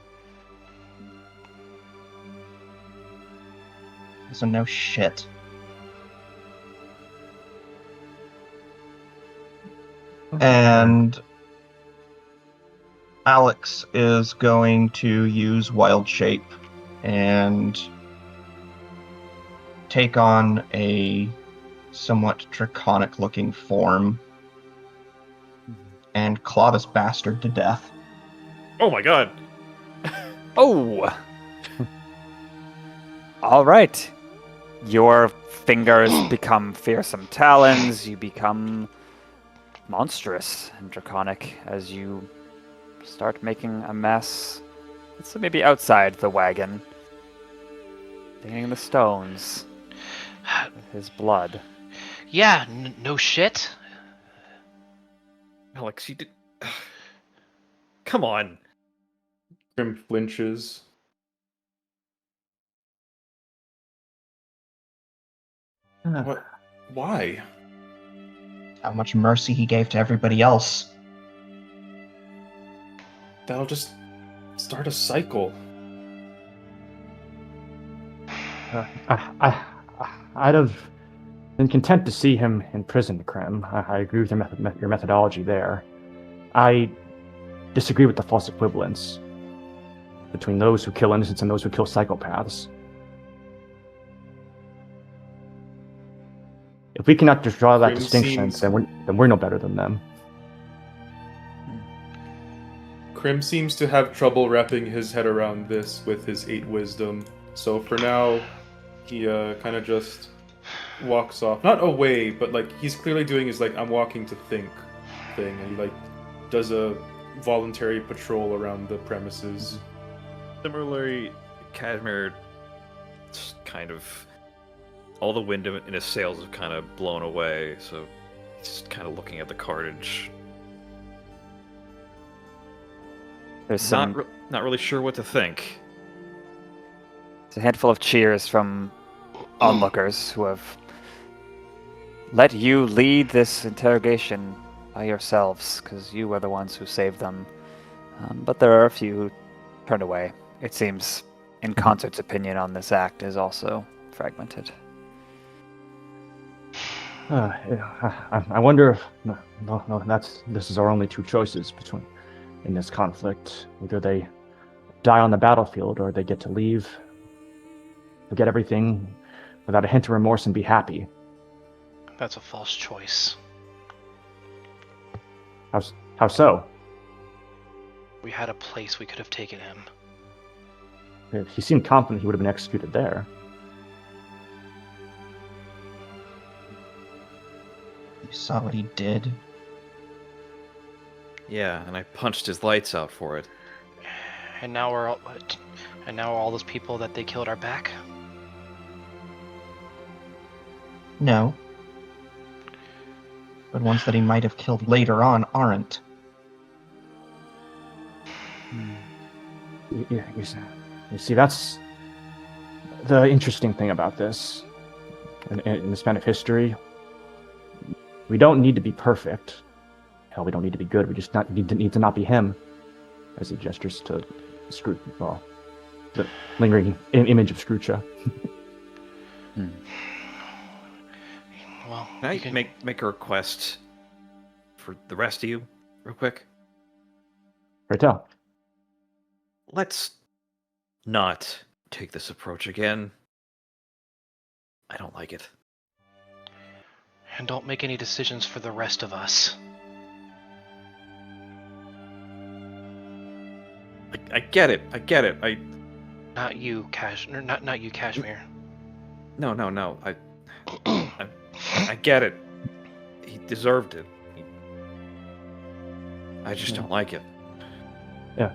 So no shit. And Alex is going to use Wild Shape and take on a somewhat draconic looking form and claw this bastard to death. Oh my god! Oh! All right. Your fingers become fearsome talons. You become monstrous and draconic as you start making a mess. So maybe outside the wagon. Staining the stones with his blood. Yeah, no shit. Alex, you did... Come on. Crim flinches. What? Why? How much mercy he gave to everybody else. That'll just start a cycle. I'd have been content to see him in prison, Crim. I agree with your methodology there. I disagree with the false equivalence between those who kill innocents and those who kill psychopaths. If we cannot just draw that Crim distinction, seems- then we're no better than them. Crim seems to have trouble wrapping his head around this with his 8 wisdom. So for now, he kind of just walks off. Not away, but like he's clearly doing his like I'm walking to think thing, and he like does a voluntary patrol around the premises. Similarly, Cashmere just kind of all the wind in his sails have kind of blown away, so he's kind of looking at the cartage. There's some Not really sure what to think. a handful of cheers from onlookers who have let you lead this interrogation by yourselves, because you were the ones who saved them. But there are a few who turned away. It seems In Concert's opinion on this act is also fragmented. I wonder if no, this is our only two choices in this conflict. Either they die on the battlefield, or they get to leave, forget everything without a hint of remorse, and be happy. That's a false choice. How so? We had a place we could have taken him. He seemed confident he would have been executed there. You saw what he did. Yeah, and I punched his lights out for it. And now all those people that they killed are back? No. But ones that he might have killed later on aren't. You see, that's the interesting thing about this. In the span of history, we don't need to be perfect. Hell, we don't need to be good. We just need to not be him. As he gestures to Scrooge, well, the lingering image of Scrooge. Well, Can I make a request for the rest of you, real quick? Right now. Let's not take this approach again. I don't like it. And don't make any decisions for the rest of us. I get it. Not you, not you, Cashmere. No. I get it. He deserved it. I just don't like it. Yeah.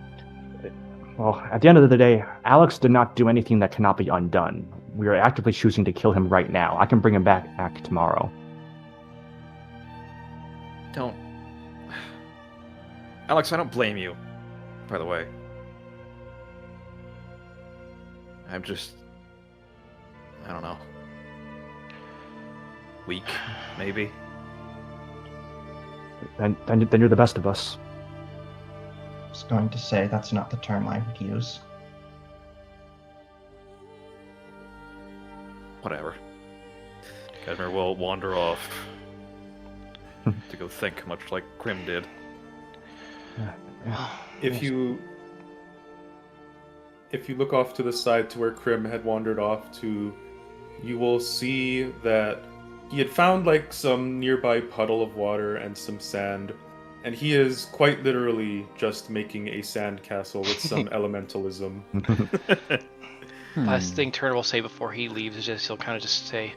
Well, at the end of the day, Alex did not do anything that cannot be undone. We are actively choosing to kill him right now. I can bring him back tomorrow. Don't. Alex, I don't blame you, by the way. I'm just... I don't know. Weak, maybe? Then you're the best of us. I was going to say that's not the term I would use. Whatever. Cashmere will wander off to go think, much like Crim did. If you look off to the side to where Crim had wandered off to, you will see that he had found like some nearby puddle of water and some sand, and he is quite literally just making a sand castle with some elementalism. Last thing Turner will say before he leaves is he'll kind of just say,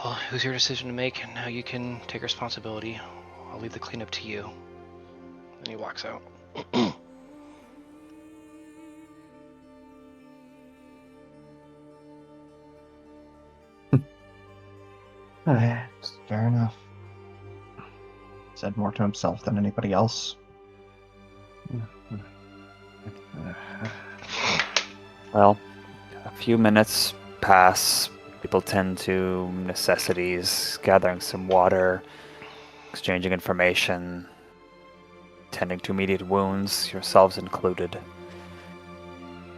well, it was your decision to make, and now you can take responsibility. I'll leave the cleanup to you. And he walks out. Fair enough. Said more to himself than anybody else. Well, a few minutes pass. People tend to necessities, gathering some water, exchanging information, tending to immediate wounds, yourselves included.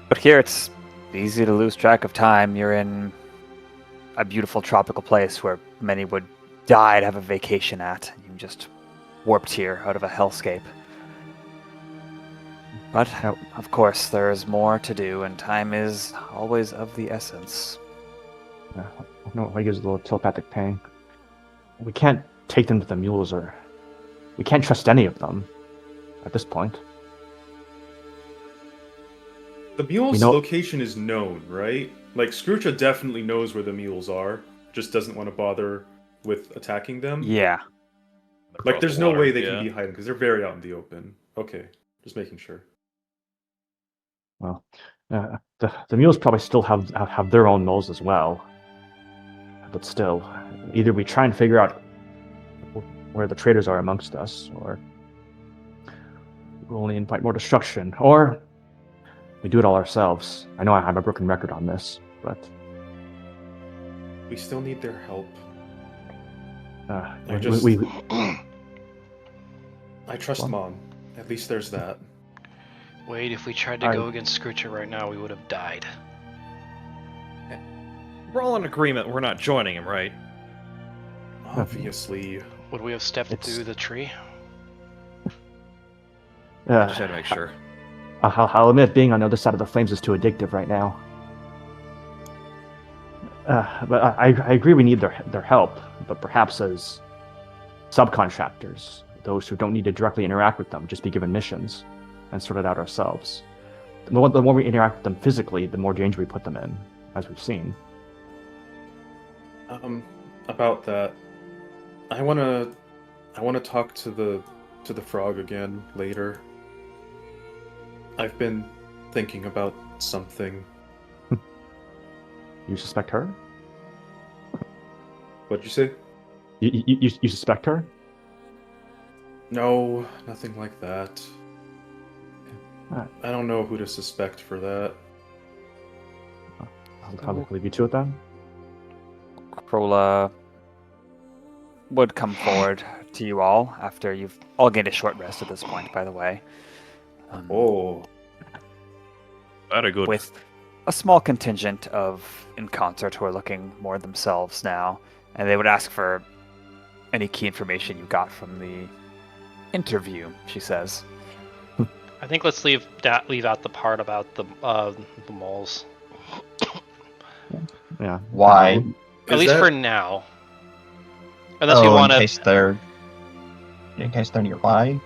But here it's easy to lose track of time. You're in a beautiful tropical place where many would die to have a vacation at. You just warped here out of a hellscape. But, of course, there is more to do, and time is always of the essence. No, he gives a little telepathic pang. we can't take them to the mules, or we can't trust any of them at this point. The mule's know- location is known, right? Like, Scrooge definitely knows where the mules are, just doesn't want to bother with attacking them. Yeah. Like, Across there's the no water, way they yeah. can be hiding, because they're very out in the open. Okay, just making sure. Well, the mules probably still have their own moles as well. But still, either we try and figure out where the traitors are amongst us, or we only invite more destruction, or we do it all ourselves. I know I have a broken record on this, but We still need their help. we, just- we, I trust Well- Mom. At least there's that. Wait, if we tried to go against Scrooge right now, we would have died. We're all in agreement we're not joining him, right? Obviously. Would we have stepped It's- through the tree? Just had to make sure. I'll admit being on the other side of the flames is too addictive right now. But I agree we need their help, but perhaps as subcontractors, those who don't need to directly interact with them, just be given missions and sort it out ourselves. The more we interact with them physically, the more danger we put them in, as we've seen. About that, I wanna talk to the frog again later. I've been thinking about something. You suspect her? What'd you say? You suspect her? No, nothing like that. Alright. I don't know who to suspect for that. I'll leave you to it then. Krola would come forward to you all after you've all gained a short rest at this point, by the way. Oh, Very good. With a small contingent of in concert who are looking more themselves now, and they would ask for any key information you got from the interview, she says. I think let's leave out the part about the moles. Yeah. Why? At Is least that- for now. Unless we want in to. case they're nearby.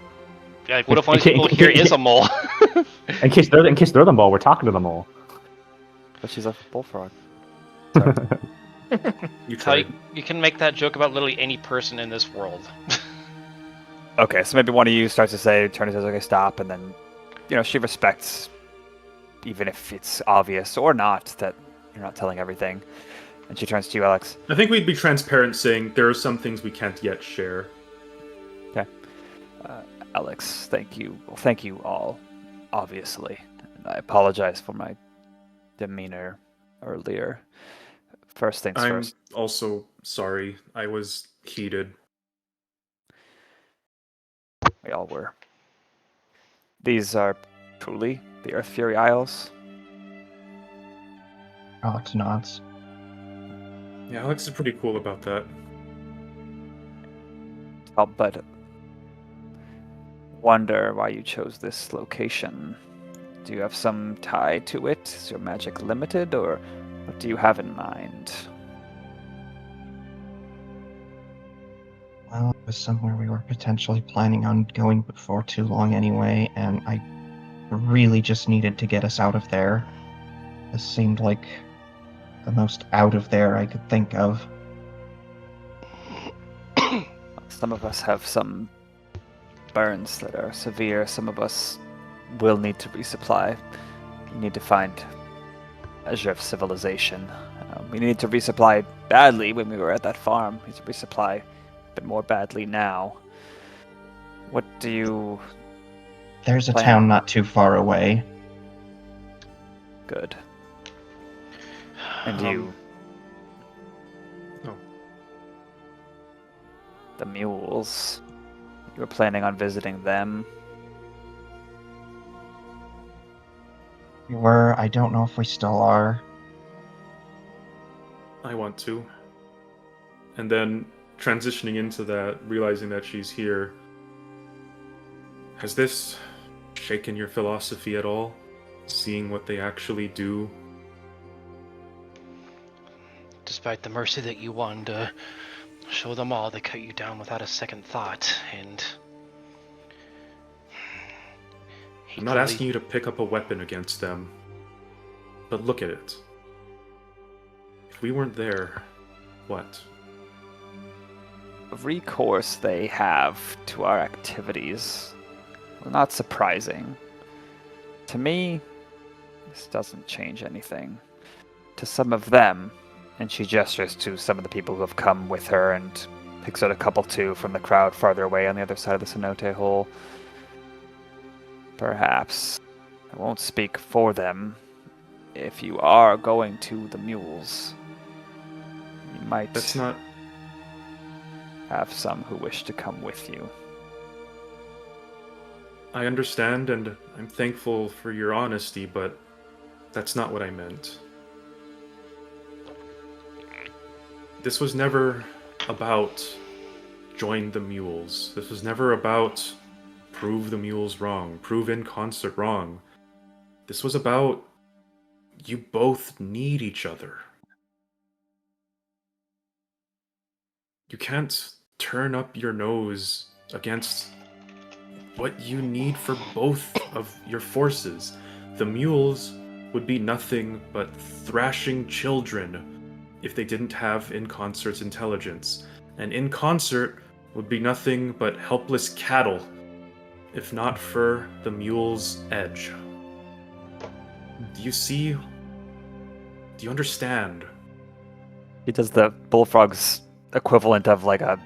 Like, what if one of the people here is a mole? In case they're the mole, we're talking to the mole. But she's a bullfrog. you How tried. you can make that joke about literally any person in this world. Okay, so maybe one of you starts to say, Turner says, okay, stop, and then, she respects, even if it's obvious or not, that you're not telling everything. And she turns to you, Alex. I think we'd be transparent saying there are some things we can't yet share. Alex, thank you. Well, thank you all, obviously. And I apologize for my demeanor earlier. First things I'm first. also sorry. I was heated. We all were. These are truly the Earth Fury Isles. Alex nods. Yeah, Alex is pretty cool about that. But wonder why you chose this location. Do you have some tie to it? Is your magic limited, or what do you have in mind? Well, it was somewhere we were potentially planning on going before too long anyway, and I really just needed to get us out of there. This seemed like the most out of there I could think of. Some of us have some burns that are severe. Some of us will need to resupply. We need to find a measure of civilization. We needed to resupply badly when we were at that farm. We need to resupply a bit more badly now. What do you... There's a Plan. town not too far away. Good. And you... Oh. The mules. You were planning on visiting them? We were. I don't know if we still are. I want to. And then transitioning into that, realizing that she's here. Has this shaken your philosophy at all? Seeing what they actually do? Despite the mercy that you wanted to show them all they cut you down without a second thought, and... I'm not asking you to pick up a weapon against them, but look at it. If we weren't there, what? The recourse they have to our activities, well, not surprising. To me, this doesn't change anything. To some of them, and she gestures to some of the people who have come with her and picks out a couple too from the crowd farther away on the other side of the cenote hole. Perhaps. I won't speak for them. If you are going to the mules, you might That's not... have some who wish to come with you. I understand, and I'm thankful for your honesty, but that's not what I meant. This was never about join the mules. This was never about prove the mules wrong, prove in concert wrong. This was about you both need each other. You can't turn up your nose against what you need for both of your forces. The mules would be nothing but thrashing children if they didn't have In Concert's intelligence. And In Concert would be nothing but helpless cattle if not for the mule's edge. Do you see? Do you understand? He does the bullfrog's equivalent of like a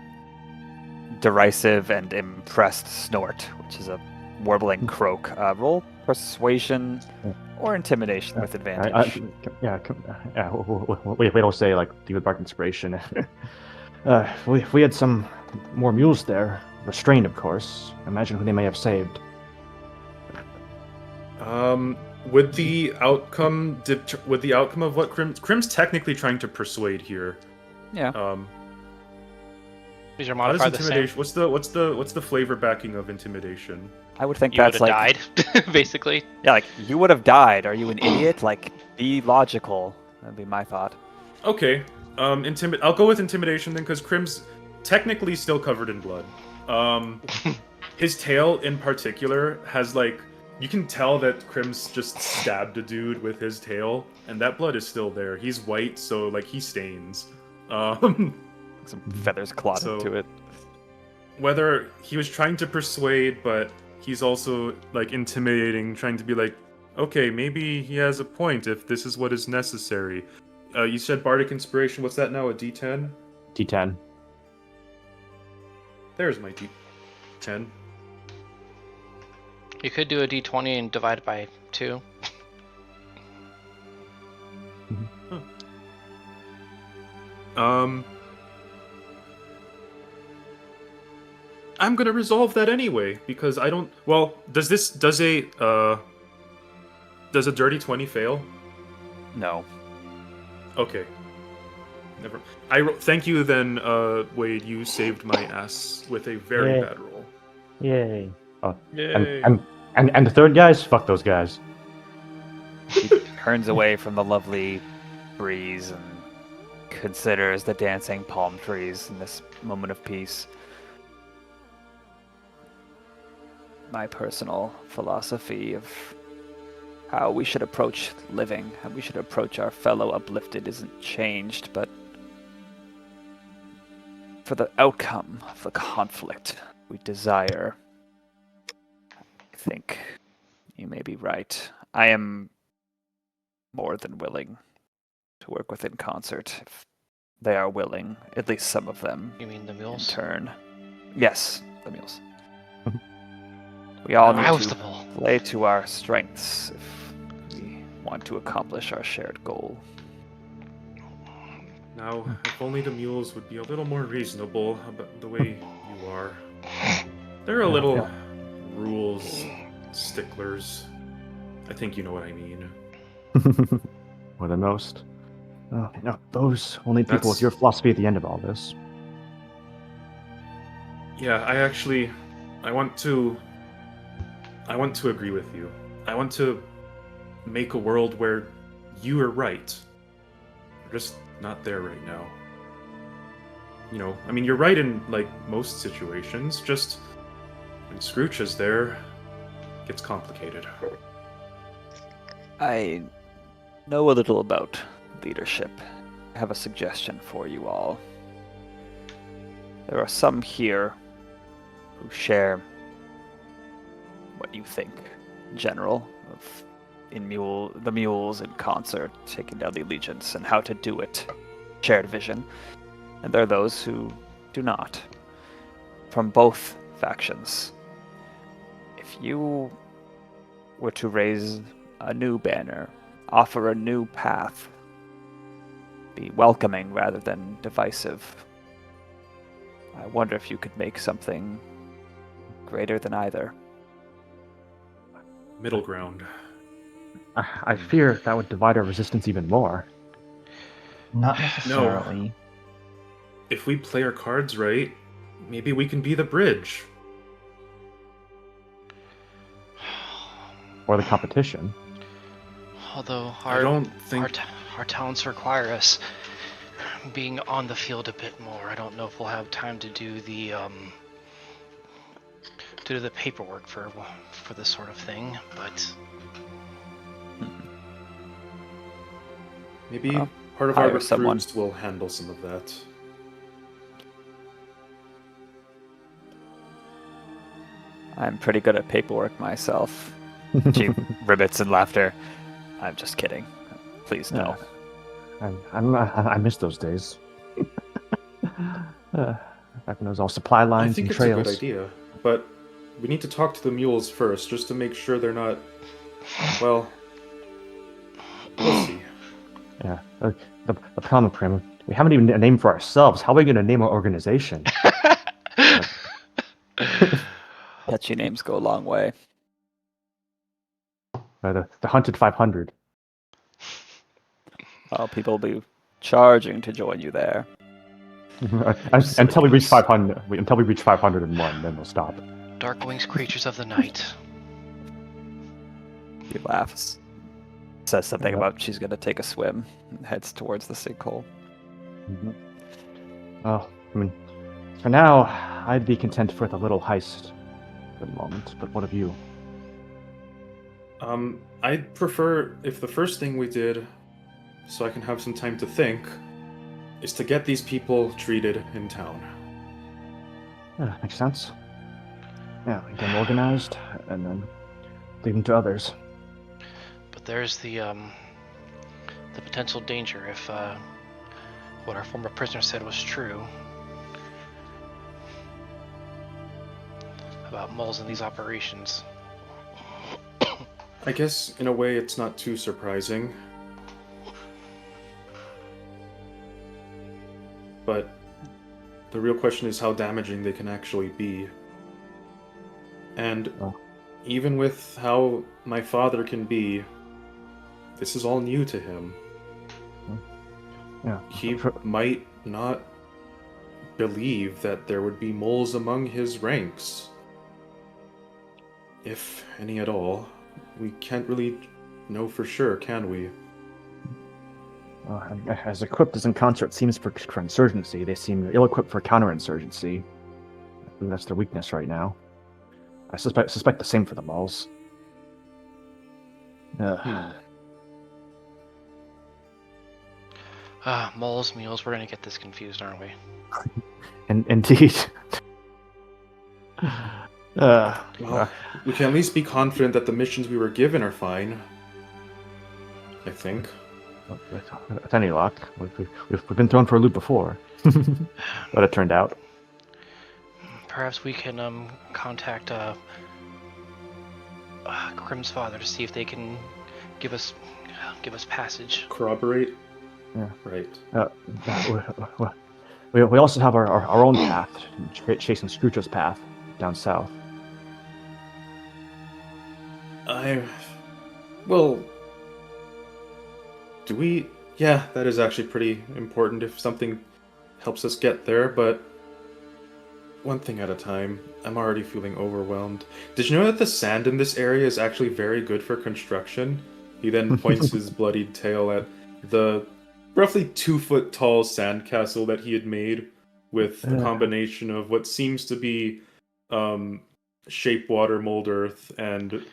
derisive and impressed snort, which is a warbling croak. Roll persuasion or intimidation with advantage. We don't say like deal with bark inspiration. If we had some more mules there, restrained of course, imagine who they may have saved. Would the outcome of what Crim's technically trying to persuade here? Yeah. Is your How does modifier the same? intimidation? What's the flavor backing of intimidation? I would think You would that's have like died, basically. yeah, like you would have died. Are you an idiot? Like, be logical. That'd be my thought. Okay. I'll go with intimidation then, because Crim's technically still covered in blood. His tail in particular has like, you can tell that Crim's just stabbed a dude with his tail, and that blood is still there. He's white, so like he stains. Some feathers clotted So- to it. Whether he was trying to persuade, but he's also like intimidating, trying to be like, okay, maybe he has a point if this is what is necessary. You said Bardic Inspiration. What's that now? A D10? D10. There's my D10. You could do a d20 and divide it by 2. I'm gonna resolve that anyway because I don't. Well, does a dirty 20 fail? No. Okay. Never. Thank you then, Wade. You saved my ass with a very Yay. bad roll. Yay. Oh, Yay. and the third guys? Fuck those guys. He turns away from the lovely breeze and considers the dancing palm trees in this moment of peace. My personal philosophy of how we should approach living, how we should approach our fellow uplifted isn't changed, but for the outcome of the conflict we desire, I think you may be right. I am more than willing to work with In Concert if they are willing, at least some of them, You mean the in mules? turn. Yes, the mules. We all I was need the to bull. play to our strengths if we want to accomplish our shared goal. Now, if only the mules would be a little more reasonable about the way you are. They're a little rules sticklers. I think you know what I mean. Or the most. Oh, no, those only people That's- with your philosophy at the end of all this. Yeah, I want to agree with you. I want to make a world where you are right. We're just not there right now. I mean, you're right in, like, most situations. Just when Scrooge is there, it gets complicated. I know a little about leadership. I have a suggestion for you all. There are some here who share what you think, in general, of the mules in concert, taking down the allegiance, and how to do it. Shared vision. And there are those who do not. From both factions. If you were to raise a new banner, offer a new path, be welcoming rather than divisive, I wonder if you could make something greater than either. Middle ground. I fear that would divide our resistance even more. Not necessarily. If we play our cards right, maybe we can be the bridge. Or the competition. Although I don't think... our talents require us being on the field a bit more. I don't know if we'll have time to do the paperwork for this sort of thing, but maybe part of our hire someone. recruits will handle some of that. I'm pretty good at paperwork myself. She ribbits in laughter. I'm just kidding. Please no. I miss those days. Back when it was all supply lines I think and it's trails. a good idea, but we need to talk to the mules first, just to make sure they're not... Well, we'll see. Yeah. The problem, Crim, we haven't even a name for ourselves. How are we going to name our organization? Catchy names go a long way. The Hunted 500. Oh, people will be charging to join you there. Until we reach 500. Until we reach 501, then we'll stop. Darkwing's creatures of the night. He laughs. Says something about she's going to take a swim and heads towards the sinkhole. Mm-hmm. Well, I mean, for now, I'd be content with a little heist for the moment, but what of you? I'd prefer if the first thing we did, so I can have some time to think, is to get these people treated in town. Yeah, makes sense. Yeah, we get them organized, and then leave them to others. But there's the potential danger if what our former prisoner said was true about moles in these operations. I guess, in a way, it's not too surprising. But the real question is how damaging they can actually be. And even with how my father can be, this is all new to him. Yeah. He might not believe that there would be moles among his ranks. If any at all. We can't really know for sure, can we? As equipped as in concert seems for insurgency, they seem ill-equipped for counterinsurgency. I think that's their weakness right now. I suspect the same for the moles. Moles, mules, we're gonna get this confused, aren't we? Indeed. Well, we can at least be confident that the missions we were given are fine. I think. With any luck, we've been thrown for a loop before. But it turned out. Perhaps we can contact Crim's father to see if they can give us passage. Corroborate? Yeah. Right. We also have our own path, chasing Scrooge's path down south. Well, do we? Yeah, that is actually pretty important if something helps us get there, but one thing at a time. I'm already feeling overwhelmed. Did you know that the sand in this area is actually very good for construction? He then points his bloodied tail at the roughly 2-foot tall sandcastle that he had made with a combination of what seems to be shape water, mold earth, and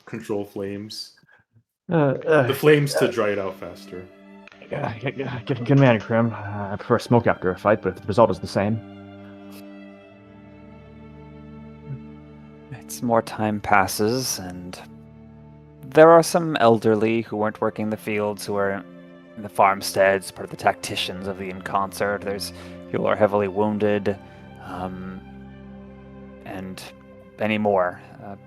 control flames. The flames to dry it out faster. Good man, Crim. I prefer smoke after a fight, but if the result is the same. It's more time passes, and there are some elderly who weren't working the fields, who are in the farmsteads, part of the tacticians of the In Concert. There's people who are heavily wounded, and many more.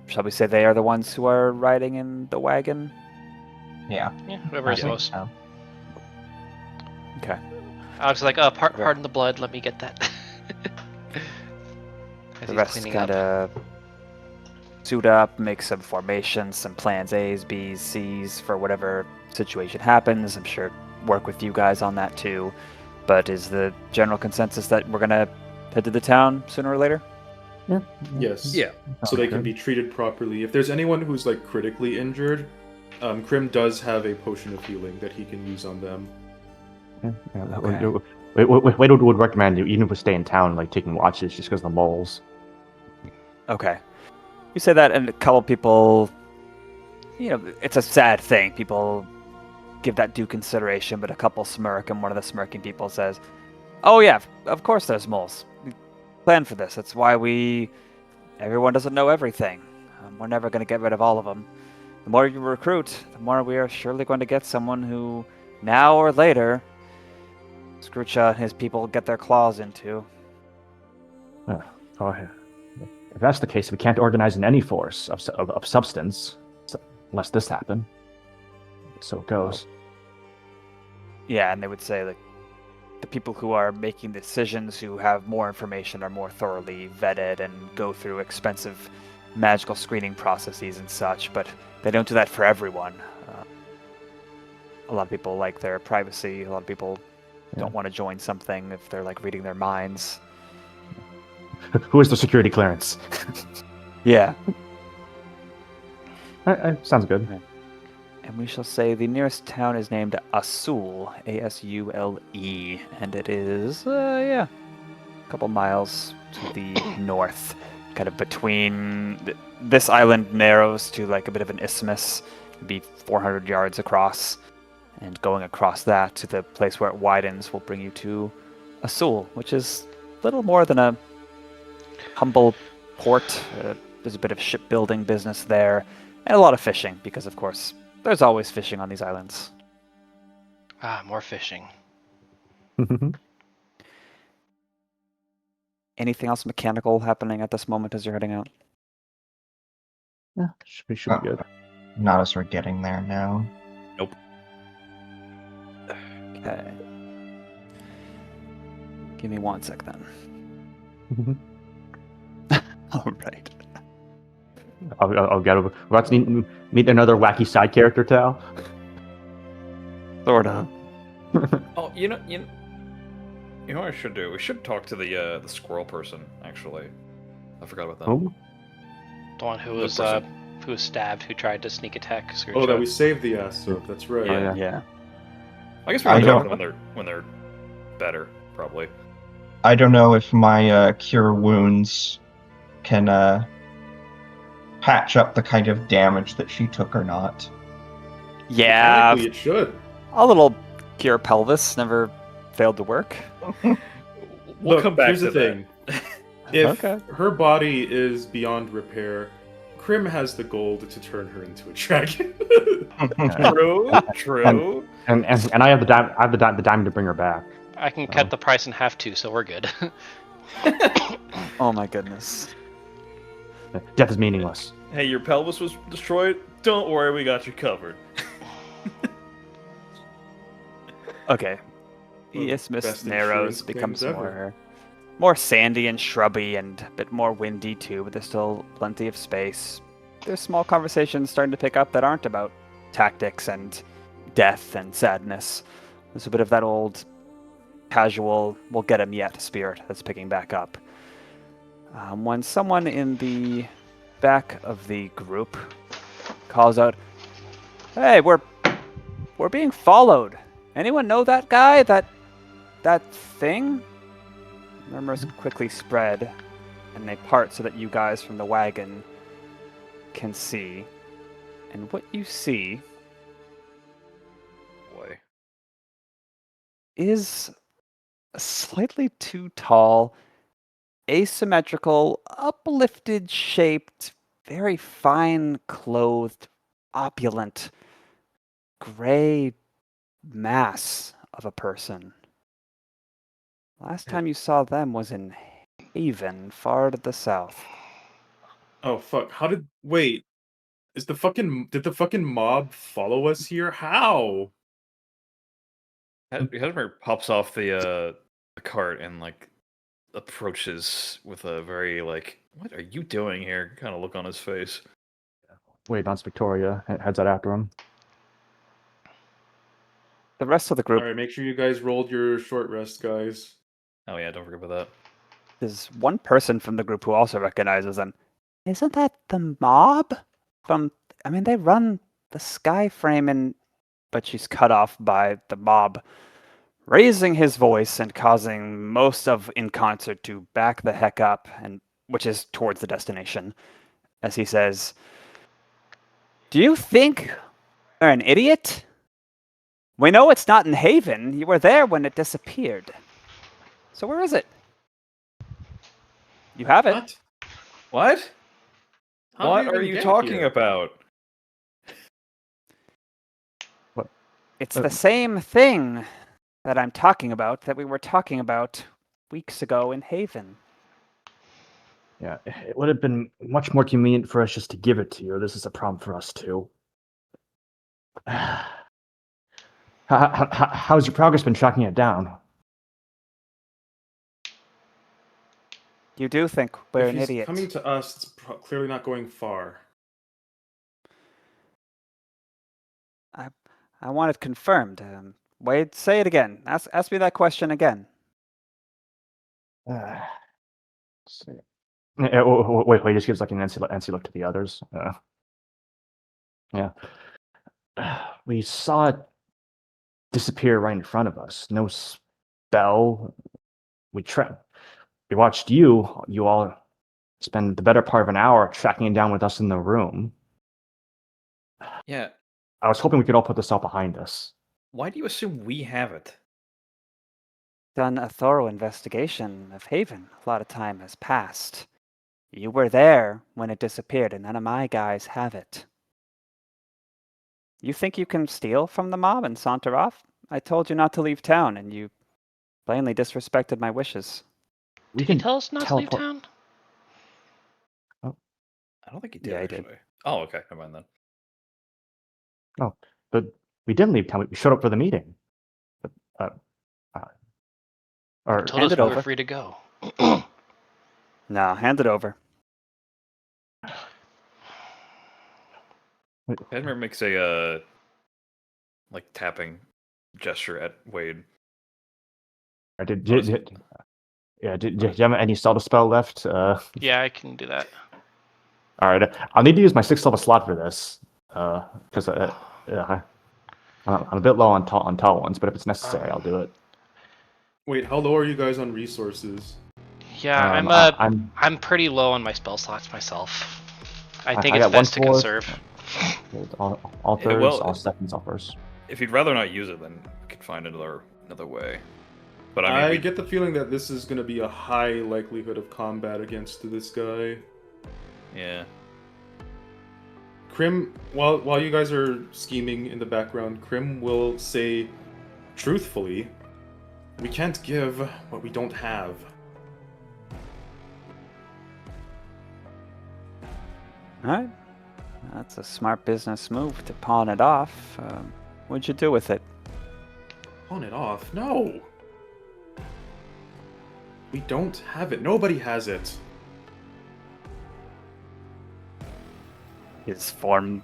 Shall we say they are the ones who are riding in the wagon? Yeah, whoever is most. Okay. Alex is like, pardon the blood, let me get that. The rest kind of suit up, make some formations, some plans A's, B's, C's for whatever situation happens. I'm sure work with you guys on that too. But is the general consensus that we're going to head to the town sooner or later? Yeah. Yes. Yeah. So they can be treated properly. If there's anyone who's like critically injured, Crim does have a potion of healing that he can use on them. Okay. Wade would recommend you, even if we stay in town, like taking watches just because of the moles. Okay. You say that, and a couple people, it's a sad thing. People give that due consideration, but a couple smirk, and one of the smirking people says, "Oh yeah, of course there's moles. We planned for this. That's why everyone doesn't know everything. We're never going to get rid of all of them. The more you recruit, the more we are surely going to get someone who, now or later, Scroocha and his people get their claws into." If that's the case, we can't organize in any force of substance, unless this happened. So it goes. Yeah, and they would say like the people who are making decisions, who have more information, are more thoroughly vetted and go through expensive magical screening processes and such, but they don't do that for everyone. A lot of people like their privacy. A lot of people don't want to join something if they're like reading their minds. Who is the security clearance? Yeah. Sounds good. And we shall say the nearest town is named Asule, A-S-U-L-E, and it is, a couple miles to the north, kind of between. This island narrows to like a bit of an isthmus, be 400 yards across, and going across that to the place where it widens will bring you to Asule, which is little more than a humble port. There's a bit of shipbuilding business there, and a lot of fishing, because of course there's always fishing on these islands. More fishing. Anything else mechanical happening at this moment as you're heading out? Yeah, should be good. Not as we're getting there now. Nope. Okay. Give me 1 sec then. All right. I'll get over. We're about to meet another wacky side character, Tal. Sort of. Oh, you know what I should do? We should talk to the squirrel person. Actually, I forgot about that. Oh. The one who was stabbed, who tried to sneak attack Scrooge. Oh, that we saved the ass. So that's right. Yeah. I guess we can talk to them when they're better, probably. I don't know if my cure wounds can patch up the kind of damage that she took or not. Yeah. It should. A little cure pelvis never failed to work. We'll come back here's to the thing. If Okay. her body is beyond repair, Crim has the gold to turn her into a dragon. True. And I have the diamond to bring her back. I can cut the price in half too, so we're good. Oh my goodness. Death is meaningless. Hey, your pelvis was destroyed? Don't worry, we got you covered. Okay. Well, The isthmus best narrows, insurance becomes claims ever. more sandy and shrubby and a bit more windy too, but there's still plenty of space. There's small conversations starting to pick up that aren't about tactics and death and sadness. There's a bit of that old casual, we'll get him yet spirit that's picking back up. When someone in the back of the group calls out, "Hey, we're being followed. Anyone know that guy? That thing?" Murmurs quickly spread, and they part so that you guys from the wagon can see. And what you see Boy. is a slightly too tall, asymmetrical, uplifted shaped, very fine clothed, opulent, gray mass of a person. Last time you saw them was in Haven, far to the south. Oh fuck! Wait? Did the fucking mob follow us here? How? Cashmere pops off the cart and like approaches with a very like, "What are you doing here?" kind of look on his face. Wade bounce Victoria heads out after him. The rest of the group, All right, make sure you guys rolled your short rest, guys. Oh yeah, don't forget about that. there's one person from the group who also recognizes them. Isn't that the mob? They run the sky frame, but she's cut off by the mob raising his voice and causing most of In Concert to back the heck up, and which is towards the destination, as he says, "Do you think you're an idiot? We know it's not in Haven. You were there when it disappeared. So where is it? You have it." What? How What did we are even you get talking here? about? It's the same thing that I'm talking about that we were talking about weeks ago in Haven. Yeah, it would have been much more convenient for us just to give it to you. This is a problem for us too. How's your progress been tracking it down? You do think we're If an he's idiot. coming to us, it's clearly not going far. I want it confirmed. Wade, say it again. Ask me that question again. Let's see. Wait, he just gives like an antsy look to the others. Yeah. We saw it disappear right in front of us. No spell. We watched you all spend the better part of an hour tracking it down with us in the room. Yeah. I was hoping we could all put this all behind us. Why do you assume we have it? Done a thorough investigation of Haven. A lot of time has passed. You were there when it disappeared, and none of my guys have it. You think you can steal from the mob and saunter off? I told you not to leave town, and you plainly disrespected my wishes. We Did he tell us not to leave teleport- town? I don't think he did. Yeah, he did. actually. Oh, okay. Never mind then. But we didn't leave town. We showed up for the meeting. Or Told hand us it we over. were free to go. No, hand it over. Cashmere makes a like tapping gesture at Wade. did you have any Zelda spell left? Yeah, I can do that. All right, I'll need to use my 6th level slot for this, because I'm a bit low on tall ones, but if it's necessary, I'll do it. Wait, how low are you guys on resources? Yeah, I'm pretty low on my spell slots myself. I think it's got best to 1/4. conserve. All thirds, well- all seconds, all first. If you'd rather not use it, then we could find another way. But I I mean, get the feeling that this is going to be a high likelihood of combat against this guy. yeah. Crim, while you guys are scheming in the background, Crim will say, truthfully, we can't give what we don't have. All right. That's a smart business move to pawn it off. What'd you do with it? Pawn it off? No! We don't have it. Nobody has it. His form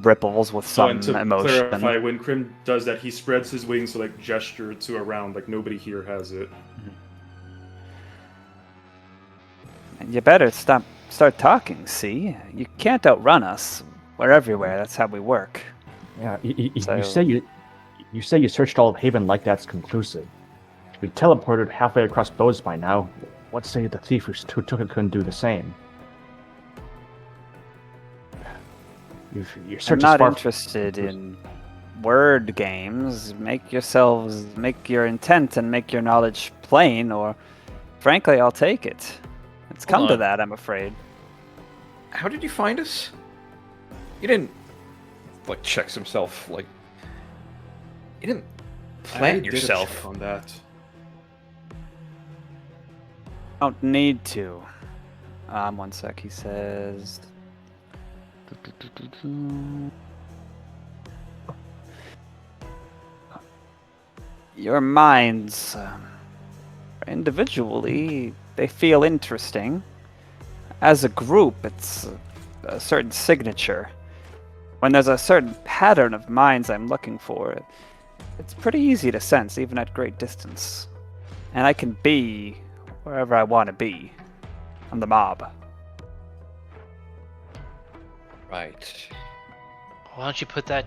ripples with some and to emotion. clarify, when Crim does that, he spreads his wings to like gesture to around, like nobody here has it. And you better start talking, see? You can't outrun us. We're everywhere, that's how we work. Yeah, you So- say you searched all of Haven like that's conclusive. We teleported halfway across boats by now. Let's say the thief who took it couldn't do the same. Your I'm search is not far interested in word games. Make your intent and make your knowledge plain, or frankly, I'll take it. It's come Hold to on. that, I'm afraid. How did you find us? You didn't, like, checks himself, like... You didn't I plant did a yourself. check on that. Don't need to. 1 sec, he says... Your minds, individually, they feel interesting. As a group, it's a certain signature. When there's a certain pattern of minds I'm looking for, it's pretty easy to sense, even at great distance. And I can be wherever I want to be. I'm the mob. Right. Why don't you put that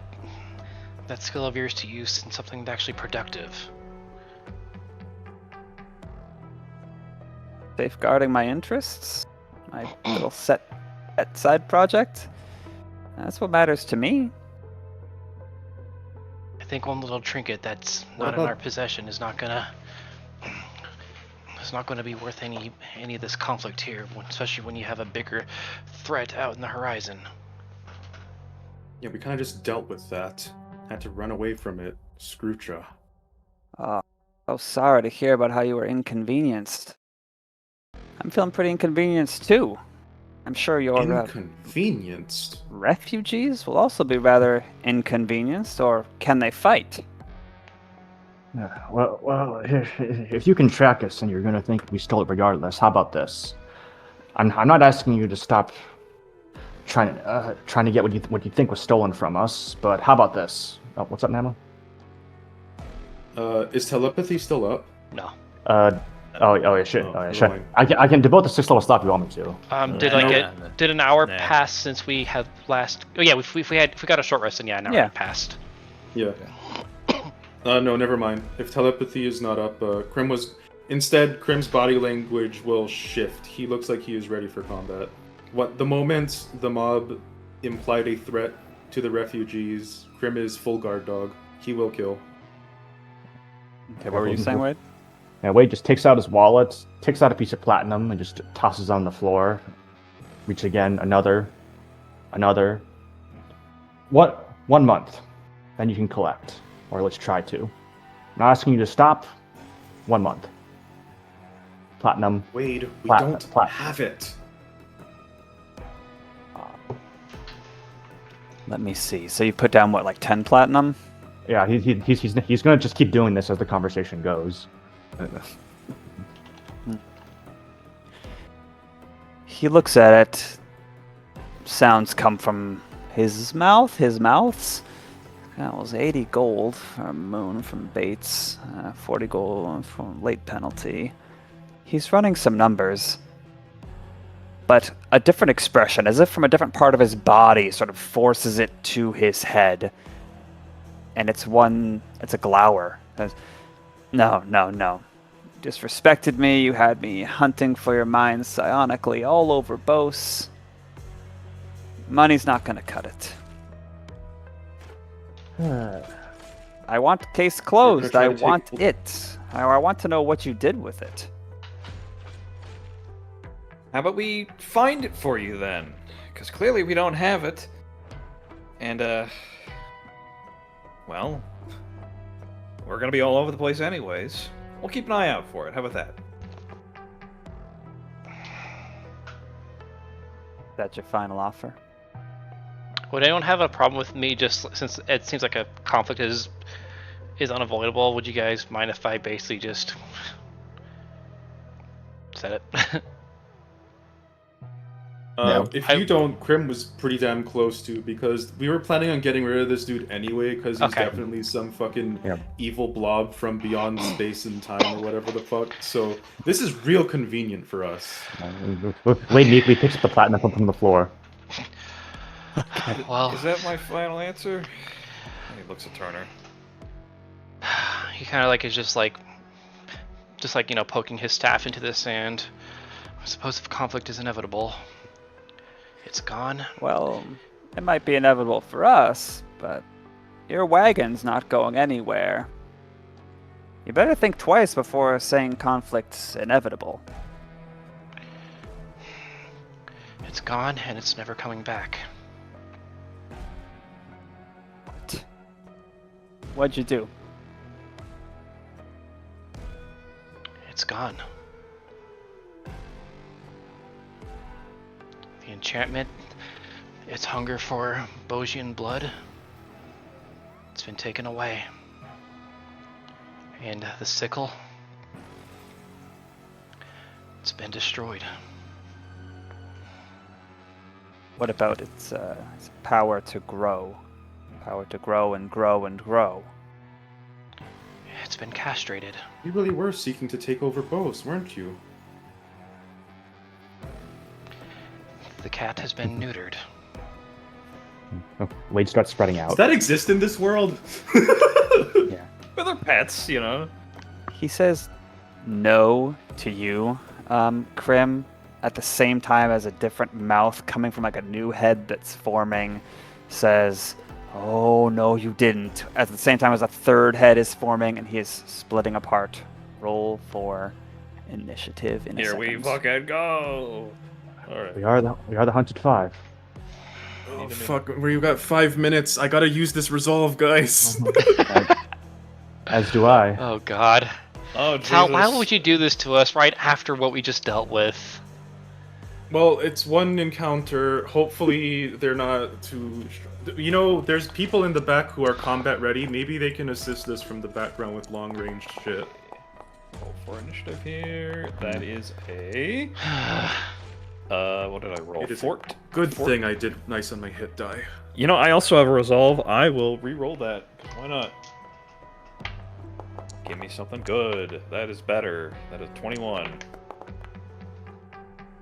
skill of yours to use in something actually productive? Safeguarding my interests? My little side project? That's what matters to me. I think one little trinket that's What not in about- our possession is not gonna be worth any of this conflict here, especially when you have a bigger threat out in the horizon. Yeah, we kind of just dealt with that. Had to run away from it. Scroocha. Oh, sorry to hear about how you were inconvenienced. I'm feeling pretty inconvenienced too. I'm sure your Inconvenienced? refugees will also be rather inconvenienced, or can they fight? Well, if you can track us and you're gonna think we stole it regardless, how about this? I'm not asking you to stop trying to get what you think was stolen from us, but how about this? Oh, what's up, Nama? Is telepathy still up? No. Oh yeah, shit. Oh, Oh yeah, never shit. mind. I can devote the 6th level slot if you want me to. Did an hour Nah. pass since we have last? Oh yeah, if we got a short rest, then yeah, an hour Yeah. had passed. Yeah. No, never mind. If telepathy is not up, Crim's body language will shift. He looks like he is ready for combat. The moment the mob implied a threat to the refugees, Crim is full guard dog. He will kill. Okay, what were you saying, Wade? Yeah, Wade just takes out his wallet, takes out a piece of platinum, and just tosses on the floor. Reach again, another. What? 1 month. Then you can collect. Or let's try to. I'm not asking you to stop. 1 month. Platinum. Wade, we Platinum, don't platinum. have it. Let me see. So you put down what, like 10 platinum? Yeah, he's gonna just keep doing this as the conversation goes. He looks at it. Sounds come from his mouth, his mouths. That was 80 gold for a moon from Bates, 40 gold from late penalty. He's running some numbers, but a different expression, as if from a different part of his body, sort of forces it to his head. And it's a glower. No. You disrespected me, you had me hunting for your mind psionically all over Bose. Money's not gonna cut it. I want the case closed. try I to take- want it. I want to know what you did with it. How about we find it for you then? Because clearly we don't have it. And, well, we're gonna be all over the place anyways. We'll keep an eye out for it. How about that? That's your final offer? Would anyone have a problem with me just since it seems like a conflict is unavoidable? Would you guys mind if I basically just said it? No. If you don't, Crim was pretty damn close to, because we were planning on getting rid of this dude anyway, because he's Okay. definitely some fucking Yeah. evil blob from beyond space and time or whatever the fuck. So this is real convenient for us. Wade neatly picks up the platinum from the floor. Well, Is that my final answer? He looks at Turner. he kind of like is just like just like, poking his staff into the sand. I suppose if conflict is inevitable, it's gone. Well, it might be inevitable for us, but your wagon's not going anywhere. You better think twice before saying conflict's inevitable. It's gone, and it's never coming back. What'd you do? It's gone. The enchantment, its hunger for Bosian blood, it's been taken away. And the sickle, it's been destroyed. What about its power to grow? Power to grow and grow and grow. It's been castrated. You really were seeking to take over Bose, weren't you? The cat has been neutered. Oh, Wade starts spreading out. Does that exist in this world? Yeah. But they're pets, He says no to you, Crim, at the same time as a different mouth coming from like a new head that's forming says, "Oh, no, you didn't." At the same time as a third head is forming and he is splitting apart. Roll for initiative in a Here we second. fucking go. All right. We are the hunted five. Oh, fuck, we got 5 minutes. I gotta use this resolve, guys. As do I. Oh god. Oh, Cal, why Jesus. would you do this to us right after what we just dealt with? Well, it's one encounter. Hopefully, they're not too... there's people in the back who are combat ready. Maybe they can assist us from the background with long-range shit. Roll for initiative here. That is a... what did I roll? It is a Fort. good thing I did nice on my hit die. I also have a resolve. I will re-roll that. Why not? Give me something good. That is better. That is 21.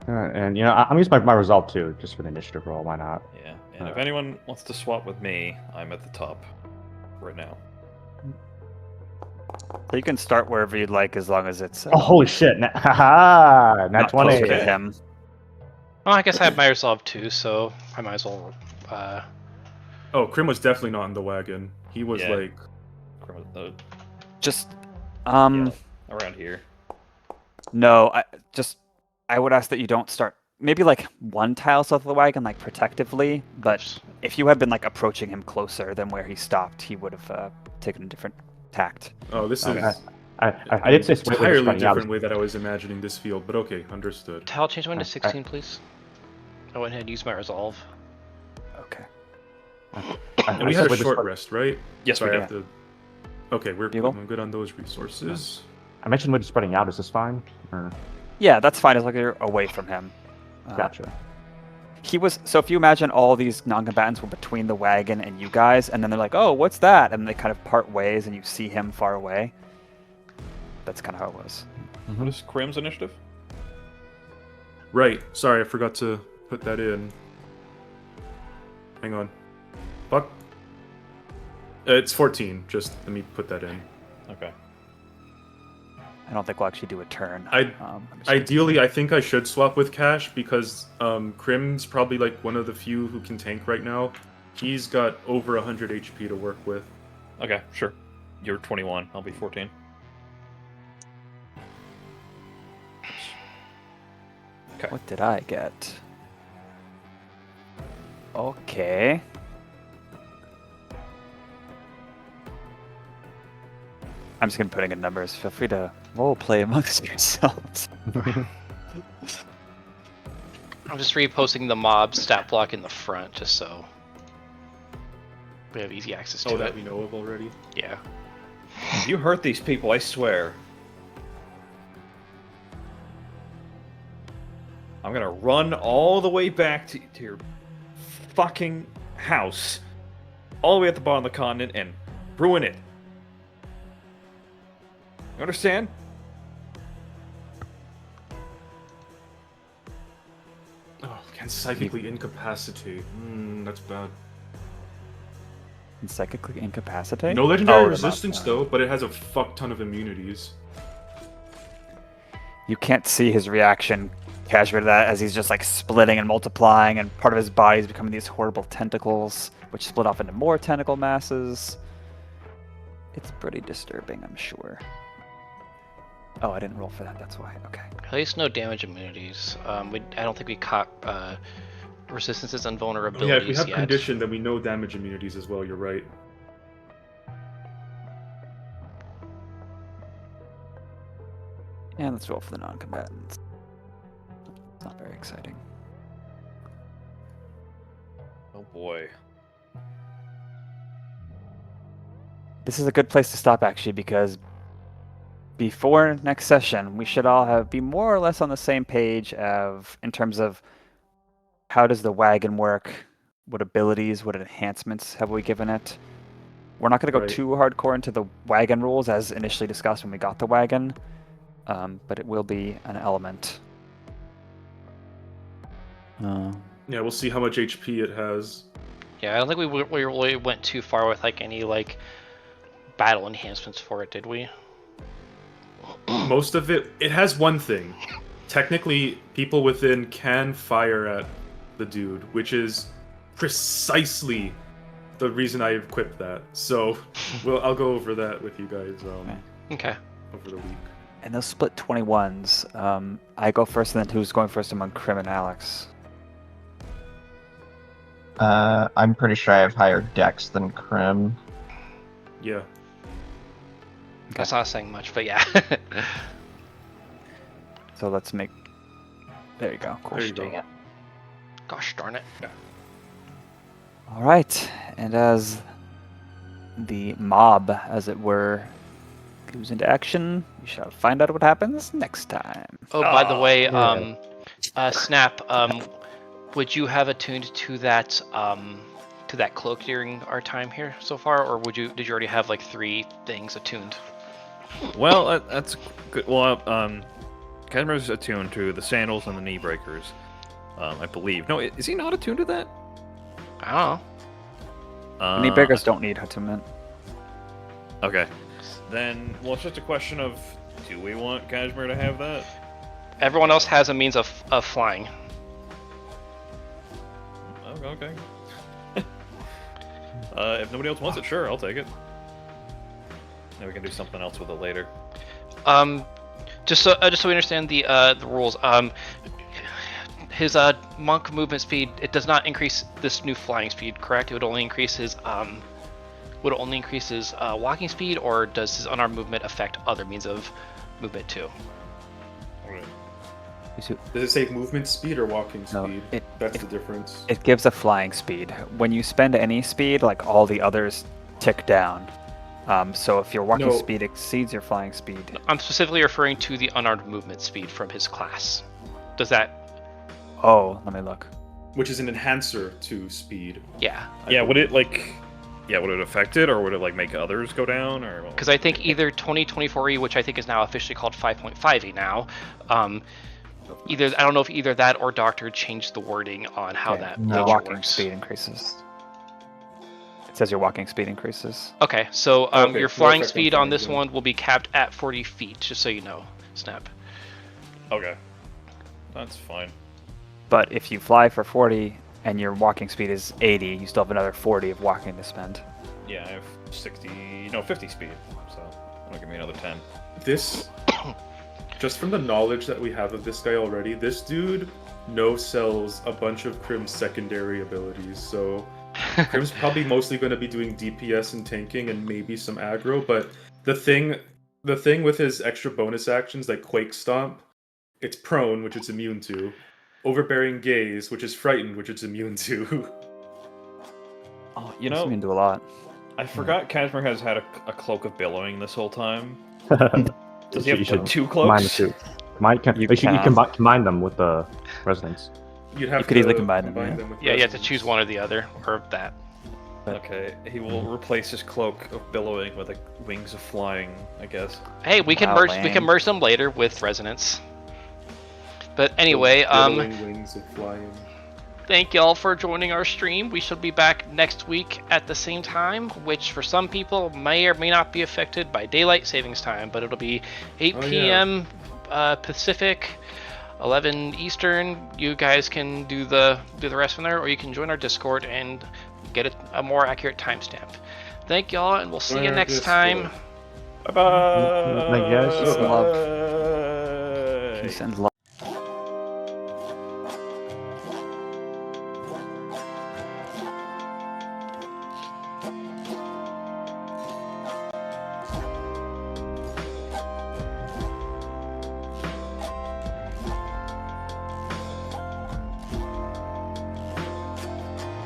And I'm using my resolve too, just for the initiative roll. Why not? Yeah. And if anyone wants to swap with me, I'm at the top right now. So you can start wherever you'd like as long as it's Oh, holy shit! Haha! Nat not 20. closer to him. Well, I guess I have my resolve too, so I might as well. Oh, Crim was definitely not in the wagon. He was Yeah. like... Just Yeah, around here. no, I would ask that you don't start maybe like one tile south of the wagon, like protectively, but if you had been like approaching him closer than where he stopped, he would have taken a different tact. Oh, this Okay. is... I did say an entirely different way that I was imagining this field, but okay, understood. Tile change mine to 16, please. I went ahead and used my resolve. Okay. And we had a short rest, right? Yes, So we I did. have to... Okay, Bugle? I'm good on those resources. I mentioned when spreading out. Is this fine? Or... Yeah, that's fine as long as you're away from him. Gotcha. He was so if you imagine all these non-combatants were between the wagon and you guys, and then they're like, "Oh, what's that?" and they kind of part ways, and you see him far away. That's kind of how it was. What is Crim's initiative? Right, sorry, I forgot to put that in. Hang on. Fuck. It's 14, just let me put that in. Okay. I don't think we'll actually do a turn. Ideally, I think I should swap with Cash because Crim's probably like one of the few who can tank right now. He's got over 100 HP to work with. Okay, sure. You're 21. I'll be 14. Okay. What did I get? Okay. I'm just gonna put in numbers. Feel free to role play amongst yourselves. I'm just reposting the mob stat block in the front, just so we have easy access to Oh, it. that we know of already? Yeah. You hurt these people, I swear. I'm gonna run all the way back to your fucking house, all the way at the bottom of the continent, and ruin it. You understand? Oh, can psychically incapacitate. That's bad. And psychically incapacitate? No legendary Oh, resistance though, but it has a fuck ton of immunities. You can't see his reaction, Cashmere, to that as he's just like splitting and multiplying, and part of his body is becoming these horrible tentacles, which split off into more tentacle masses. It's pretty disturbing, I'm sure. Oh, I didn't roll for that. That's why. Okay. At least no damage immunities. I don't think we caught resistances and vulnerabilities Yeah, if we have yet. condition, then we know damage immunities as well. You're right. And let's roll for the non-combatants. It's not very exciting. Oh boy. This is a good place to stop, actually, because before next session, we should all be more or less on the same page in terms of how does the wagon work, what abilities, what enhancements have we given it. We're not going to go Right. too hardcore into the wagon rules as initially discussed when we got the wagon, but it will be an element. Yeah, we'll see how much HP it has. Yeah, I don't think we really went too far with like any like battle enhancements for it, did we? Most of it has one thing. Technically, people within can fire at the dude, which is precisely the reason I equipped that. So, I'll go over that with you guys Okay. over the week. And those split 21s. I go first, and then who's going first among Crim and Alex? I'm pretty sure I have higher dex than Crim. Yeah. That's not saying much, but yeah. So let's make... There you go. Cool. There you Dang go. it. Gosh darn it. All right, and as the mob, as it were, goes into action, we shall find out what happens next time. Oh, by the way, yeah. Snap, would you have attuned to that cloak during our time here so far, or did you already have like 3 things attuned? Well, that's good. Well, Cashmere's attuned to the sandals and the knee breakers, I believe. No, is he not attuned to that? I don't know. Knee breakers don't need attunement. Okay. Then, well, it's just a question of, do we want Cashmere to have that? Everyone else has a means of flying. Oh, okay. If nobody else wants it, sure, I'll take it. Then we can do something else with it later. Just so we understand the rules. His monk movement speed, it does not increase this new flying speed, correct? It would only increase his walking speed, or does his unarmed movement affect other means of movement too? Does it say movement speed or walking No, speed? That's the difference. It gives a flying speed. When you spend any speed, like all the others tick down. So if your walking No. speed exceeds your flying speed, I'm specifically referring to the unarmed movement speed from his class. Does that? oh, let me look. Which is an enhancer to speed. Yeah. Yeah, would it would it affect it, or would it like make others go down, or? Because I think either 2024E, which I think is now officially called 5.5E now, either I don't know if either that or Doctor changed the wording on how Okay, that no. Your feature walking works. speed increases. It says your walking speed increases. Okay, so Okay, your no flying effect on speed on flying this then. one will be capped at 40 feet, just so you know, Snap. Okay. That's fine. But if you fly for 40 and your walking speed is 80, you still have another 40 of walking to spend. Yeah, I have 50 speed, so that'll give me another 10. This, just from the knowledge that we have of this guy already, this dude no-sells a bunch of Crim's secondary abilities, so Crim's probably mostly going to be doing DPS and tanking and maybe some aggro, but the thing with his extra bonus actions like Quake Stomp, it's prone, which it's immune to, Overbearing Gaze, which is frightened, which it's immune to. Oh, You know, do a lot. I forgot Cashmere has had a cloak of billowing this whole time. Does he You have should 2 combine the cloaks? 2. You You should can. combine them with the resonance. You'd have You could to easily combine them, yeah. with Yeah, you have to resonance. choose one or the other, or that. Okay, he will replace his cloak of billowing with wings of flying, I guess. Hey, we can Wow, merge. We lame. can merge them later with resonance. But anyway, Billowing wings of flying. thank y'all for joining our stream. We shall be back next week at the same time, which for some people may or may not be affected by daylight savings time, but it'll be 8 Oh, yeah. p.m. Pacific, 11 Eastern. You guys can do the rest from there, or you can join our Discord and get a more accurate timestamp. Thank y'all, and we'll see you next time. Bye bye. Like, yes. Peace and love. Peace and love.